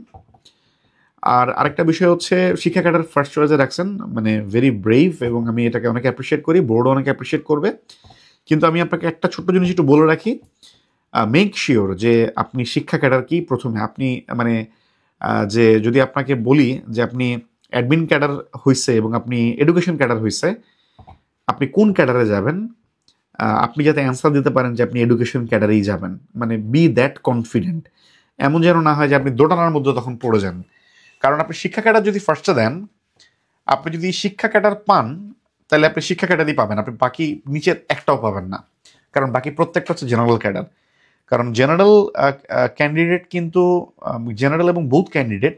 আর আরেকটা বিষয় হচ্ছে শিক্ষা ক্যাডার ফার্স্ট চয়েসে রাখছেন, মানে ভেরি ব্রেভ, এবং আমি এটাকে অনেক অ্যাপ্রিসিয়েট করি, বোর্ডও অনেক অ্যাপ্রিসিয়েট করবে। কিন্তু আমি আপনাকে একটা ছোট্ট জিনিস একটু বলে রাখি, মেক শিওর যে আপনি শিক্ষা ক্যাডার কি প্রথমে আপনি মানে যে যদি আপনাকে বলি যে আপনি অ্যাডমিন ক্যাডার হইছে এবং আপনি এডুকেশন ক্যাডার হইছে, আপনি কোন ক্যাডারে যাবেন, আপনি যাতে অ্যান্সার দিতে পারেন যে আপনি এডুকেশন ক্যাডারেই যাবেন, মানে বি দ্যাট কনফিডেন্ট। এমন যেন না হয় যে আপনি দোটানার মধ্যে তখন পড়ে যান। কারণ আপনি শিক্ষা ক্যাডার যদি ফার্স্টে দেন, আপনি যদি শিক্ষা ক্যাডার পান তাহলে আপনি শিক্ষা ক্যাডারই পাবেন, আপনি বাকি নিচের একটাও পাবেন না, কারণ বাকি প্রত্যেকটা হচ্ছে জেনারেল ক্যাডার। কারণ জেনারেল ক্যান্ডিডেট কিন্তু জেনারেল এবং বোথ ক্যান্ডিডেট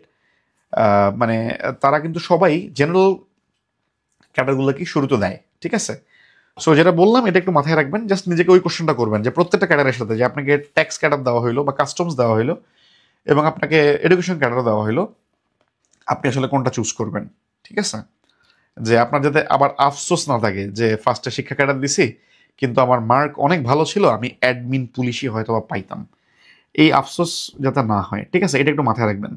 মানে তারা কিন্তু সবাই জেনারেল ক্যাডারগুলোকে শুরুতে দেয়, ঠিক আছে? সো যেটা বললাম এটা একটু মাথায় রাখবেন, জাস্ট নিজেকে ওই কোশ্চেনটা করবেন যে প্রত্যেকটা ক্যাডারের সাথে যে আপনাকে ট্যাক্স ক্যাডার দেওয়া হইলো বা কাস্টমস দেওয়া হইলো, এবং আপনাকে এডুকেশন ক্যাডার দেওয়া হলো, আপনি আসলে কোনটা চুজ করবেন। ঠিক আছে, যে আপনার যাতে আবার আফসোস না থাকে যে ফার্স্টে শিক্ষা ক্যাডার দিছি কিন্তু আমার মার্ক অনেক ভালো ছিল, আমি অ্যাডমিন পুলিশই হয়তো বা পাইতাম, এই আফসোস যাতে না হয়। ঠিক আছে, এটা একটু মাথায় রাখবেন।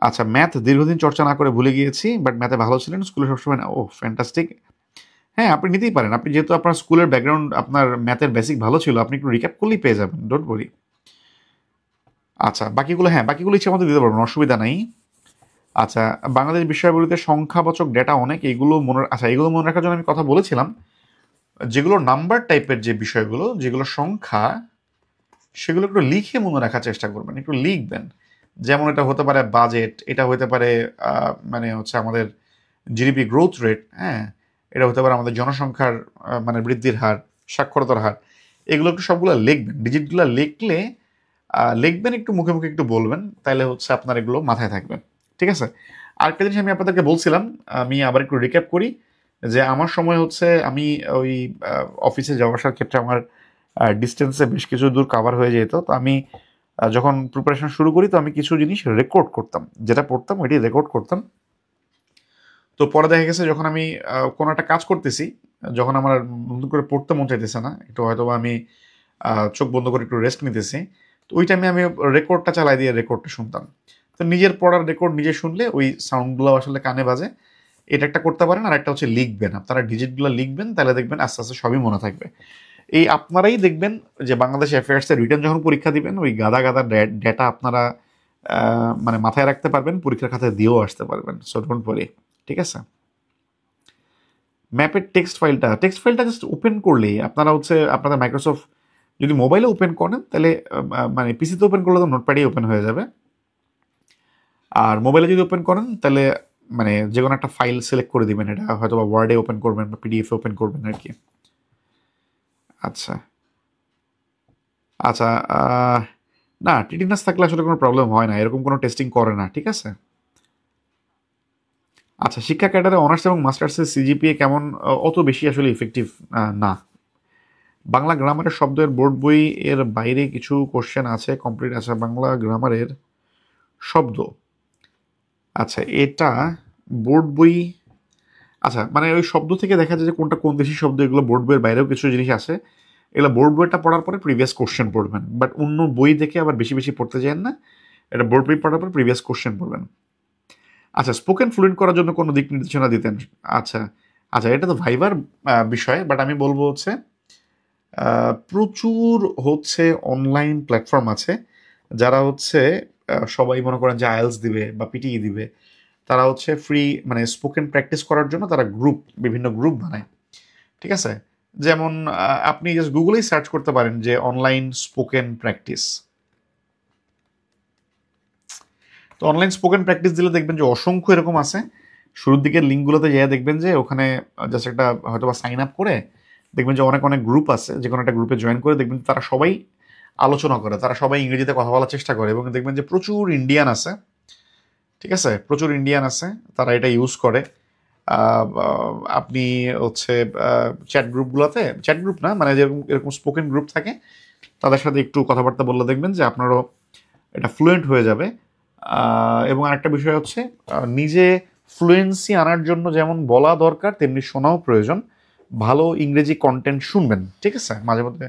আচ্ছা, ম্যাথ দীর্ঘদিন চর্চা না করে ভুলে গিয়েছি, বাট ম্যাথে ভালো ছিলেন, স্কুলে সবসময়। ও ফ্যান্টাস্টিক। হ্যাঁ, আপনি নিতেই পারেন, আপনি যেহেতু আপনার স্কুলের ব্যাকগ্রাউন্ড, আপনার ম্যাথের বেসিক ভালো ছিল, আপনি একটু রিক্যাপ করলেই পেয়ে যাবেন, ডোন্ট ওয়ারি। আচ্ছা, বাকিগুলো, হ্যাঁ বাকিগুলো ইচ্ছে মতো দিতে পারবেন, অসুবিধা নাই। আচ্ছা, বাংলাদেশ বিষয়গুলিতে সংখ্যাবাচক ডেটা অনেক, এইগুলো মনে, আচ্ছা এগুলো মনে রাখার জন্য আমি কথা বলেছিলাম, যেগুলো নাম্বার টাইপের যে বিষয়গুলো, যেগুলো সংখ্যা, সেগুলো একটু লিখে মনে রাখার চেষ্টা করবেন, একটু লিখবেন। যেমন এটা হতে পারে বাজেট, এটা হতে পারে মানে হচ্ছে আমাদের জিডিপি গ্রোথ রেট, হ্যাঁ, এটা হতে পারে আমাদের জনসংখ্যার মানে বৃদ্ধির হার, সাক্ষরতার হার, এগুলো একটু সবগুলো লিখবেন। ডিজিটগুলো লিখলে লিখবেন, একটু মুখে মুখে একটু বলবেন, তাহলে হচ্ছে আপনার এগুলো মাথায় থাকবে। ঠিক আছে, আরেকটা জিনিস আমি আপনাদেরকে বলছিলাম, আমি আবার একটু রিক্যাপ করি, যে আমার সময় হচ্ছে আমি ওই অফিসে যাওয়া আসার ক্ষেত্রে আমার ডিস্টেন্সে বেশ কিছু দূর কাভার হয়ে যেত। তো আমি যখন প্রিপারেশন শুরু করি, তো আমি কিছু জিনিস রেকর্ড করতাম, যেটা পড়তাম ওইটি রেকর্ড করতাম। তো পরে দেখা গেছে যখন আমি কোনো একটা কাজ করতেছি, যখন আমার নতুন করে পড়তে মন চাইতেছে না, একটু হয়তো আমি চোখ বন্ধ করে একটু রেস্ট নিতেছি, তো ওই টাইমে আমি রেকর্ডটা চালাই দিয়ে রেকর্ডটা শুনতাম। তো নিজের পড়ার রেকর্ড নিজে শুনলে ওই সাউন্ডগুলো আসলে কানে বাজে। এটা একটা করতে পারেন, আর একটা হচ্ছে লিখবেন, আপনারা ডিজিটগুলো লিখবেন, তাহলে দেখবেন আস্তে আস্তে সবই মনে থাকবে। এই আপনারাই দেখবেন যে বাংলাদেশ অ্যাফেয়ার্সের রিটার্ন যখন পরীক্ষা দিবেন, ওই গাদা গাদা ডেটা আপনারা মানে মাথায় রাখতে পারবেন, পরীক্ষার খাতায় দিয়েও আসতে পারবেন। So don't worry. ঠিক আছে, ম্যাপের টেক্সট ফাইলটা জাস্ট ওপেন করলেই আপনারা হচ্ছে আপনাদের মাইক্রোসফট, যদি মোবাইলে ওপেন করেন তাহলে মানে পিসিতে ওপেন করলে তো নোটপ্যাডেই ওপেন হয়ে যাবে, আর মোবাইলে যদি ওপেন করেন তাহলে মানে যে কোনো একটা ফাইল সিলেক্ট করে দিবেন, এটা হয়তো বা ওয়ার্ডে ওপেন করবেন বা পিডিএফে ওপেন করবেন আর কি। আচ্ছা আচ্ছা, না টিটিনাস থাকলে আসলে কোনো প্রবলেম হয় না, এরকম কোনো টেস্টিং করে না। ঠিক আছে, আচ্ছা, শিক্ষা ক্যাডারে অনার্স এবং মাস্টার্সের সিজিপিএ কেমন? অত বেশি আসলে ইফেক্টিভ না। বাংলা গ্রামারের শব্দের বোর্ড বই এর বাইরে কিছু কোশ্চেন আছে কমপ্লিট। আচ্ছা, বাংলা গ্রামারের শব্দ, আচ্ছা এটা বোর্ড বই, আচ্ছা মানে ওই শব্দ থেকে দেখা যায় যে কোনটা কোন দেশি শব্দ, এগুলো বোর্ড বইয়ের বাইরেও কিছু জিনিস আছে, এগুলো বোর্ড বইটা পড়ার পরে প্রিভিয়াস কোশ্চেন পড়বেন, বাট অন্য বই দেখে আবার বেশি বেশি পড়তে চান না, এটা বোর্ড বই পড়ার পর প্রিভিয়াস কোশ্চেন পড়বেন। আচ্ছা, স্পোকেন ফ্লুয়েন্ট করার জন্য কোনো দিক নির্দেশনা দিতেন? আচ্ছা আচ্ছা, এটা তো ভাইবার বিষয়, বাট আমি বলবো হচ্ছে প্রচুর হচ্ছে অনলাইন প্ল্যাটফর্ম আছে, যারা হচ্ছে সবাই মনে করেন যে আইএলস দিবে বা পিটিই দিবে, তারা হচ্ছে ফ্রি মানে স্পোকেন প্র্যাকটিস করার জন্য তারা বিভিন্ন গ্রুপ বানায়। ঠিক আছে, যেমন আপনি জাস্ট গুগলেই সার্চ করতে পারেন যে অনলাইন স্পোকেন প্র্যাকটিস। তো অনলাইন স্পোকেন প্র্যাকটিস দিলে দেখবেন যে অসংখ্য এরকম আছে। শুরুর দিকের লিঙ্কগুলোতে যেয়ে দেখবেন যে ওখানে জাস্ট একটা হয়তো বা সাইন আপ করে দেখবেন যে অনেক অনেক গ্রুপ আছে, যে কোনো একটা গ্রুপে জয়েন করে দেখবেন তারা সবাই আলোচনা করে, তারা সবাই ইংরেজিতে কথা বলার চেষ্টা করে, এবং দেখবেন যে প্রচুর ইন্ডিয়ান আছে। ঠিক আছে, প্রচুর ইন্ডিয়ান আছে, তারা এটা ইউজ করে। আপনি হচ্ছে চ্যাট গ্রুপগুলোতে, চ্যাট গ্রুপ না মানে যেরকম এরকম স্পোকেন গ্রুপ থাকে, তাদের সাথে একটু কথাবার্তা বললে দেখবেন যে আপনারও এটা ফ্লুয়েন্ট হয়ে যাবে। এবং আরেকটা বিষয় হচ্ছে নিজে ফ্লুয়েন্সি আনার জন্য যেমন বলা দরকার, তেমনি শোনাও প্রয়োজন। ভালো ইংরেজি কন্টেন্ট শুনবেন, ঠিক আছে, মাঝে মধ্যে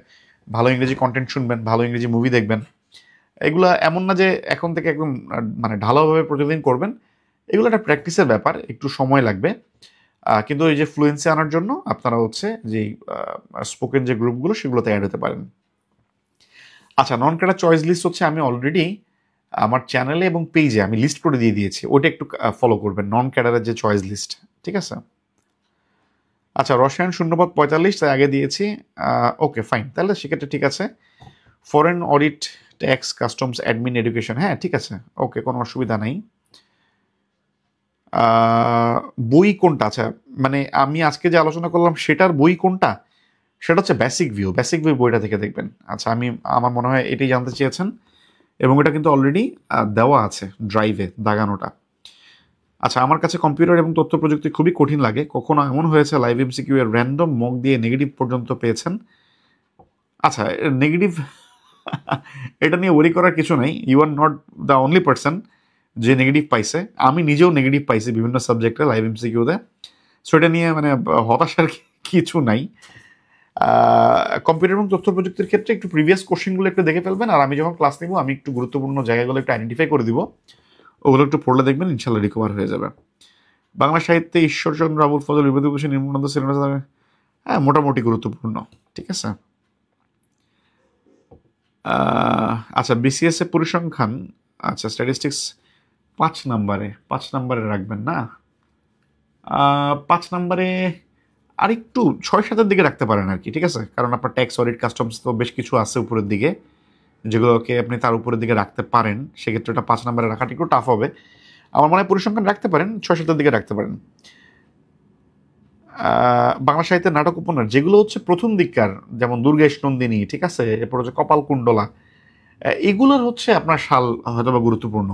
ভালো ইংরেজি কন্টেন্ট শুনবেন, ভালো ইংরেজি মুভি দেখবেন। এগুলো এমন না যে এখন থেকে একদম মানে ঢালাওভাবে প্রতিদিন করবেন, এগুলো একটা প্র্যাকটিসের ব্যাপার, একটু সময় লাগবে। কিন্তু এই যে ফ্লুয়েন্সি আনার জন্য আপনারা হচ্ছে যে স্পোকেন যে গ্রুপগুলো সেগুলোতে অ্যাড হতে পারেন। আচ্ছা, নন ক্যাডার চয়েস লিস্ট হচ্ছে আমি অলরেডি আমার চ্যানেলে এবং পেজে আমি লিস্ট করে দিয়ে দিয়েছি, ওটা একটু ফলো করবেন, নন ক্যাডারের যে চয়েস লিস্ট। ঠিক আছে, আচ্ছা রসায়ন শূন্যপদ 45, তাই আগে দিয়েছি। ওকে ফাইন, তাহলে সেক্ষেত্রে ঠিক আছে। Foreign audit, tax, customs, admin, education, হ্যাঁ ঠিক আছে, ওকে কোনো অসুবিধা নাই। বই কোনটা? আচ্ছা মানে আমি আজকে যে আলোচনা করলাম সেটার বই কোনটা, সেটা হচ্ছে বেসিক ভিউ বইটা থেকে দেখবেন। আচ্ছা, আমার মনে হয় এটাই জানতে চেয়েছেন, এবং এটা কিন্তু অলরেডি দেওয়া আছে ড্রাইভে দাগানোটা। আচ্ছা, আমার কাছে কম্পিউটার এবং তথ্য প্রযুক্তি খুবই কঠিন লাগে, কখনো এমন হয়েছে লাইভ এমসিকিউ এর র্যান্ডম মক দিয়ে নেগেটিভ পর্যন্ত পেয়েছেন? আচ্ছা, নেগেটিভ এটা নিয়ে ওয়ারি করার কিছু নাই, you are not the only person যে নেগেটিভ পাইছে। আমি নিজেও নেগেটিভ পাইছি বিভিন্ন সাবজেক্টে লাইভ এমসিকিউতে। সো এটা নিয়ে মানে হতাশার কিছু নাই। কম্পিউটার এবং তথ্য প্রযুক্তির ক্ষেত্রে একটু প্রিভিয়াস কোশ্চেনগুলো একটু দেখে ফেলবেন, আর আমি যখন ক্লাস নিব আমি একটু গুরুত্বপূর্ণ জায়গাগুলো একটু আইডেন্টিফাই করে দিব, ওগুলো একটু পড়লে দেখবেন ইনশাল্লাহ রিকভার হয়ে যাবে। বাংলা সাহিত্যে ঈশ্বরচন্দ্র, আবুল ফজল, বিভূতিভূষণ, নির্মলানন্দ, শ্রীনিবাস, হ্যাঁ মোটামুটি গুরুত্বপূর্ণ, ঠিক আছে। আচ্ছা, বিসিএস এ পরিসংখ্যান, আচ্ছা স্ট্যাটিস্টিক্স 5 নম্বরে রাখবেন না, 5 নম্বরে আর একটু 6-7-এর দিকে রাখতে পারেন আর কি, ঠিক আছে। কারণ আপনার ট্যাক্স, অডিট, কাস্টমস তো বেশ কিছু আছে উপরের দিকে, যেগুলোকে আপনি তার উপরের দিকে রাখতে পারেন। সেক্ষেত্রে এটা 5 নম্বরে রাখাটা একটু টাফ হবে। আমার মনে হয় পরিসংখ্যান রাখতে পারেন, 6-7-এর দিকে রাখতে পারেন। বাংলা সাহিত্যের নাটক উপন্যাস যেগুলো হচ্ছে প্রথম দিককার, যেমন দুর্গেশ নন্দিনী, ঠিক আছে, এরপর হচ্ছে কপালকুণ্ডলা, এগুলোর হচ্ছে আপনার সাল হয়তো বা গুরুত্বপূর্ণ।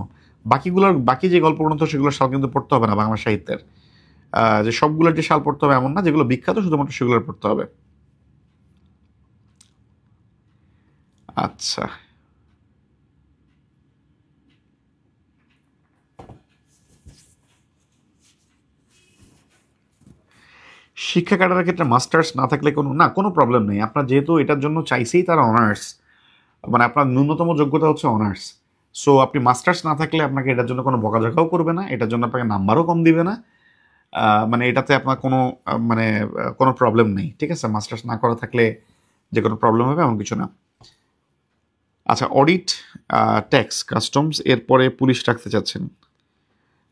বাকি যে গল্প গ্রন্থ সেগুলোর সাল কিন্তু পড়তে হবে না বাংলা সাহিত্যের। যে সবগুলোর যে সাল পড়তে হবে এমন না, যেগুলো বিখ্যাত শুধুমাত্র সেগুলোর পড়তে হবে। আচ্ছা, শিক্ষা ক্যাডারের ক্ষেত্রে মাস্টার্স না থাকলে কোনো প্রবলেম নেই। আপনার যেহেতু এটার জন্য চাইছেই তারা অনার্স, মানে আপনার ন্যূনতম যোগ্যতা হচ্ছে অনার্স, সো আপনি মাস্টার্স না থাকলে আপনাকে এটার জন্য কোনো বকাঝকাও করবে না, এটার জন্য আপনাকে নাম্বারও কম দিবে না। মানে এটাতে আপনার কোনো প্রবলেম নেই, ঠিক আছে। মাস্টার্স না করা থাকলে যে কোনো প্রবলেম হবে এমন কিছু না। আচ্ছা, অডিট, ট্যাক্স, কাস্টমস এরপরে পুলিশ রাখতে চাচ্ছেন।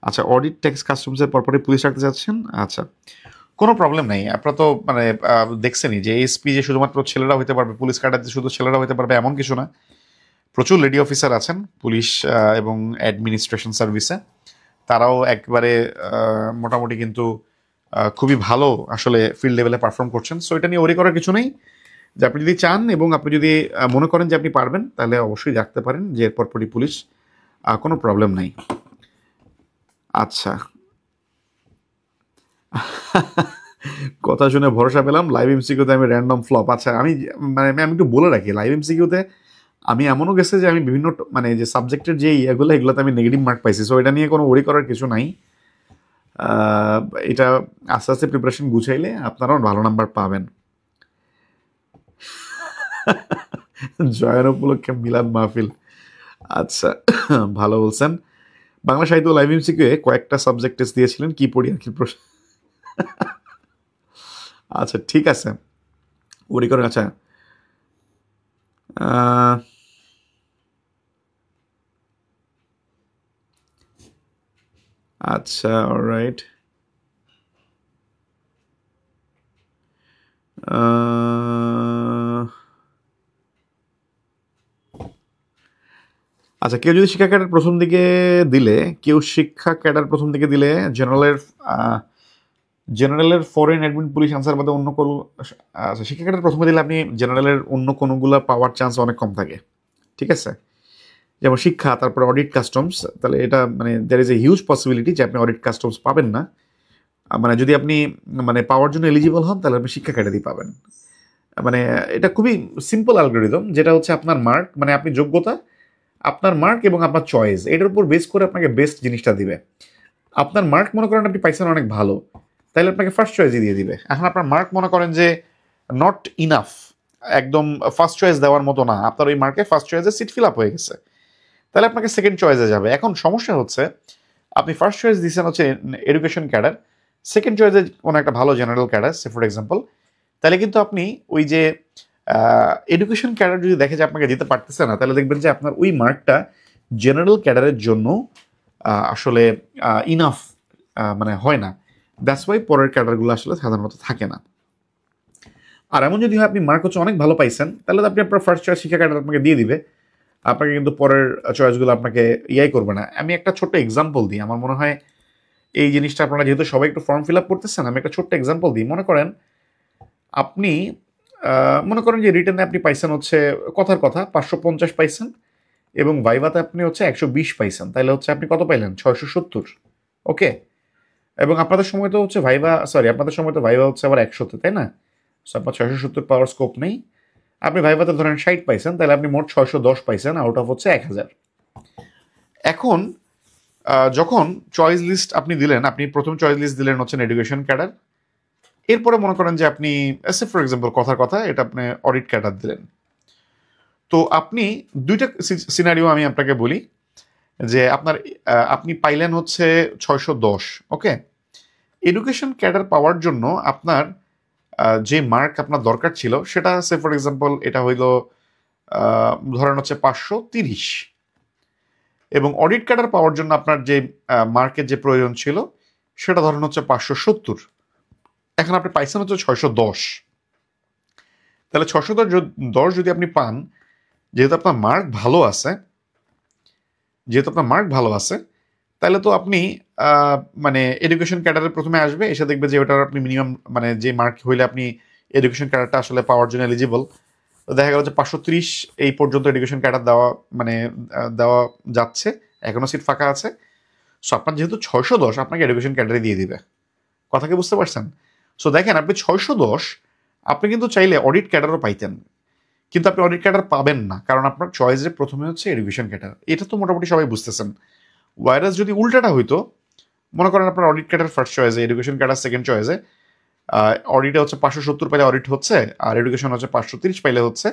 আচ্ছা, অডিট, ট্যাক্স, কাস্টমসের পরপরে পুলিশ রাখতে চাচ্ছেন। আচ্ছা, কোনো প্রবলেম নেই। আপনারা তো মানে দেখছেনই যে এসপি যে শুধুমাত্র ছেলেরা হতে পারবে, পুলিশ ক্যাডার শুধু ছেলেরা হতে পারবে এমন কিছু না। প্রচুর লেডি অফিসার আছেন পুলিশ এবং অ্যাডমিনিস্ট্রেশন সার্ভিসে, তারাও একবারে মোটামুটি কিন্তু খুবই ভালো আসলে ফিল্ড লেভেলে পারফর্ম করছেন। সো এটা নিয়ে ওরি করার কিছু নেই। যে আপনি যদি চান এবং আপনি যদি মনে করেন যে আপনি পারবেন, তাহলে অবশ্যই রাখতে পারেন যে এরপর পরই পুলিশ, কোনো প্রবলেম নাই। আচ্ছা, কথা শুনে ভরসা পেলাম, লাইভ এমসিকিউতে আমি র্যান্ডম ফ্লপ। আচ্ছা, আমি একটু বলে রাখি, লাইভ এমসিকিউতে আমি এমনও গেছে যে আমি বিভিন্ন মানে যে সাবজেক্টের যে এগুলোতে আমি নেগেটিভ মার্ক পাইছি। সো এটা নিয়ে কোনো ওরি করার কিছু নাই। এটা আস্তে আস্তে প্রিপারেশন গুছাইলে আপনারাও ভালো নাম্বার পাবেন। জয়ের উপলক্ষে মিলাদ মাহফিল, আচ্ছা ভালো বলছেন। বাংলা সাহিত্য লাইভ এমসিকিউ কয়েকটা সাবজেক্ট টেস্ট দিয়েছিলেন, কি পড়ি আর কি প্রশ্ন। আচ্ছা ঠিক আছে, ওরি করে। আচ্ছা, আচ্ছা অলরাইট। আচ্ছা, কেউ যদি শিক্ষা ক্যাডার প্রথম দিকে দিলে জেনারেলের ফরেন অ্যাডমিন পুলিশ আনসার বাদে অন্য কোনো, আচ্ছা শিক্ষা ক্যাডার প্রথমে দিলে আপনি জেনারেলের অন্য কোনোগুলো পাওয়ার চান্স অনেক কম থাকে, ঠিক আছে। যেমন শিক্ষা, তারপরে অডিট, কাস্টমস, তাহলে এটা মানে there is a huge possibility যে আপনি অডিট কাস্টমস পাবেন না। মানে যদি আপনি মানে পাওয়ার জন্য এলিজিবল হন, তাহলে আপনি শিক্ষা ক্যাডারই পাবেন। মানে এটা খুবই সিম্পল অ্যালগরিদম, যেটা হচ্ছে আপনার মার্ক, মানে আপনি যোগ্যতা, আপনার মার্ক এবং আপনার চয়েস, এটার উপর বেস করে আপনাকে বেস্ট জিনিসটা দিবে। আপনার মার্ক মনে করেন আপনি পাইছেন অনেক ভালো, তাহলে আপনাকে ফার্স্ট চয়েসই দিয়ে দিবে। এখন আপনার মার্ক মনে করেন যে নট ইনাফ, একদম ফার্স্ট চয়েস দেওয়ার মতো না, আপনার ওই মার্কে ফার্স্ট চয়েসে সিট ফিল আপ হয়ে গেছে, তাহলে আপনাকে সেকেন্ড চয়েসে যাবে। এখন সমস্যা হচ্ছে আপনি ফার্স্ট চয়েস দিচ্ছেন হচ্ছে এডুকেশন ক্যাডার, সেকেন্ড চয়েসে কোনো একটা ভালো general cadre say for example, তাহলে কিন্তু আপনি ওই যে এডুকেশন ক্যাডার যদি দেখে যে আপনাকে দিতে পারতেছে না, তাহলে দেখবেন যে আপনার ওই মার্কটা জেনারেল ক্যাডারের জন্য আসলে ইনাফ মানে হয় না। দ্যাটস ওয়াই পরের ক্যাডারগুলো আসলে সাধারণত থাকে না। আর এমন যদি হয় আপনি মার্ক হচ্ছে অনেক ভালো পাইছেন, তাহলে তো আপনি আপনার ফার্স্ট চয়েস শিক্ষা ক্যাডার আপনাকে দিয়ে দিবে, আপনাকে কিন্তু পরের চয়েসগুলো আপনাকে করবে না। আমি একটা ছোট্ট এক্সাম্পল দিই, আমার মনে হয় এই জিনিসটা আপনারা যেহেতু সবাই একটু ফর্ম ফিল আপ করতেছেন, আমি একটা ছোট্ট এক্সাম্পল দিই। মনে করেন আপনি যে রিটেনে আপনি পাইছেন হচ্ছে কথার কথা 550 পাইছেন, এবং ভাইভাতে আপনি হচ্ছে 120 পাইছেন, তাহলে হচ্ছে আপনি কত পাইলেন? 670। ওকে, এবং আপনাদের সময় তো ভাইভা হচ্ছে আবার 100তে, তাই না? সো আপনার 670 পাওয়ার স্কোপ নেই। আপনি ভাইভাতে ধরেন 60 পাইছেন, তাহলে আপনি মোট 610 পাইছেন আউট অফ হচ্ছে 1000। এখন যখন চয়েস লিস্ট আপনি দিলেন, আপনি প্রথম চয়েস লিস্ট দিলেন হচ্ছেন এডুকেশন ক্যাডার, এরপরে মনে করেন যে আপনি ফর এক্সাম্পল কথার কথা এটা আপনি অডিট ক্যাডার দিলেন। তো আপনি দুইটা সিনারিও আমি আপনাকে বলি যে আপনি পাইলেন হচ্ছে 610, ওকে। এডুকেশন ক্যাডার পাওয়ার জন্য আপনার যে মার্ক আপনার দরকার ছিল সেটা ফর এক্সাম্পল এটা হইল ধরেন হচ্ছে 530, এবং অডিট ক্যাডার পাওয়ার জন্য আপনার যে মার্কের যে প্রয়োজন ছিল সেটা ধরেন হচ্ছে 570। এখন আপনি পাইছেন হচ্ছে 610। তাহলে 610 যদি আপনি পান, যেহেতু আপনার মার্ক ভালো আছে, তাহলে তো আপনি মানে এডুকেশন ক্যাডারে প্রথমে আসবে, এসে দেখবে যে ওটার আপনি মিনিমাম মানে যে মার্ক হইলে আপনি এডুকেশন ক্যাডারটা আসলে পাওয়ার জন্য এলিজিবল, তো দেখা গেল যে 530 এই পর্যন্ত এডুকেশন ক্যাডার দেওয়া যাচ্ছে, এখনো সিট ফাঁকা আছে। সো আপনার যেহেতু 610, আপনাকে এডুকেশন ক্যাডারে দিয়ে দিবে। কথা কি বুঝতে পারছেন? সো দেখেন, আপনি 610, আপনি কিন্তু চাইলে অডিট ক্যাডারও পাইতেন, কিন্তু আপনি অডিট ক্যাডার পাবেন না, কারণ আপনার চয়েসে প্রথমে হচ্ছে এডুকেশন ক্যাডার। এটা তো মোটামুটি সবাই বুঝতেছেন। ওয়াইরাস যদি উল্টাটা হইতো, মনে করেন আপনার অডিট ক্যাডার ফার্স্ট চয়েসে, এডুকেশন ক্যাডার সেকেন্ড চয়েসে, অডিটে হচ্ছে 570 পাইলে অডিট হচ্ছে, আর এডুকেশন হচ্ছে 530 পাইলে হচ্ছে।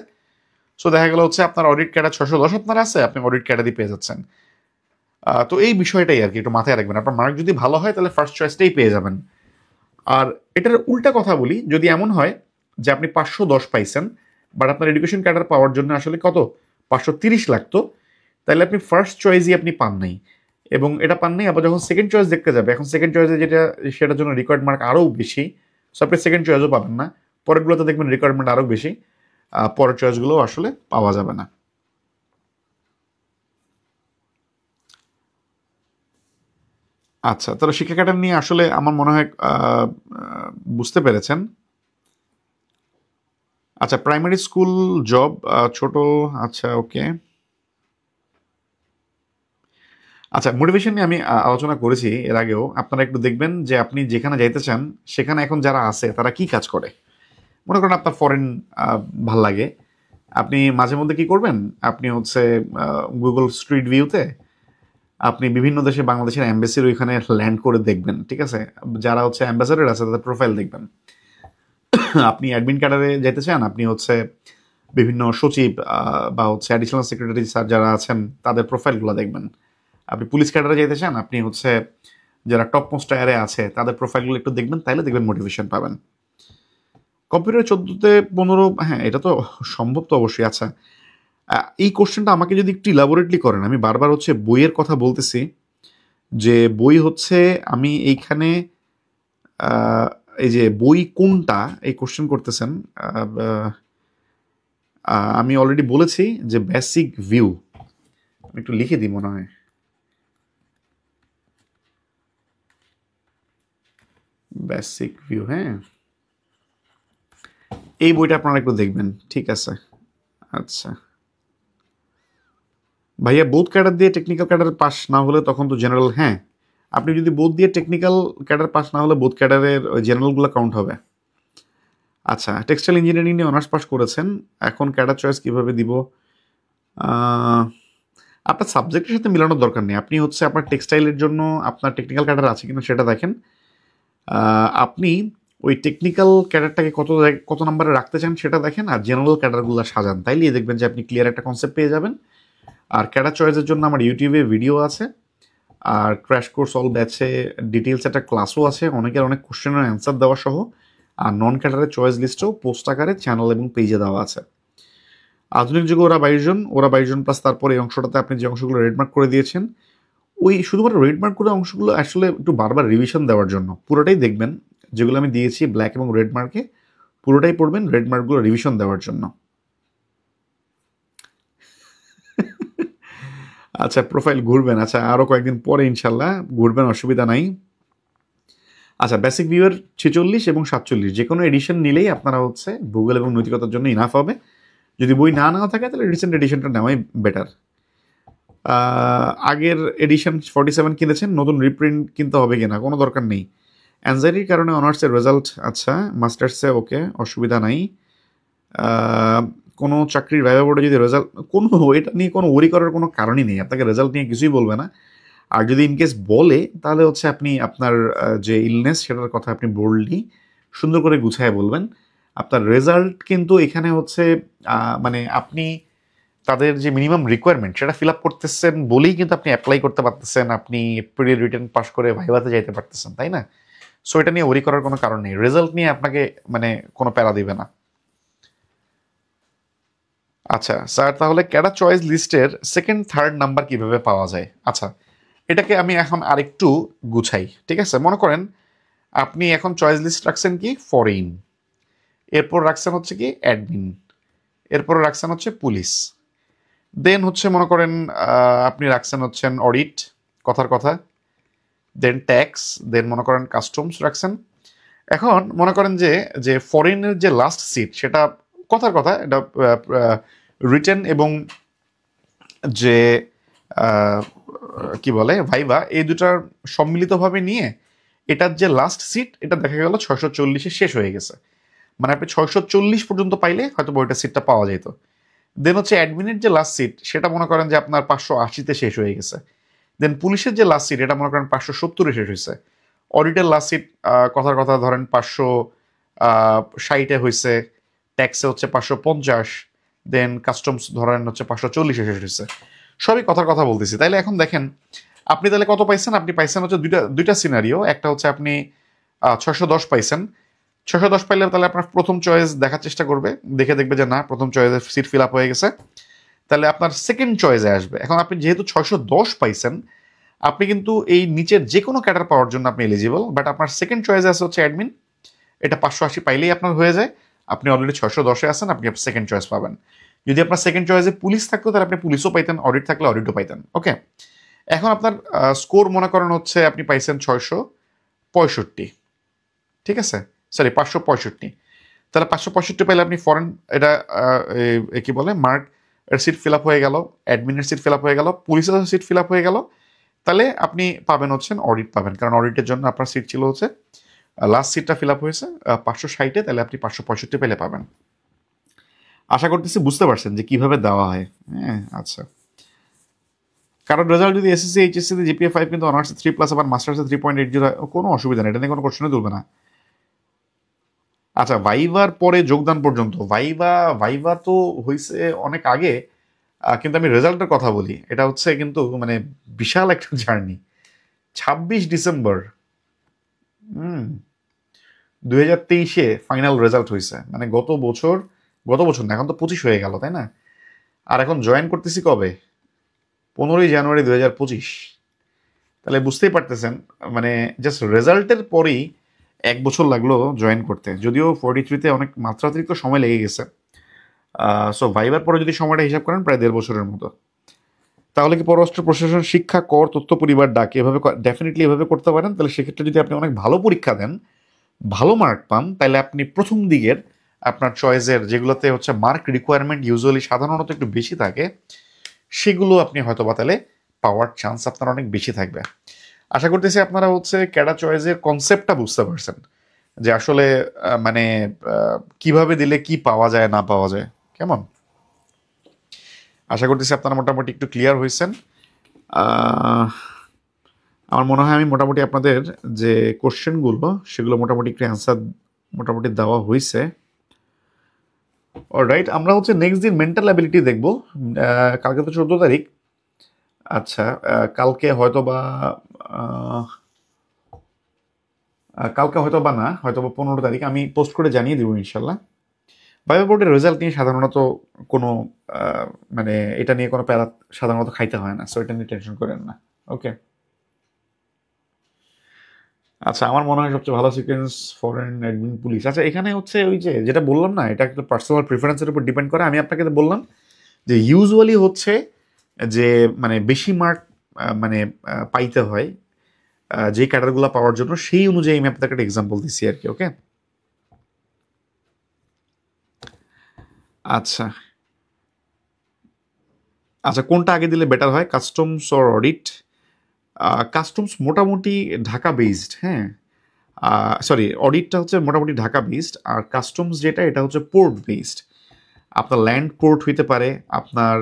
সো দেখা গেল হচ্ছে আপনার অডিট ক্যাডার 610 আপনার আছে, আপনি অডিট ক্যাডারই পেয়ে যাচ্ছেন। তো এই বিষয়টাই আর কি একটু মাথায় রাখবেন। আপনার মার্ক যদি ভালো হয় তাহলে ফার্স্ট চয়েসটাই পেয়ে যাবেন। আর এটার উল্টা কথা বলি, যদি এমন হয় যে আপনি 510 পাইছেন, বাট আপনার এডুকেশন ক্যাডার পাওয়ার জন্য আসলে কত 530 লাগতো, তাহলে আপনি ফার্স্ট চয়েসই আপনি পান নাই, এবং এটা পান নাই, আবার যখন সেকেন্ড চয়েস দেখতে যাবে, এখন সেকেন্ড চয়েসে যেটা সেটার জন্য রিকোয়ার্ড মার্ক আরও বেশি, সো আপনি সেকেন্ড চয়েসও পাবেন না। পরেরগুলোতে দেখবেন রিকোয়ারমেন্ট আরও বেশি, পরের চয়েসগুলো আসলে পাওয়া যাবে না। আচ্ছা, তাহলে শিক্ষা ক্যাডার নিয়ে আসলে আমার মনে হয় বুঝতে পেরেছেন। আচ্ছা, প্রাইমারি স্কুল জব ছোট, আচ্ছা ওকে। আচ্ছা, মোটিভেশন নিয়ে আমি আলোচনা করেছি এর আগেও। আপনারা একটু দেখবেন যে আপনি যেখানে যাইতে চান সেখানে এখন যারা আছে তারা কি কাজ করে। মনে করেন আপনার ফরেন ভাল লাগে, আপনি মাঝে মধ্যে কি করবেন, আপনি হচ্ছে গুগল স্ট্রিট ভিউতে আপনি বিভিন্ন দেশে বাংলাদেশের অ্যাম্বাসির ওইখানে ল্যান্ড করে দেখবেন, ঠিক আছে। যারা হচ্ছে অ্যাম্বাসাডার আছে তাদের প্রোফাইল দেখবেন। আপনি অ্যাডমিন ক্যাডারে যেতে চান, আপনি হচ্ছে বিভিন্ন সচিব বা হচ্ছে অ্যাডিশনাল সেক্রেটারি স্যার যারা আছেন তাদের প্রোফাইলগুলো দেখবেন। আপনি পুলিশ ক্যাডারে যেতে চান, আপনি হচ্ছে যারা টপ মোস্ট টায়ারে আছে তাদের প্রোফাইলগুলো একটু দেখবেন, তাইলে দেখবেন মোটিভেশন পাবেন। কম্পিউটার 14-15, হ্যাঁ এটা তো সম্ভব তো অবশ্যই। আচ্ছা, এই কোশ্চেনটা আমাকে যদি একটু ইলাবোরেটলি করেন, আমি বারবার হচ্ছে বইয়ের কথা বলতেছি, যে বই হচ্ছে আমি এইখানে এই যে বই কোনটা এই কোশ্চেন করতেছেন, আমি অলরেডি বলেছি যে বেসিক ভিউ, আমি একটু লিখে দিই মনে হয়, বেসিক ভিউ, হ্যাঁ এই বইটা আপনারা একটু দেখবেন, ঠিক আছে। আচ্ছা ভাইয়া, বোথ ক্যাডার দিয়ে টেকনিক্যাল ক্যাডার পাস না হলে তখন তো জেনারেল, হ্যাঁ আপনি যদি বোথ দিয়ে টেকনিক্যাল ক্যাডার পাস না হলে বোথ ক্যাডারের জেনারেলগুলো কাউন্ট হবে। আচ্ছা, টেক্সটাইল ইঞ্জিনিয়ারিং নিয়ে অনার্স পাস করেছেন, এখন ক্যাডার চয়েস কিভাবে দিব? আপনার সাবজেক্টের সাথে মিলানোর দরকার নেই, আপনি হচ্ছে আপনার টেক্সটাইলের জন্য আপনার টেকনিক্যাল ক্যাডার আছে কিনা সেটা দেখেন। আপনি ওই টেকনিক্যাল ক্যাডারটাকে কত নাম্বারে রাখতে চান সেটা দেখেন, আর জেনারেল ক্যাডারগুলো সাজান, তাইলে দেখবেন যে আপনি ক্লিয়ার একটা কনসেপ্ট পেয়ে যাবেন। আর ক্যাডার চয়েসের জন্য আমার ইউটিউবে ভিডিও আছে, আর ক্র্যাশ কোর্স অল ব্যাচে ডিটেলস একটা ক্লাসও আছে, অনেকের অনেক কোশ্চেনের অ্যান্সার দেওয়া সহ। আর নন ক্যাডারের চয়েস লিস্টও পোস্ট আকারে চ্যানেল এবং পেজে দেওয়া আছে। আধুনিক যুগে ওরা 22 জন প্লাস তারপরে এই অংশটাতে আপনি যে অংশগুলো রেডমার্ক করে দিয়েছেন, ওই শুধুমাত্র রেডমার্ক করে অংশগুলো আসলে একটু বারবার রিভিশন দেওয়ার জন্য, পুরোটাই দেখবেন যেগুলো আমি দিয়েছি ব্ল্যাক এবং রেড মার্কে, পুরোটাই পড়বেন রেড মার্কগুলো রিভিশন দেওয়ার জন্য। আচ্ছা, প্রোফাইল ঘুরবেন, আচ্ছা আরও কয়েকদিন পরে ইনশাল্লাহ ঘুরবেন, অসুবিধা নাই। আচ্ছা, বেসিক ভিউয়ের 46 এবং 47 যে কোনো এডিশন নিলেই আপনারা হচ্ছে ভূগোল এবং নৈতিকতার জন্য ইনাফ হবে। যদি বই না নেওয়া থাকে তাহলে রিসেন্ট এডিশনটা নেওয়াই বেটার। আগের এডিশন 47 কিনেছেন, নতুন রিপ্রিন্ট কিনতে হবে কিনা, কোনো দরকার নেই। অ্যাংজাইটির কারণে অনার্সের রেজাল্ট, আচ্ছা মাস্টার্সে ওকে, অসুবিধা নাই। কোনো চাকরির ভাইভা বোর্ডে যদি রেজাল্ট কোনো এটা নিয়ে কোনো ওরি করার কোনো কারণই নেই, আপনাকে রেজাল্ট নিয়ে কিছুই বলবে না। আর যদি ইনকেস বলে তাহলে হচ্ছে আপনি আপনার যে ইলনেস সেটার কথা আপনি বোল্ডলি সুন্দর করে গুছায় বলবেন। আপনার রেজাল্ট কিন্তু এখানে হচ্ছে মানে আপনি তাদের যে মিনিমাম রিকোয়ারমেন্ট সেটা ফিল আপ করতেছেন বলেই কিন্তু আপনি অ্যাপ্লাই করতে পারতেছেন, আপনি প্রি রিটেন পাস করে ভাইভাতে যাইতে পারতেছেন, তাই না? সো এটা নিয়ে ওরি করার কোনো কারণ নেই, রেজাল্ট নিয়ে আপনাকে মানে কোনো প্যারা দিবে না। আচ্ছা স্যার, তাহলে ক্যাডার চয়েস লিস্টের সেকেন্ড থার্ড নাম্বার কিভাবে পাওয়া যায়? আচ্ছা, এটাকে আমি এখন আরেকটু গুছাই, ঠিক আছে? মনে করেন আপনি এখন চয়েস লিস্ট রাখছেন কি ফরেন, এরপর রাখছেন হচ্ছে কি অ্যাডমিন, এরপর রাখছেন হচ্ছে পুলিশ, দেন হচ্ছে মনে করেন আপনি রাখছেন হচ্ছেন অডিট, কথার কথা, দেন ট্যাক্স, দেন মনে করেন কাস্টমস রাখছেন। এখন মনে করেন যে যে ফরেনের যে লাস্ট সিট সেটা কথার কথা, এটা রিটেন এবং যে কি বলে ভাইবা, এই দুটার সম্মিলিতভাবে নিয়ে এটার যে লাস্ট সিট এটা দেখা গেল 640-এ শেষ হয়ে গেছে, মানে আপনি 640 পর্যন্ত পাইলে হয়তো ওইটা সিটটা পাওয়া যেত। দেন হচ্ছে অ্যাডমিনের যে লাস্ট সিট সেটা মনে করেন যে আপনার 580-তে শেষ হয়ে গেছে। দেন পুলিশের যে লাস্ট সিট এটা মনে করেন 570-এ শেষ হয়েছে। অডিটের লাস্ট সিট কথার কথা ধরেন 560-এ হয়েছে, ট্যাক্সে হচ্ছে 550, দেন কাস্টমস ধরেন হচ্ছে 540-এ শেষ হয়েছে। সবই কথার কথা বলতেছি। তাইলে এখন দেখেন আপনি তাহলে কত পাইছেন, আপনি পাইছেন হচ্ছে দুইটা সিনারিও। একটা হচ্ছে আপনি 610 পাইছেন, 610 পাইলে তাহলে আপনার প্রথম চয়েস দেখার চেষ্টা করবে, দেখে দেখবে যে না প্রথম চয়েসে সিট ফিল আপ হয়ে গেছে, তাহলে আপনার সেকেন্ড চয়েসে আসবে। এখন আপনি যেহেতু 610 পাইছেন, আপনি কিন্তু এই নিচের যে কোনো ক্যাডার পাওয়ার জন্য আপনি এলিজিবল, বাট আপনার সেকেন্ড চয়েসে আছে হচ্ছে অ্যাডমিন, এটা 580 পাইলেই আপনার হয়ে যায়, আপনি অলরেডি 610-এ আছেন, আপনি সেকেন্ড চয়েস পাবেন। যদি আপনার সেকেন্ড চয়েসে পুলিশ থাকতো তাহলে আপনি পুলিশও পাইতেন, অডিট থাকলে অডিটও পাইতেন। ওকে, এখন আপনার স্কোর মনে করেন হচ্ছে আপনি পাইছেন 665, ঠিক আছে, সরি 565, তাহলে 565 পাইলে আপনি ফরেন এটা কি বলে মার্ক এর সিট ফিল আপ হয়ে গেল, অ্যাডমিনের সিট ফিল আপ হয়ে গেল, পুলিশের সিট ফিল আপ হয়ে গেল, তাহলে আপনি পাবেন হচ্ছেন অডিট পাবেন, কারণ অডিটের জন্য আপনার সিট ছিল হচ্ছে লাস্ট সিটটা ফিল আপ হয়েছে 560-এ, তাহলে আপনি 565 পেলে পাবেন। আশা করতেছি বুঝতে পারছেন যে কিভাবে দেওয়া হয়। হ্যাঁ আচ্ছা, কারণ রেজাল্ট যদি এসএসসি এইচএসসিতে জিপিএ 5 কিন্তু অনার্সে 3+ আবার মাস্টার্সে 3.80 হয়, কোনো অসুবিধা নেই, এটা নিয়ে কোনো কোশ্চেনে তুলবে না। আচ্ছা, ভাইবার পরে যোগদান পর্যন্ত, ভাইবা তো হয়েছে অনেক আগে, কিন্তু আমি রেজাল্টের কথা বলি, এটা হচ্ছে কিন্তু মানে বিশাল একটা জার্নি। 26 ডিসেম্বর 2023-এ ফাইনাল রেজাল্ট হয়েছে, মানে গত বছর না, এখন তো 25 হয়ে গেল, তাই না? আর এখন জয়েন করতেছি কবে? 15ই জানুয়ারি 2025। তাহলে বুঝতেই পারতেছেন মানে জাস্ট রেজাল্টের পরেই 1 বছর লাগলো জয়েন করতে, যদিও 43-তে অনেক মাত্রাতিরিক্ত সময় লেগে গেছে। সো ভাইবার পরে যদি সময়টা হিসাব করেন প্রায় 1.5 বছরের মতো। তাহলে কি পররাষ্ট্র প্রশাসন, শিক্ষা, কর, তথ্য, পরিবার, ডাক এভাবে ডেফিনেটলি এভাবে করতে পারেন। তাহলে সেক্ষেত্রে যদি আপনি অনেক ভালো পরীক্ষা দেন, ভালো মার্ক পান, তাহলে আপনি প্রথম দিকের আপনার চয়েসের যেগুলোতে হচ্ছে মার্ক রিকোয়ারমেন্ট ইউজুয়ালি সাধারণত একটু বেশি থাকে, সেগুলো আপনি হয়তো বা তাহলে পাওয়ার চান্স আপনার অনেক বেশি থাকবে। আশা করতেছি আপনারা হচ্ছে ক্যাডার চয়েসের কনসেপ্টটা বুঝতে পারছেন, যে আসলে মানে কিভাবে দিলে কি পাওয়া যায় না পাওয়া যায়। কেমন, আশা করতেছি আপনারা মোটামুটি একটু ক্লিয়ার হয়েছেন। আমার মনে হয় আমি মোটামুটি আপনাদের যে কোশ্চেনগুলো সেগুলো মোটামুটি একটু অ্যান্সার মোটামুটি দেওয়া হয়েছে। অলরাইট, আমরা হচ্ছে নেক্সট দিন মেন্টাল অ্যাবিলিটি দেখব। কালকে তো 14 তারিখ। আচ্ছা, কালকে হয়তো বা না, হয়তো বা 15 তারিখ আমি পোস্ট করে জানিয়ে দেবো ইনশাল্লাহ। ভাইভা বোর্ডের রেজাল্ট নিয়ে সাধারণত কোনো মানে এটা নিয়ে কোনো প্যারা সাধারণত খাইতে হয় না, সো এটা নিয়ে টেনশন করেন না। ওকে, আচ্ছা, আমার মনে হয় সবচেয়ে ভালো সিকোয়েন্স ফরেন, অ্যাডমিন, পুলিশ। আচ্ছা, এখানে হচ্ছে ওই যে যেটা বললাম না, এটা একটা পার্সোনাল প্রিফারেন্সের উপর ডিপেন্ড করে। আমি আপনাকে বললাম যে ইউজুয়ালি হচ্ছে যে মানে বেশি মার্ক মানে পাইতে হয় যে ক্যাটারগুলো পাওয়ার জন্য, সেই অনুযায়ী আমি আপনাকে একটা এক্সাম্পল দিচ্ছি আর কি। ওকে, আচ্ছা আচ্ছা, কোনটা আগে দিলে বেটার হয়, কাস্টমস অর অডিট? কাস্টমস মোটামুটি ঢাকা বেসড, হ্যাঁ, সরি অডিটটা হচ্ছে মোটামুটি ঢাকা বেসড, আর কাস্টমস যেটা এটা হচ্ছে পোর্ট বেসড। আপনার ল্যান্ড পোর্ট হইতে পারে, আপনার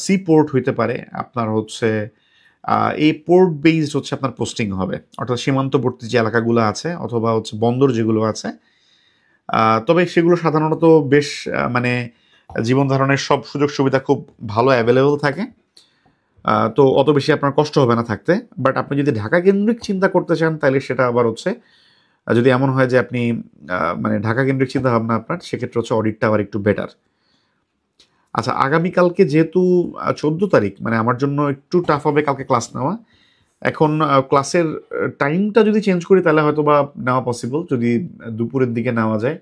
সি পোর্ট হইতে পারে, আপনার হচ্ছে এই পোর্ট বেসড হচ্ছে আপনার পোস্টিং হবে, অর্থাৎ সীমান্তবর্তী যে এলাকাগুলো আছে অথবা হচ্ছে বন্দর যেগুলো আছে। তবে সেগুলো সাধারণত বেশ মানে জীবন ধারণের সব সুযোগ সুবিধা খুব ভালো অ্যাভেলেবল থাকে, তো অত বেশি আপনার কষ্ট হবে না থাকতে। বাট আপনি যদি ঢাকা কেন্দ্রিক চিন্তা করতে চান তাহলে সেটা আবার হচ্ছে যদি এমন হয় যে আপনি মানে ঢাকা কেন্দ্রিক চিন্তা ভাবনা আপনার, সেক্ষেত্রে হচ্ছে অডিটটা আবার একটু বেটার। আচ্ছা, আগামীকালকে যেহেতু 14 তারিখ, মানে আমার জন্য একটু টাফ হবে কালকে ক্লাস নেওয়া। এখন ক্লাসের টাইমটা যদি চেঞ্জ করি তাহলে হয়তো বা নেওয়া পসিবল, যদি দুপুরের দিকে নেওয়া যায়।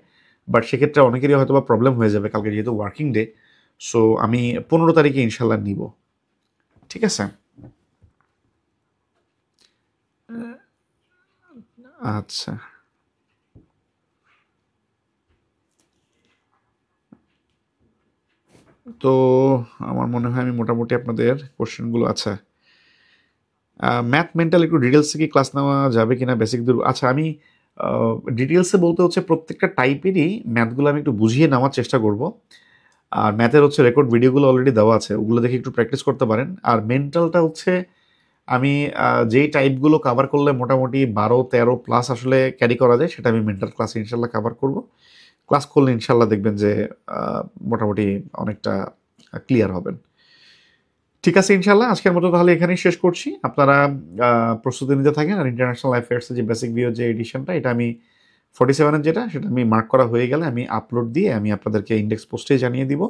বাট সেক্ষেত্রে অনেকেরই হয়তো বা প্রবলেম হয়ে যাবে কালকে যেহেতু ওয়ার্কিং ডে। সো আমি 15 তারিখে ইনশাল্লাহ নিব, ঠিক আছে? আচ্ছা, তো আমার মনে হয় আমি মোটামুটি আপনাদের কোশ্চেনগুলো, আচ্ছা ম্যাথ মেন্টাল একটু ডিটেলসে কি ক্লাস নেওয়া যাবে কিনা, বেসিক দূর। আচ্ছা, আমি ডিটেলসে বলতে হচ্ছে প্রত্যেকটা টাইপেরই ম্যাথগুলো আমি একটু বুঝিয়ে নেওয়ার চেষ্টা করব। আর ম্যাথের হচ্ছে রেকর্ড ভিডিওগুলো অলরেডি দেওয়া আছে, ওগুলো দেখে একটু প্র্যাকটিস করতে পারেন। আর মেন্টালটা হচ্ছে আমি যেই টাইপগুলো কভার করলে মোটামুটি 12-13+ আসলে ক্যারি করা যায়, সেটা আমি মেন্টাল ক্লাস ইনশাল্লাহ কভার করব। ক্লাস করলে ইনশাল্লাহ দেখবেন যে মোটামুটি অনেকটা ক্লিয়ার হবেন। ঠিক আছে, ইনশাল্লাহ আজকের মতো তাহলে এখানেই শেষ করছি। আপনারা প্রস্তুতি নিতে থাকেন। আর ইন্টারন্যাশনাল অ্যাফেয়ার্সের যে বেসিক ভিউ যে এডিশনটা, এটা আমি 47-এর যেটা, সেটা আমি মার্ক করা হয়ে গেলে আমি আপলোড দিয়ে আমি আপনাদেরকে ইন্ডেক্স পোস্টে জানিয়ে দিব।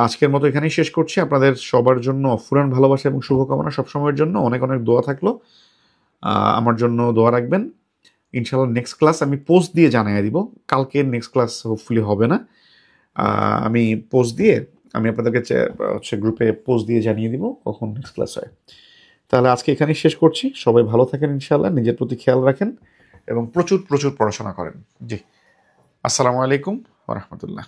আজকের মতো এখানেই শেষ করছি। আপনাদের সবার জন্য অফুরান ভালোবাসা এবং শুভকামনা সবসময়ের জন্য। অনেক অনেক দোয়া থাকলো, আমার জন্য দোয়া রাখবেন। ইনশাল্লাহ নেক্সট ক্লাস আমি পোস্ট দিয়ে জানিয়ে দিব। কালকে নেক্সট ক্লাস হোপফুলি হবে না, আমি পোস্ট দিয়ে আমি আপনাদেরকে হচ্ছে গ্রুপে পোস্ট দিয়ে জানিয়ে দিব কখন নেক্সট ক্লাস হয়। তাহলে আজকে এখানেই শেষ করছি। সবাই ভালো থাকেন ইনশাল্লাহ, নিজের প্রতি খেয়াল রাখেন এবং প্রচুর প্রচুর পড়াশোনা করেন। জি, আসসালামু আলাইকুম ওয়া রাহমাতুল্লাহ।